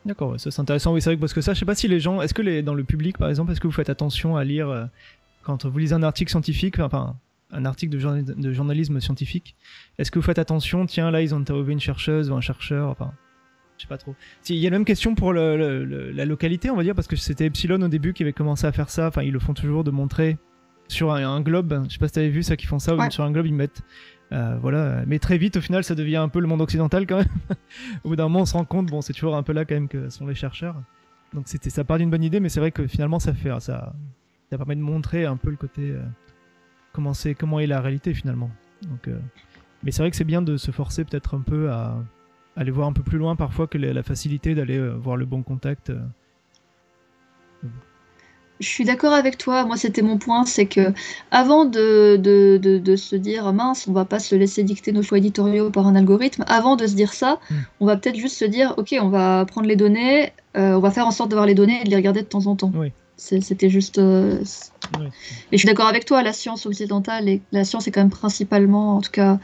D'accord, ça c'est intéressant. Oui, c'est vrai que parce que ça, je sais pas si les gens, est-ce que dans le public par exemple, est-ce que vous faites attention à lire quand vous lisez un article scientifique, enfin un article de journalisme scientifique, est-ce que vous faites attention, tiens là ils ont interviewé une chercheuse ou un chercheur, enfin je sais pas trop. Il y a la même question pour la localité, on va dire, parce que c'était Epsilon au début qui avait commencé à faire ça, enfin ils le font toujours de montrer sur un globe, je sais pas si t'avais vu ça, qui font ça, sur un globe ils mettent voilà, mais très vite au final ça devient un peu le monde occidental quand même. Au bout d'un moment on se rend compte, bon c'est toujours un peu là quand même que sont les chercheurs, donc ça part d'une bonne idée, mais c'est vrai que finalement ça permet de montrer un peu le côté comment est la réalité finalement. Donc mais c'est vrai que c'est bien de se forcer peut-être un peu à aller voir un peu plus loin parfois que la facilité d'aller voir le bon contact. Je suis d'accord avec toi. Moi, c'était mon point, c'est que avant de se dire mince, on va pas se laisser dicter nos choix éditoriaux par un algorithme, avant de se dire ça, on va peut-être juste se dire ok, on va prendre les données, on va faire en sorte d'avoir les données et de les regarder de temps en temps. Oui. C'était juste. Et je suis d'accord avec toi, la science occidentale et la science est quand même principalement, en tout cas,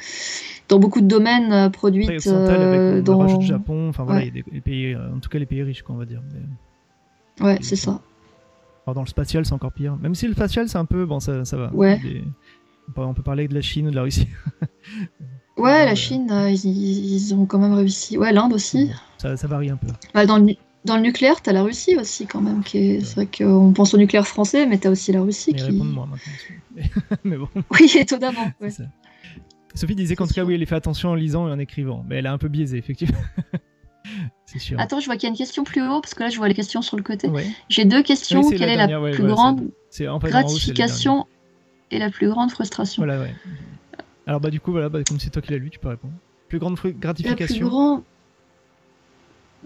dans beaucoup de domaines produite avec le Japon. Enfin voilà, il y a des pays, en tout cas les pays riches, quoi, on va dire. Mais... Ouais, c'est ça. Alors dans le spatial, c'est encore pire. Même si le spatial, c'est un peu... Bon, ça va. Ouais. On peut parler de la Chine ou de la Russie. Ouais, la Chine, ils ont quand même réussi. Ouais, l'Inde aussi. Ça varie un peu. Bah, dans le nucléaire, t'as la Russie aussi, quand même. C'est vrai qu'on pense au nucléaire français, mais t'as aussi la Russie qui... répondent moi maintenant. Mais bon. Oui, étonnamment. Ouais. Sophie disait qu'en tout cas, oui, elle fait attention en lisant et en écrivant. Mais elle est un peu biaisée, effectivement. C'est sûr. Attends, je vois qu'il y a une question plus haut, parce que là, je vois les questions sur le côté. Ouais. J'ai deux questions. Oui, quelle est la plus grande gratification et la plus grande frustration? Voilà, ouais. Alors, du coup, voilà, comme c'est toi qui l'as lu, tu peux répondre. Plus grande gratification. La plus grande...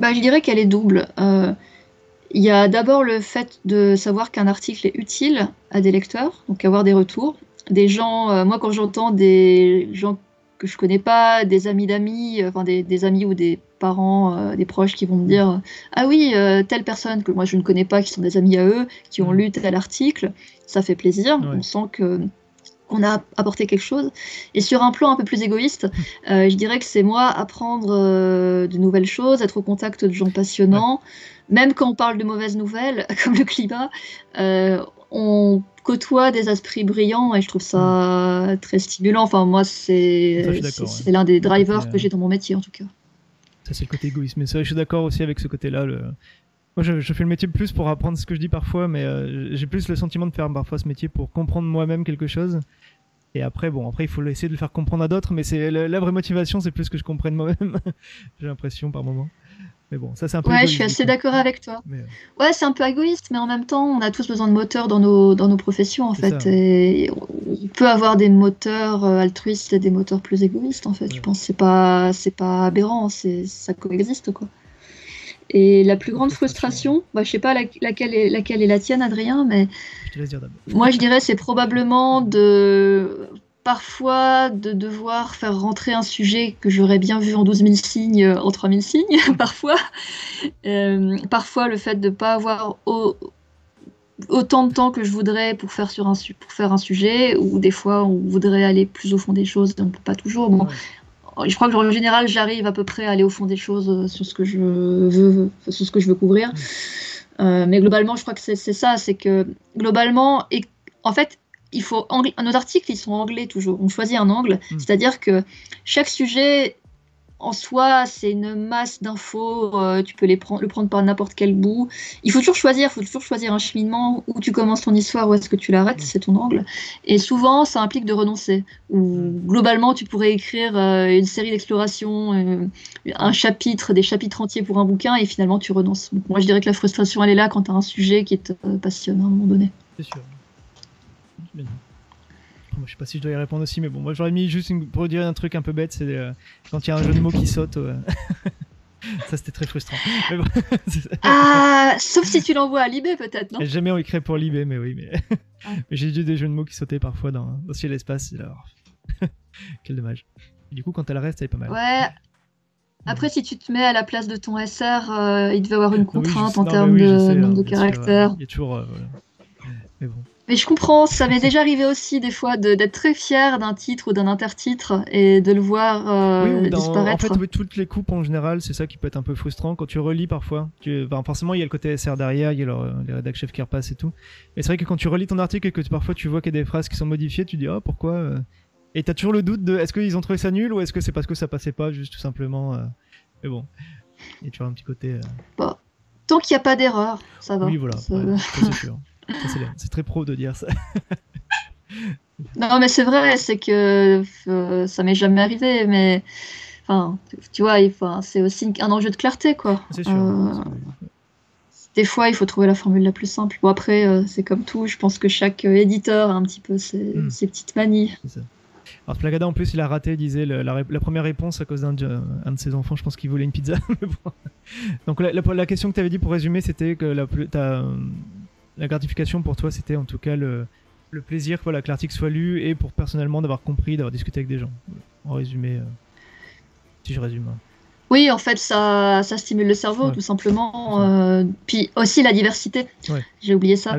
je dirais qu'elle est double. Il y a d'abord le fait de savoir qu'un article est utile à des lecteurs, donc avoir des retours. Des gens, moi quand j'entends des gens que je connais pas, des amis d'amis, enfin des amis ou des parents, des proches qui vont me dire ah oui, telle personne que moi je ne connais pas, qui sont des amis à eux, qui ont lu tel article, ça fait plaisir. Ouais. On sent qu'on a apporté quelque chose. Et sur un plan un peu plus égoïste, je dirais que c'est moi apprendre de nouvelles choses, être au contact de gens passionnants. Même quand on parle de mauvaises nouvelles, comme le climat, on côtoie des esprits brillants et je trouve ça très stimulant. Enfin, moi, c'est l'un des drivers que j'ai dans mon métier, en tout cas. Ça, c'est le côté égoïste. Mais c'est vrai, je suis d'accord aussi avec ce côté-là. Moi, je fais le métier plus pour apprendre ce que je dis parfois, mais j'ai plus le sentiment de faire parfois ce métier pour comprendre moi-même quelque chose. Et après, il faut essayer de le faire comprendre à d'autres, mais c'est la vraie motivation, c'est plus que je comprenne moi-même. J'ai l'impression par moment. Mais bon, ça c'est un peu égoïste, je suis assez d'accord avec toi. Mais... Ouais, c'est un peu égoïste, mais en même temps, on a tous besoin de moteurs dans nos professions, en fait. Et on peut avoir des moteurs altruistes et des moteurs plus égoïstes, en fait. Je pense que c'est pas aberrant, ça coexiste, quoi. Et la plus grande frustration, je sais pas laquelle est la tienne, Adrien, mais je te laisse dire d'abord. Moi je dirais c'est probablement parfois de devoir faire rentrer un sujet que j'aurais bien vu en 12 000 signes en 3 000 signes, parfois. Parfois le fait de ne pas avoir autant de temps que je voudrais pour faire un sujet, ou des fois on voudrait aller plus au fond des choses, on ne peut pas toujours. Bon. Je crois que en général, j'arrive à peu près à aller au fond des choses sur ce que je veux couvrir. Mais globalement, je crois que c'est ça, c'est que globalement, en fait, nos articles, ils sont anglais toujours. On choisit un angle, c'est-à-dire que chaque sujet en soi, c'est une masse d'infos. Tu peux le prendre par n'importe quel bout. Il faut toujours choisir un cheminement où tu commences ton histoire, où est-ce que tu l'arrêtes, c'est ton angle. Et souvent, ça implique de renoncer. Ou globalement, tu pourrais écrire une série d'explorations, des chapitres entiers pour un bouquin, et finalement, tu renonces. Donc, moi, je dirais que la frustration, elle est là quand tu as un sujet qui te passionne à un moment donné. C'est sûr. Moi, je sais pas si je dois y répondre aussi, mais bon, moi j'aurais mis juste pour dire un truc un peu bête, c'est quand il y a un jeu de mots qui saute. Ça, c'était très frustrant. Mais bon, sauf si tu l'envoies à Libé, peut-être, non ? J'ai jamais écrit pour Libé, mais oui. Mais j'ai eu des jeux de mots qui sautaient parfois dans Ciel l'espace. Alors... Quel dommage. Et du coup, quand elle reste, elle est pas mal. Ouais. Après, si tu te mets à la place de ton SR, il devait avoir une contrainte en termes de nombre de caractères. Il y a toujours. Voilà. Mais bon. Mais je comprends, ça m'est déjà arrivé aussi des fois d'être très fier d'un titre ou d'un intertitre et de le voir disparaître. En fait, toutes les coupes en général, c'est ça qui peut être un peu frustrant quand tu relis parfois. Forcément, il y a le côté SR derrière, il y a les rédac chefs qui repassent et tout. Mais c'est vrai que quand tu relis ton article et que parfois tu vois qu'il y a des phrases qui sont modifiées, tu dis pourquoi Et t'as toujours le doute de est-ce qu'ils ont trouvé ça nul ou est-ce que c'est parce que ça passait pas, juste tout simplement. Mais bon, il y a toujours un petit côté. Bon. Tant qu'il n'y a pas d'erreur, ça va. Oui, voilà, c'est sûr. C'est très pro de dire ça. Non, mais c'est vrai, c'est que ça m'est jamais arrivé, mais tu vois, c'est aussi un enjeu de clarté, quoi. C'est sûr. Des fois, il faut trouver la formule la plus simple. Bon, après, c'est comme tout, je pense que chaque éditeur a un petit peu ses petites manies. C'est ça. Alors Splagada, en plus, il a raté, il disait la première réponse à cause d'un de ses enfants, je pense qu'il voulait une pizza. Donc la question que tu avais dit pour résumer, c'était que la gratification pour toi, c'était en tout cas le plaisir que l'article soit lu et pour personnellement d'avoir compris, d'avoir discuté avec des gens. En résumé, si je résume. Oui, en fait, ça stimule le cerveau, tout simplement. Puis aussi la diversité. Ouais. J'ai oublié ça.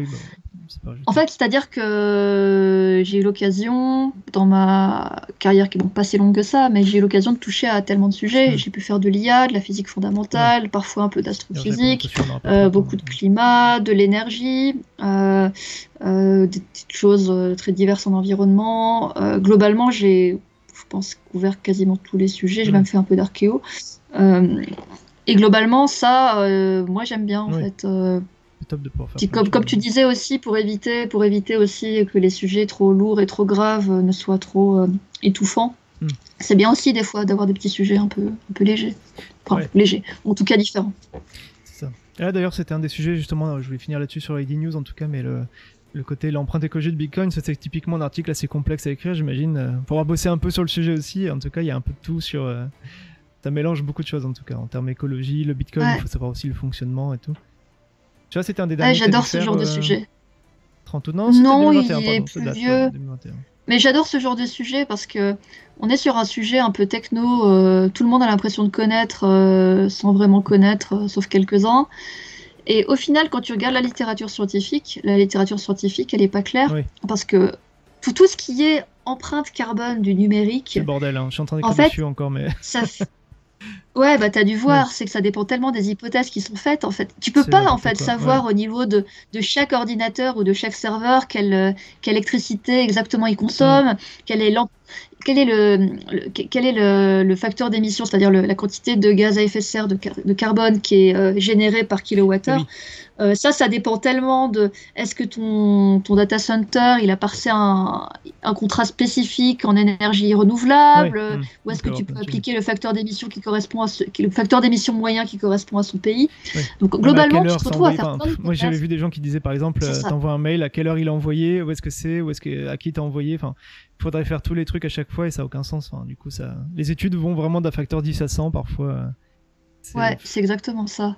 En fait, c'est-à-dire que j'ai eu l'occasion, dans ma carrière qui n'est pas si longue que ça, mais j'ai eu l'occasion de toucher à tellement de sujets. J'ai pu faire de l'IA, de la physique fondamentale, parfois un peu d'astrophysique, beaucoup de climat, de l'énergie, des choses très diverses en environnement. Globalement, j'ai, je pense, couvert quasiment tous les sujets. J'ai même fait un peu d'archéo. Et globalement, ça, moi, j'aime bien, en fait. Top de pouvoir faire comme tu disais aussi, pour éviter aussi que les sujets trop lourds et trop graves ne soient trop étouffants. C'est bien aussi des fois d'avoir des petits sujets un peu légers. Légers, en tout cas différents. C'est ça. Et là d'ailleurs c'était un des sujets justement, je voulais finir là-dessus sur ID News en tout cas, mais le côté l'empreinte écologique de Bitcoin, c'est typiquement un article assez complexe à écrire, j'imagine. Pour avoir bossé un peu sur le sujet aussi, en tout cas il y a un peu de tout sur... ça mélange beaucoup de choses en tout cas, en termes écologie, le Bitcoin, il faut savoir aussi le fonctionnement et tout. Tu vois, c'était un des derniers. J'adore ce genre de sujet. 30 ou non, il est plus vieux. 2021. Mais j'adore ce genre de sujet parce que on est sur un sujet un peu techno. Tout le monde a l'impression de connaître sans vraiment connaître, sauf quelques-uns. Et au final, quand tu regardes la littérature scientifique, elle est pas claire parce que tout ce qui est empreinte carbone du numérique. C'est le bordel, hein. Je suis en train d'écrire En fait, dessus encore, mais ça Ouais, bah t'as dû voir, Ouais. c'est que ça dépend tellement des hypothèses qui sont faites en fait. Tu peux c'est pas en n'importe fait quoi. savoir au niveau de chaque ordinateur ou de chaque serveur quelle électricité exactement il Mm. consomme, quel est le facteur d'émission, c'est-à-dire la quantité de gaz à effet de serre de carbone qui est générée par Eh kilowattheure. oui, Ça dépend tellement de est-ce que ton data center il a passé un contrat spécifique en énergie renouvelable, ouais. ou est-ce On peut que avoir tu plein peux de choses. appliquer le facteur d'émission qui correspond le facteur d'émission moyen qui correspond à son pays. Ouais. Donc Même à globalement, quelle tu heure te c'est retrouves à envoyé. faire Enfin, plein moi, j'avais d'hypothèses. vu des gens qui disaient, par exemple, C'est ça. t'envoies un mail, à quelle heure il a envoyé, où est-ce que c'est, à qui t'as envoyé. Enfin, il faudrait faire tous les trucs à chaque fois et ça n'a aucun sens. Enfin, du coup, les études vont vraiment d'un facteur 10 à 100 parfois. C'est Ouais, c'est exactement ça.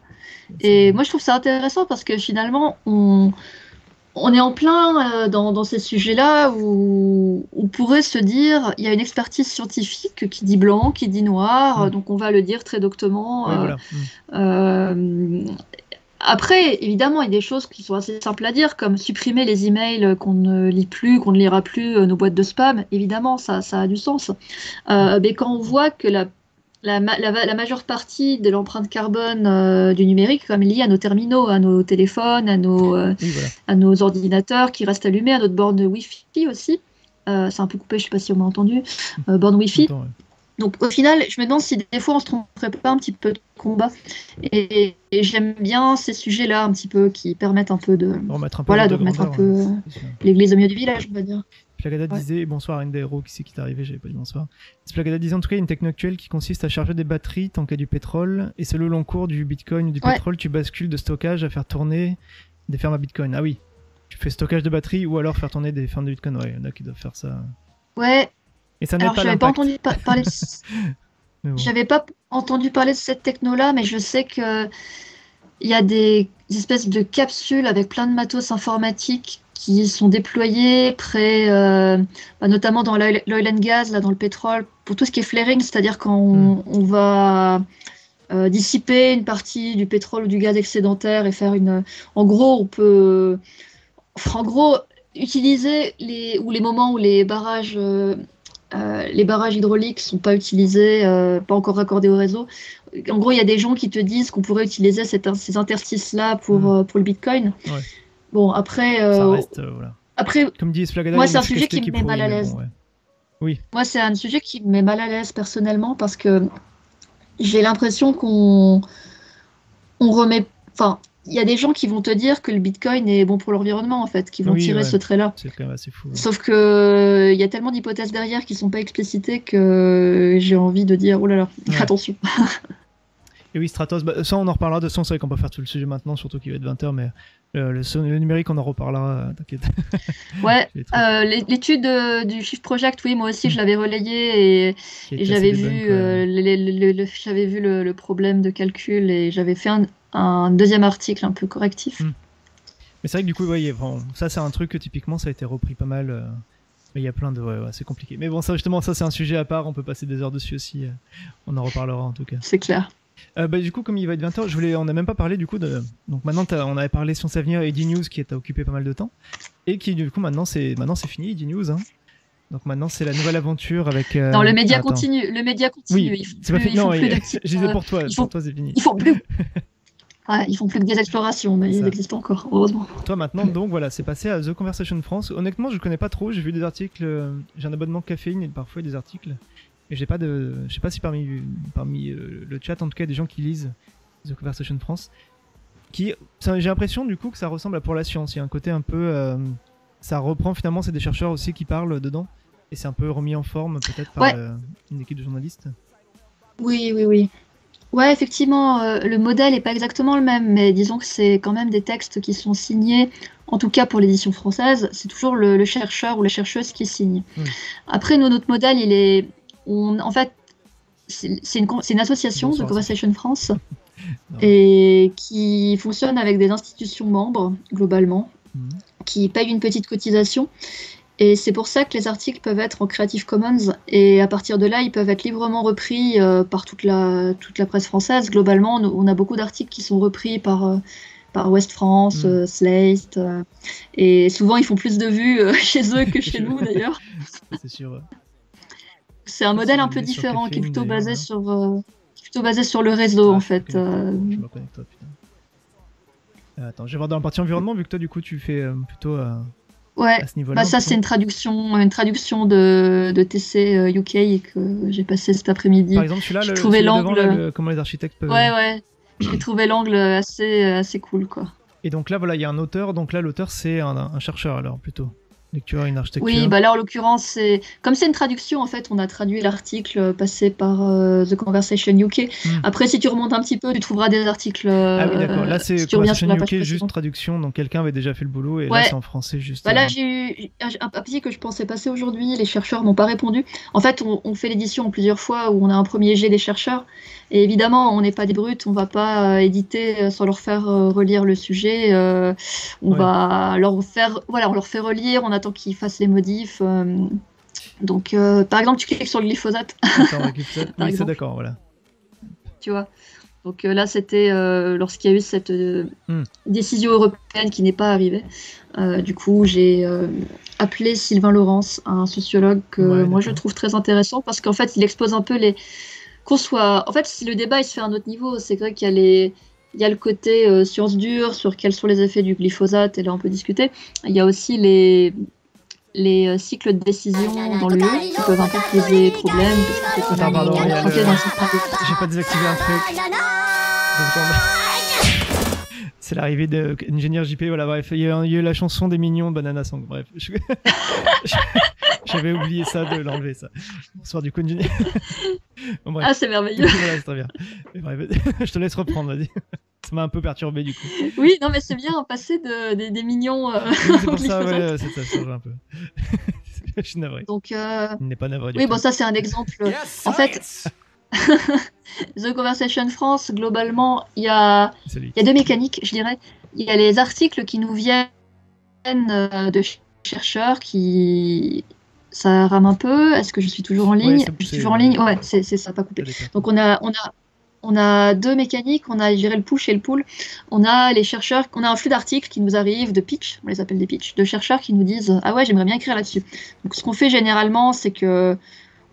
c'est- Et moi, je trouve ça intéressant parce que finalement, on est en plein dans ces sujets-là où on pourrait se dire, il y a une expertise scientifique qui dit blanc, qui dit noir, Mm. donc on va le dire très doctement. Ouais, voilà. Mm. Euh, Après, évidemment, il y a des choses qui sont assez simples à dire, comme supprimer les emails qu'on ne lit plus, qu'on ne lira plus, nos boîtes de spam. Évidemment, ça a du sens. Mais quand on voit que la majeure partie de l'empreinte carbone du numérique, comme liée à nos terminaux, à nos téléphones, Oui, voilà. à nos ordinateurs qui restent allumés, à notre borne Wi-Fi aussi. C'est un peu coupé, je ne sais pas si on m'a entendu. Borne Wi-Fi. Attends, ouais. Donc au final, je me demande si des fois on se tromperait pas un petit peu de combat. Et j'aime bien ces sujets-là un petit peu qui permettent un peu de, Remettre un peu voilà, l'ordre de de remettre un grandeur. peu Ouais, c'est sûr. l'église au milieu du village, on va dire. Splagada Ouais. disait, bonsoir Indero, qui c'est qui t'est arrivé, j'avais pas dit bonsoir. Splagada disait en tout cas, il y a une techno actuelle qui consiste à charger des batteries tant qu'il y a du pétrole, et selon le cours du bitcoin ou du Ouais. pétrole, tu bascules de stockage à faire tourner des fermes à bitcoin. Ah oui, tu fais stockage de batteries ou alors faire tourner des fermes de bitcoin. Ouais, il y en a qui doivent faire ça. Ouais. Et ça n'aide Alors pas j'avais pas l'impact. entendu parler. Mais bon. J'avais pas entendu parler de cette techno-là, mais je sais que il y a des espèces de capsules avec plein de matos informatiques qui sont déployés près, notamment dans l'oil and gas, là, dans le pétrole, pour tout ce qui est flaring, c'est-à-dire quand on va dissiper une partie du pétrole ou du gaz excédentaire et faire une. En gros, on peut. Enfin, en gros, utiliser les moments où les barrages hydrauliques sont pas utilisés, pas encore raccordés au réseau. En gros, il y a des gens qui te disent qu'on pourrait utiliser ces interstices-là pour le Bitcoin. Ouais. Bon, après, Ça reste, voilà. après, Comme dit Splagada, moi, il y a c'est un une sujet efficacité qui me qui met mal à pourrit, mais l'aise. bon, ouais. Oui, Moi, c'est un sujet qui me met mal à l'aise personnellement parce que j'ai l'impression qu'on remet. Enfin, il y a des gens qui vont te dire que le Bitcoin est bon pour l'environnement, en fait, qui vont Oui, tirer ouais. ce trait-là. C'est quand même assez fou. Ouais. Sauf que il y a tellement d'hypothèses derrière qui sont pas explicitées que j'ai envie de dire oh là là, Ouais. attention. Et oui, Stratos, bah, ça on en reparlera. De toute façon, c'est vrai qu'on peut faire tout le sujet maintenant, surtout qu'il va être 20h, mais le numérique, on en reparlera, t'inquiète. Ouais, Les trucs l'étude du Shift Project, oui, moi aussi je l'avais relayée qui et est j'avais assez vu, debunk, j'avais vu le problème de calcul et j'avais fait un deuxième article un peu correctif. Mais c'est vrai que du coup, ouais, ça c'est un truc que typiquement ça a été repris pas mal. Mais il y a plein de. Ouais, c'est compliqué. Mais bon, ça justement, ça c'est un sujet à part, on peut passer des heures dessus aussi. On en reparlera en tout cas. C'est clair. Bah, du coup, comme il va être 20h, on n'a même pas parlé du coup de. Donc maintenant, on avait parlé Science Avenir et ED News qui t'a occupé pas mal de temps. Et qui du coup, maintenant c'est fini, ED News. Hein. Donc maintenant, c'est la nouvelle aventure avec. Non, le média attends. continue. Le média continue. Oui, Ils font c'est pas plus- fini. ils font Non, plus de petites, je disais pour toi, ils font- pour toi c'est fini. ils font plus. Ouais, ils font plus que des explorations, mais C'est ils ça. existent encore, heureusement. Toi maintenant, donc voilà, c'est passé à The Conversation France. Honnêtement, je connais pas trop. J'ai vu des articles. J'ai un abonnement caféine et parfois des articles. Mais j'ai pas de. Je sais pas si parmi le chat, en tout cas, des gens qui lisent The Conversation France. J'ai l'impression du coup que ça ressemble à Pour la Science. Il y a un côté un peu. Ça reprend finalement, c'est des chercheurs aussi qui parlent dedans. Et c'est un peu remis en forme peut-être par Ouais. une équipe de journalistes. Oui. Ouais, effectivement, le modèle n'est pas exactement le même, mais disons que c'est quand même des textes qui sont signés, en tout cas pour l'édition française, c'est toujours le chercheur ou la chercheuse qui signe. Après, nous, notre modèle, en fait, c'est une association, Bonsoir, The Conversation France, Non. et qui fonctionne avec des institutions membres, globalement, Mhm. qui payent une petite cotisation. Et c'est pour ça que les articles peuvent être en Creative Commons et à partir de là, ils peuvent être librement repris par toute la presse française. Globalement, on a beaucoup d'articles qui sont repris par par Ouest France, Slate, et souvent ils font plus de vues chez eux que chez nous d'ailleurs. C'est sûr. C'est un modèle un peu différent qui est plutôt basé sur le réseau en fait. Je me reconnecte, putain. Attends, je vais voir dans la partie environnement vu que toi du coup tu fais plutôt ouais, à ce niveau-là. Bah ça c'est une traduction de TC UK et que j'ai passé cet après-midi. Par exemple celui-là, comment les architectes peuvent... Ouais, j'ai trouvé l'angle assez cool quoi. Et donc là voilà, il y a un auteur, donc là l'auteur c'est un chercheur alors plutôt. Lecture, une architecture. Oui, bah là en l'occurrence, comme c'est une traduction, en fait, on a traduit l'article passé par The Conversation UK. Après, si tu remontes un petit peu, tu trouveras des articles. Ah oui, d'accord. Là, c'est si Conversation UK, juste traduction, donc quelqu'un avait déjà fait le boulot, et là, c'est en français juste. Bah là, j'ai eu un papier que je pensais passer aujourd'hui, les chercheurs m'ont pas répondu. En fait, on fait l'édition plusieurs fois où on a un premier jet des chercheurs, et évidemment, on n'est pas des brutes, on va pas éditer sans leur faire relire le sujet. On va leur faire, voilà, on leur fait relire, on attend qu'ils fassent les modifs. Donc, par exemple, tu cliques sur le glyphosate. Oui, c'est d'accord, voilà. Tu vois. Donc là, c'était lorsqu'il y a eu cette décision européenne qui n'est pas arrivée. Du coup, j'ai appelé Sylvain Laurence, un sociologue que moi je trouve très intéressant parce qu'en fait, il expose un peu En fait, si le débat il se fait à un autre niveau, c'est vrai qu'il y a le côté science dure sur quels sont les effets du glyphosate, et là on peut discuter. Il y a aussi les cycles de décision dans le qui peuvent un peu poser problème. Pardon, j'ai pas désactivé un truc. C'est l'arrivée d'ingénieur JP, voilà, bref, il y a eu la chanson des Mignons, Banana Song, bref. J'avais oublié ça, de l'enlever, ça. Bonsoir du coup, ingénieur. Bon, bref. Ah, c'est merveilleux. Voilà, c'est très bien. Mais bref, je te laisse reprendre, vas-y. Ça m'a un peu perturbé, du coup. Oui, non, mais c'est bien, passer des Mignons. Oui, c'est pour ça, ouais, ça change un peu. Je suis navré. Donc, il n'est pas navré du oui, tout. bon, ça, c'est un exemple. En fait... The Conversation France, globalement, il y a deux mécaniques, je dirais. Il y a les articles qui nous viennent de chercheurs qui... Ça rame un peu. Est-ce que je suis toujours en ligne? Je suis toujours en ligne. Ouais, c'est ça, pas coupé. Donc on a deux mécaniques. On a, je dirais, le push et le pull. On a les chercheurs, on a un flux d'articles qui nous arrivent de pitch, on les appelle des pitch, de chercheurs qui nous disent ah ouais, j'aimerais bien écrire là-dessus. Donc ce qu'on fait généralement, c'est que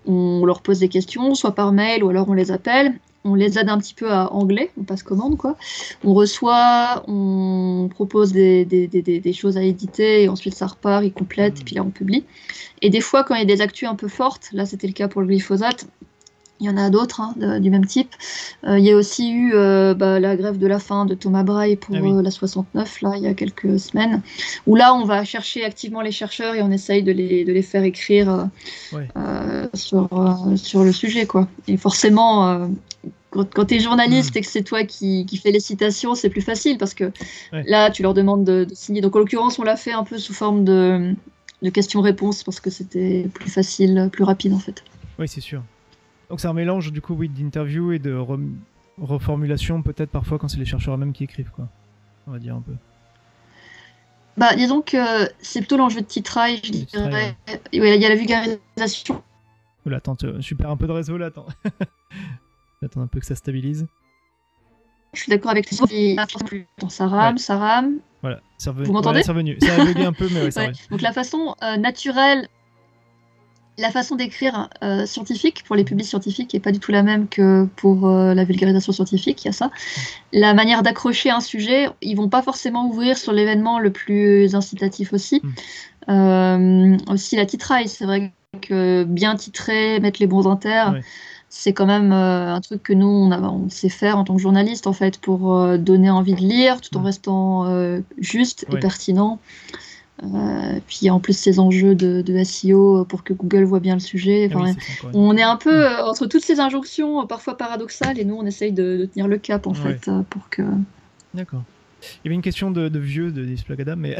on leur pose des questions, soit par mail ou alors on les appelle. On les aide un petit peu à angler, on passe commande quoi. On reçoit, on propose des choses à éditer et ensuite ça repart, ils complètent et puis là on publie. Et des fois quand il y a des actus un peu fortes, là c'était le cas pour le glyphosate, il y en a d'autres du même type. Il y a aussi eu la grève de la faim de Thomas Braille pour la 69, là, il y a quelques semaines, où là, on va chercher activement les chercheurs et on essaye de les faire écrire sur le sujet, quoi. Et forcément, quand tu es journaliste et que c'est toi qui fais les citations, c'est plus facile parce que là, tu leur demandes de signer. Donc, en l'occurrence, on l'a fait un peu sous forme de questions-réponses parce que c'était plus facile, plus rapide, en fait. Oui, c'est sûr. Donc c'est un mélange du coup d'interview et de reformulation peut-être parfois quand c'est les chercheurs eux-mêmes qui écrivent quoi. On va dire un peu. Bah disons que c'est plutôt l'enjeu de titrail, je dirais. Il y a la vulgarisation. Oula, attends, je perds un peu de réseau là, attends. Attends un peu que ça stabilise. Je suis d'accord avec les ça rame. Voilà, c'est revenu. Vous m'entendez? C'est revenu. Ça a bugué un peu mais ouais, c'est vrai. Donc la façon naturelle. La façon d'écrire scientifique pour les publics scientifiques n'est pas du tout la même que pour la vulgarisation scientifique, il y a ça. La manière d'accrocher un sujet, ils vont pas forcément ouvrir sur l'événement le plus incitatif aussi. Aussi la titraille, c'est vrai que bien titrer, mettre les bons inters, c'est quand même un truc que nous, on sait faire en tant que journaliste, en fait, pour donner envie de lire tout en restant juste et pertinent. Puis en plus ces enjeux de SEO pour que Google voit bien le sujet. Enfin, on est un peu entre toutes ces injonctions parfois paradoxales et nous on essaye de tenir le cap en fait pour que... D'accord. Il y avait une question de vieux de Displagada, mais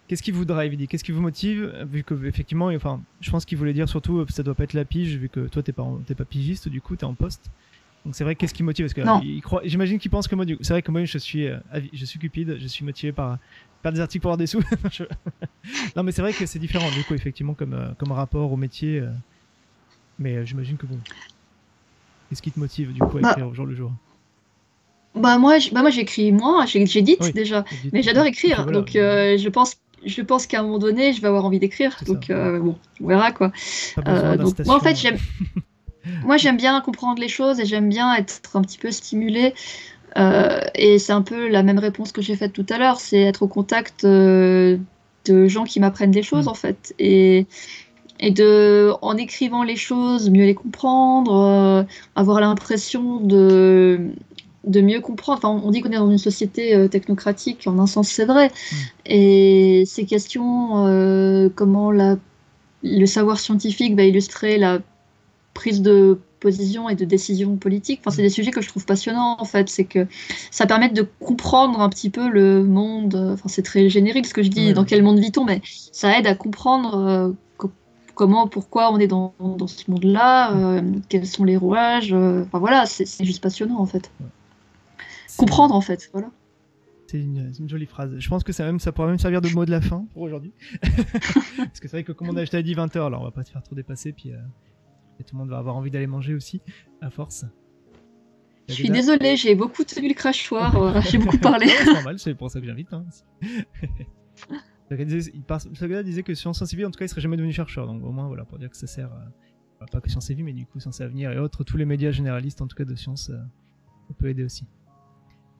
qu'est-ce qui vous drive, qu'est-ce qui vous motive, vu que effectivement, enfin, je pense qu'il voulait dire surtout ça doit pas être la pige vu que toi t'es pas pigiste du coup, t'es en poste. Donc c'est vrai, qu'est-ce qui motive? Parce que j'imagine qu'il pense que moi, c'est vrai que moi je suis cupide, je suis motivé par faire des articles pour avoir des sous. Non mais c'est vrai que c'est différent du coup effectivement comme rapport au métier. Mais j'imagine que bon. Qu'est-ce qui te motive du coup à écrire au jour le jour? Bah moi j'écris moins, j'édite Oui, déjà, édite, mais j'adore et écrire, voilà. donc je pense qu'à un moment donné je vais avoir envie d'écrire, C'est ça. donc bon, on verra quoi. Pas besoin Donc moi en fait d'incitation. j'aime bien comprendre les choses et j'aime bien être un petit peu stimulée, et c'est un peu la même réponse que j'ai faite tout à l'heure, c'est être au contact de gens qui m'apprennent des choses en fait, et en écrivant les choses, mieux les comprendre, avoir l'impression de mieux comprendre. Enfin, on dit qu'on est dans une société technocratique, en un sens c'est vrai, et ces questions, comment le savoir scientifique va illustrer la prise de position et de décision politique. Enfin, c'est des sujets que je trouve passionnants en fait. C'est que ça permet de comprendre un petit peu le monde. Enfin, c'est très générique ce que je dis. Ouais, dans ouais. quel monde vit-on? Mais ça aide à comprendre comment, pourquoi on est dans ce monde-là, quels sont les rouages. Enfin voilà, c'est juste passionnant en fait. Comprendre en fait. Voilà. C'est une jolie phrase. Je pense que ça pourrait même servir de mot de la fin pour aujourd'hui. Parce que c'est vrai que comme je t'avais dit 20h, alors on va pas te faire trop dépasser, puis et tout le monde va avoir envie d'aller manger aussi, à force. Je suis désolée, j'ai beaucoup tenu le crachoir, j'ai beaucoup parlé. Non, c'est normal, c'est pour ça que j'invite. Hein. Sagada disait que Sciences et Vie, en tout cas, il serait jamais devenu chercheur, donc au moins, voilà, pour dire que ça sert, pas que Sciences et Vie, mais du coup, Sciences et Avenir et autres, tous les médias généralistes, en tout cas de sciences, ça peut aider aussi.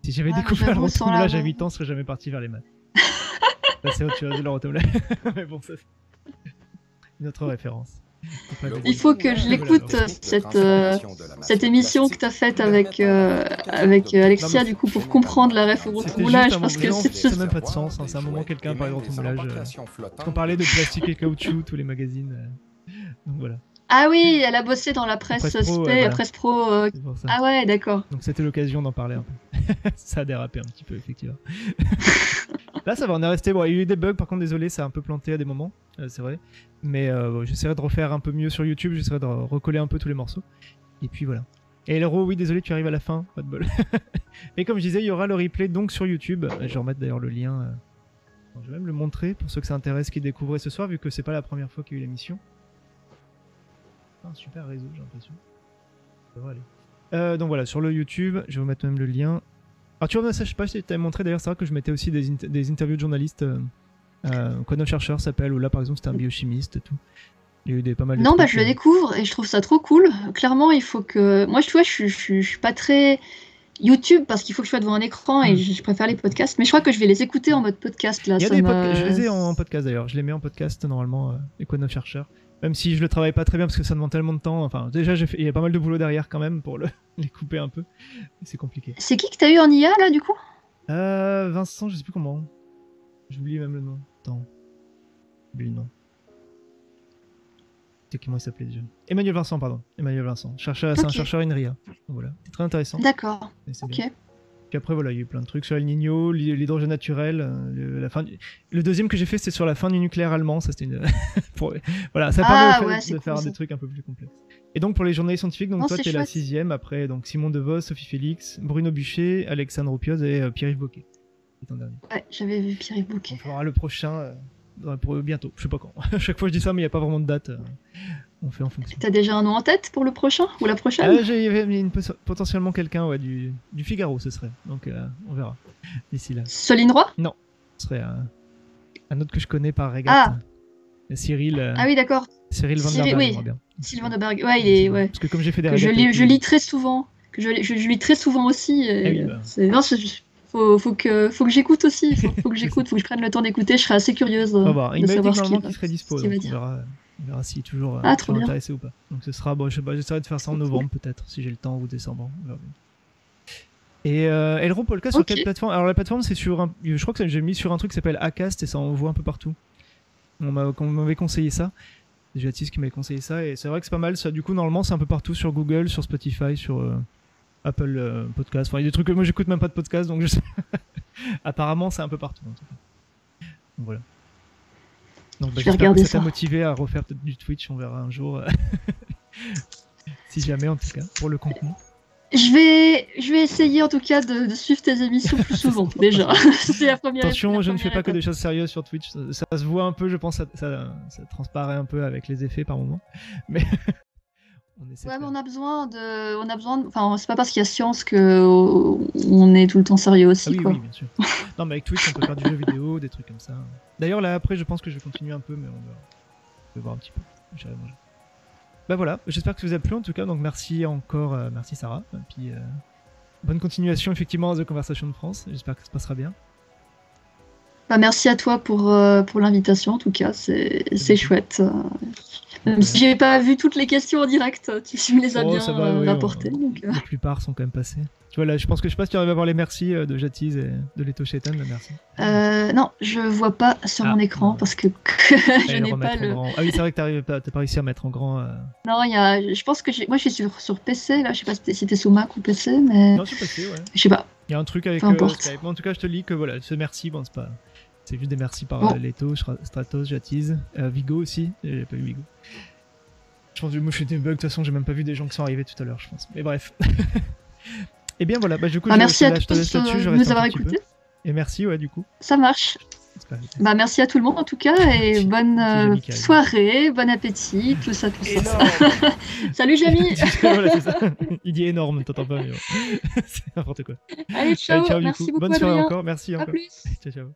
Si j'avais découvert le rotomolage à 8 ans, je serais jamais parti vers les maths. Là, c'est autre chose, le rotomolage. Mais bon, ça, c'est une autre référence. Il faut que je l'écoute, cette émission que tu as faite avec Alexia, du coup, pour comprendre la ref au rotomolage, parce que c'est même pas de sens, hein. C'est un moment quelqu'un parlait de rotomolage, on parlait de plastique et caoutchouc, tous les magazines, donc voilà. Ah oui, elle a bossé dans la presse SP, la presse pro. Ah ouais, d'accord. Donc c'était l'occasion d'en parler un peu. Ça a dérapé un petit peu, effectivement. Là, ça va, on est resté. Bon, il y a eu des bugs, par contre, désolé, ça a un peu planté à des moments, c'est vrai. Mais j'essaierai de refaire un peu mieux sur YouTube, j'essaierai de recoller un peu tous les morceaux. Et puis voilà. Et Elro, oui, désolé, tu arrives à la fin, pas de bol. Et comme je disais, il y aura le replay donc sur YouTube. Je vais remettre d'ailleurs le lien. Je vais même le montrer pour ceux que ça intéresse qui découvraient ce soir, vu que c'est pas la première fois qu'il y a eu l'émission. Un super réseau, j'ai l'impression. Ça devrait aller. Donc voilà, sur le YouTube, je vais vous mettre même le lien. Alors tu vois, ça, je sais pas si tu t'avais montré d'ailleurs, c'est vrai que je mettais aussi des interviews de journalistes. Quoi notre chercheur s'appelle, ou là par exemple c'était un biochimiste et tout. Il y a eu pas mal de non, trucs, je le découvre et je trouve ça trop cool. Clairement, il faut que. Moi, tu vois, je suis pas très YouTube parce qu'il faut que je sois devant un écran et je préfère les podcasts. Mais je crois que je vais les écouter en mode podcast là. Il y a des podcasts, je les ai en podcast d'ailleurs. Je les mets en podcast normalement, Quoi notre chercheur. Même si je le travaille pas très bien parce que ça demande tellement de temps. Enfin, déjà, il y a pas mal de boulot derrière quand même pour les couper un peu. C'est compliqué. C'est qui que t'as eu en IA là du coup? Vincent, je sais plus comment. J'oublie même le nom. Attends. J'oublie le nom. Comment il s'appelait déjà? Emmanuel Vincent, pardon. Emmanuel Vincent. C'est un chercheur INRIA. Donc, voilà. C'est très intéressant. D'accord. Ok. Bien. Puis après, voilà, il y a eu plein de trucs sur El Niño, l'hydrogène naturel. Le deuxième que j'ai fait, c'était sur la fin du nucléaire allemand. Ça, c'était une. Voilà, ça permet de faire des trucs un peu plus complexes. Et donc, pour les journalistes scientifiques, donc toi, t'es la 6ème. Après, donc Simon Devos, Sophie Félix, Bruno Buchet, Alexandre Opioz et Pierre-Yves Bocquet. Ton dernier. Ouais, j'avais vu Pierre-Yves Bocquet. On fera le prochain. Pour bientôt, je sais pas quand. À chaque fois je dis ça, mais il n'y a pas vraiment de date. On fait en fonction. T'as déjà un nom en tête pour le prochain ou la prochaine? J'ai potentiellement quelqu'un du Figaro, ce serait. Donc on verra d'ici là. Soline Roy? Non, ce serait un autre que je connais par régate. Cyril. Ah oui, d'accord. Cyril Vanderberg. Oui. Sylvain Vanderberg. Ouais, il est. Ouais. Parce que comme j'ai fait des régates. Je lis très souvent. Je lis très souvent aussi. Faut que j'écoute aussi. Faut que j'écoute. Faut que je prenne le temps d'écouter. Je serais assez curieuse de savoir ce qu'il serait dispo. On verra s'il est toujours intéressé ou pas. Donc ce sera, j'essaierai de faire ça en novembre peut-être, si j'ai le temps, ou décembre. Et Elro Polka sur quelle plateforme? Alors la plateforme c'est sur je crois que j'ai mis sur un truc qui s'appelle Acast et ça en voit un peu partout. On m'avait conseillé ça. J'ai Atis qui m'avait conseillé ça et c'est vrai que c'est pas mal. Ça, du coup normalement c'est un peu partout sur Google, sur Spotify, sur Apple Podcast. Enfin il y a des trucs que moi j'écoute même pas de podcast donc je sais. Apparemment c'est un peu partout en tout cas. Donc voilà. Donc j'espère que ça t'a motivé à refaire peut-être du Twitch, on verra un jour. Si jamais en tout cas, pour le contenu. Je vais essayer en tout cas de suivre tes émissions plus souvent déjà. C'est la première. Attention, je ne fais pas que des choses sérieuses sur Twitch. Ça se voit un peu, je pense, ça transparaît un peu avec les effets par moment. Mais Ouais, mais on a besoin enfin, c'est pas parce qu'il y a science qu'on est tout le temps sérieux aussi, oui, quoi. Oui, bien sûr. Non, mais avec Twitch, on peut faire du jeu vidéo, des trucs comme ça. D'ailleurs, là, après, je pense que je vais continuer un peu, mais on va voir un petit peu. J'irai manger. Bah voilà, j'espère que ça vous a plu en tout cas, donc merci encore, merci Sarah, et puis bonne continuation effectivement à The Conversation de France, j'espère que ça se passera bien. Bah, merci à toi pour l'invitation en tout cas, c'est chouette. Même si j'ai pas vu toutes les questions en direct, tu me les as bien rapportées. La plupart sont quand même passées. Tu vois là, je pense que je sais pas si tu arrives à voir les merci de Jatiz et de Leto Shaitan, mais merci. Non, je vois pas sur mon écran parce que je n'ai pas le. Ah oui, c'est vrai que t'as pas réussi à mettre en grand. Non, je pense que moi je suis sur PC là, je sais pas si t'es sous Mac ou PC, mais. Non, sur PC, ouais. Je sais pas. Il y a un truc avec Skype. En tout cas, je te lis que voilà, ce merci, bon, c'est pas. C'est juste des merci par Leto, Stratos, Jatiz, Vigo aussi. J'ai pas eu Vigo. Je pense que moi je fais des bugs, de toute façon j'ai même pas vu des gens qui sont arrivés tout à l'heure, je pense. Mais bref. Et bien voilà, du coup merci à tous de nous avoir écoutés. Et merci, ouais, du coup. Ça marche. Merci à tout le monde en tout cas, et bonne soirée, bon appétit, tout ça. Salut Jamie. Voilà, c'est ça. Il dit énorme, t'entends pas, mais c'est n'importe quoi. Allez, ciao, merci beaucoup. Bonne soirée encore, merci encore. À plus. Ciao, ciao.